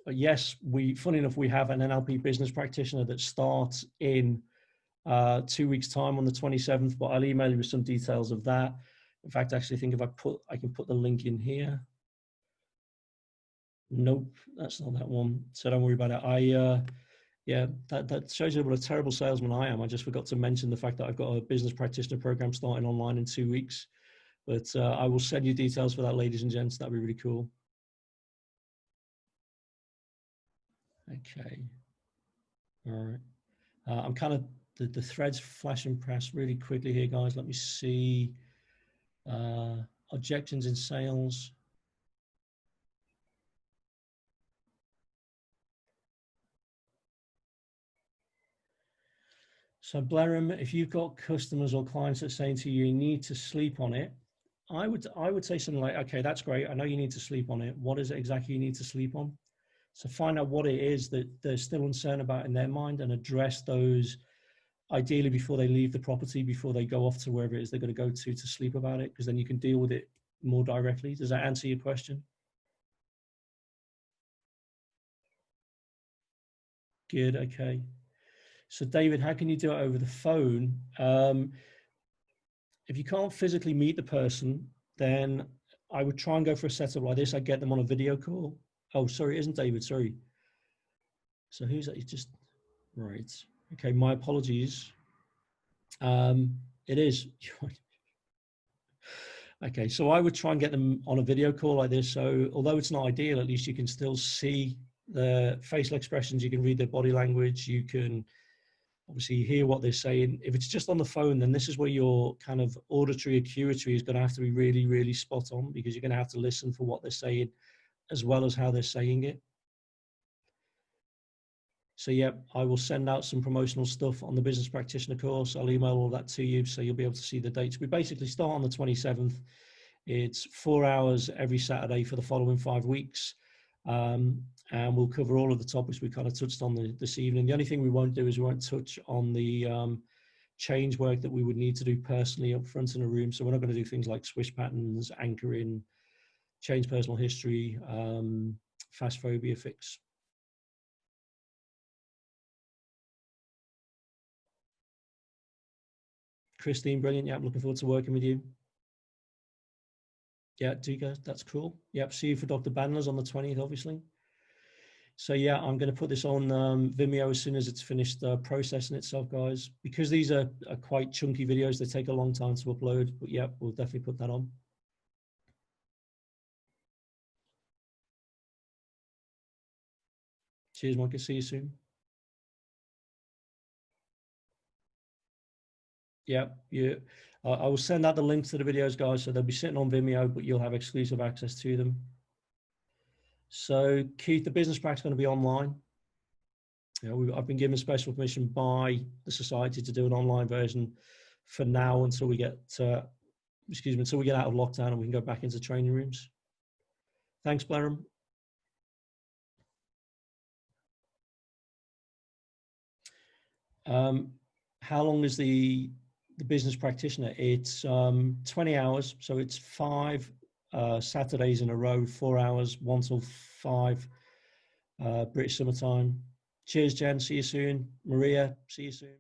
Yes, funny enough, we have an NLP business practitioner that starts in 2 weeks time on the 27th, but I'll email you with some details of that. In fact, actually, I think if I can put the link in here. Nope, that's not that one. So don't worry about it. Yeah, that shows you what a terrible salesman I am. I just forgot to mention the fact that I've got a business practitioner program starting online in 2 weeks. But I will send you details for that, ladies and gents. That'd be really cool. Okay. All right. I'm kind of, the threads flashing past really quickly here, guys. Let me see. Objections in sales. So Blenheim, if you've got customers or clients that are saying to you, you need to sleep on it, I would say something like, okay, that's great. I know you need to sleep on it. What is it exactly you need to sleep on? So find out what it is that they're still uncertain about in their mind and address those ideally before they leave the property, before they go off to wherever it is they're going to go to sleep about it, because then you can deal with it more directly. Does that answer your question? Good, okay. So David, how can you do it over the phone? If you can't physically meet the person, then I would try and go for a setup like this. I get them on a video call. Oh, sorry, it isn't David, sorry. So who's that? It's just, right. Okay, my apologies. It is. Okay, so I would try and get them on a video call like this. So although it's not ideal, at least you can still see the facial expressions. You can read their body language. You can obviously hear what they're saying. If it's just on the phone, then this is where your kind of auditory acuity is going to have to be really, really spot on, because you're going to have to listen for what they're saying as well as how they're saying it. So yeah, I will send out some promotional stuff on the business practitioner course. I'll email all that to you, so you'll be able to see the dates. We basically start on the 27th. It's 4 hours every Saturday for the following 5 weeks. And we'll cover all of the topics we kind of touched on this evening. The only thing we won't do is we won't touch on the change work that we would need to do personally up front in a room. So we're not going to do things like swish patterns, anchoring, change personal history, fast phobia fix. Christine, brilliant. Yeah, I'm looking forward to working with you. Yeah, do you guys? That's cool. Yep, see you for Dr. Bandler's on the 20th, obviously. So yeah, I'm going to put this on Vimeo as soon as it's finished processing itself, guys. Because these are quite chunky videos, they take a long time to upload. But yeah, we'll definitely put that on. Cheers, Mike. I'll see you soon. Yeah, I will send out the links to the videos, guys, so they'll be sitting on Vimeo, but you'll have exclusive access to them. So Keith, the business pack is going to be online. You know, I've been given special permission by the society to do an online version for now until we get, until we get out of lockdown and we can go back into training rooms. Thanks, Blenheim. How long is the business practitioner? It's 20 hours, so it's 5 Saturdays in a row, 4 hours, 1 till 5 British summertime. Cheers, Jen. See you soon. Maria, see you soon.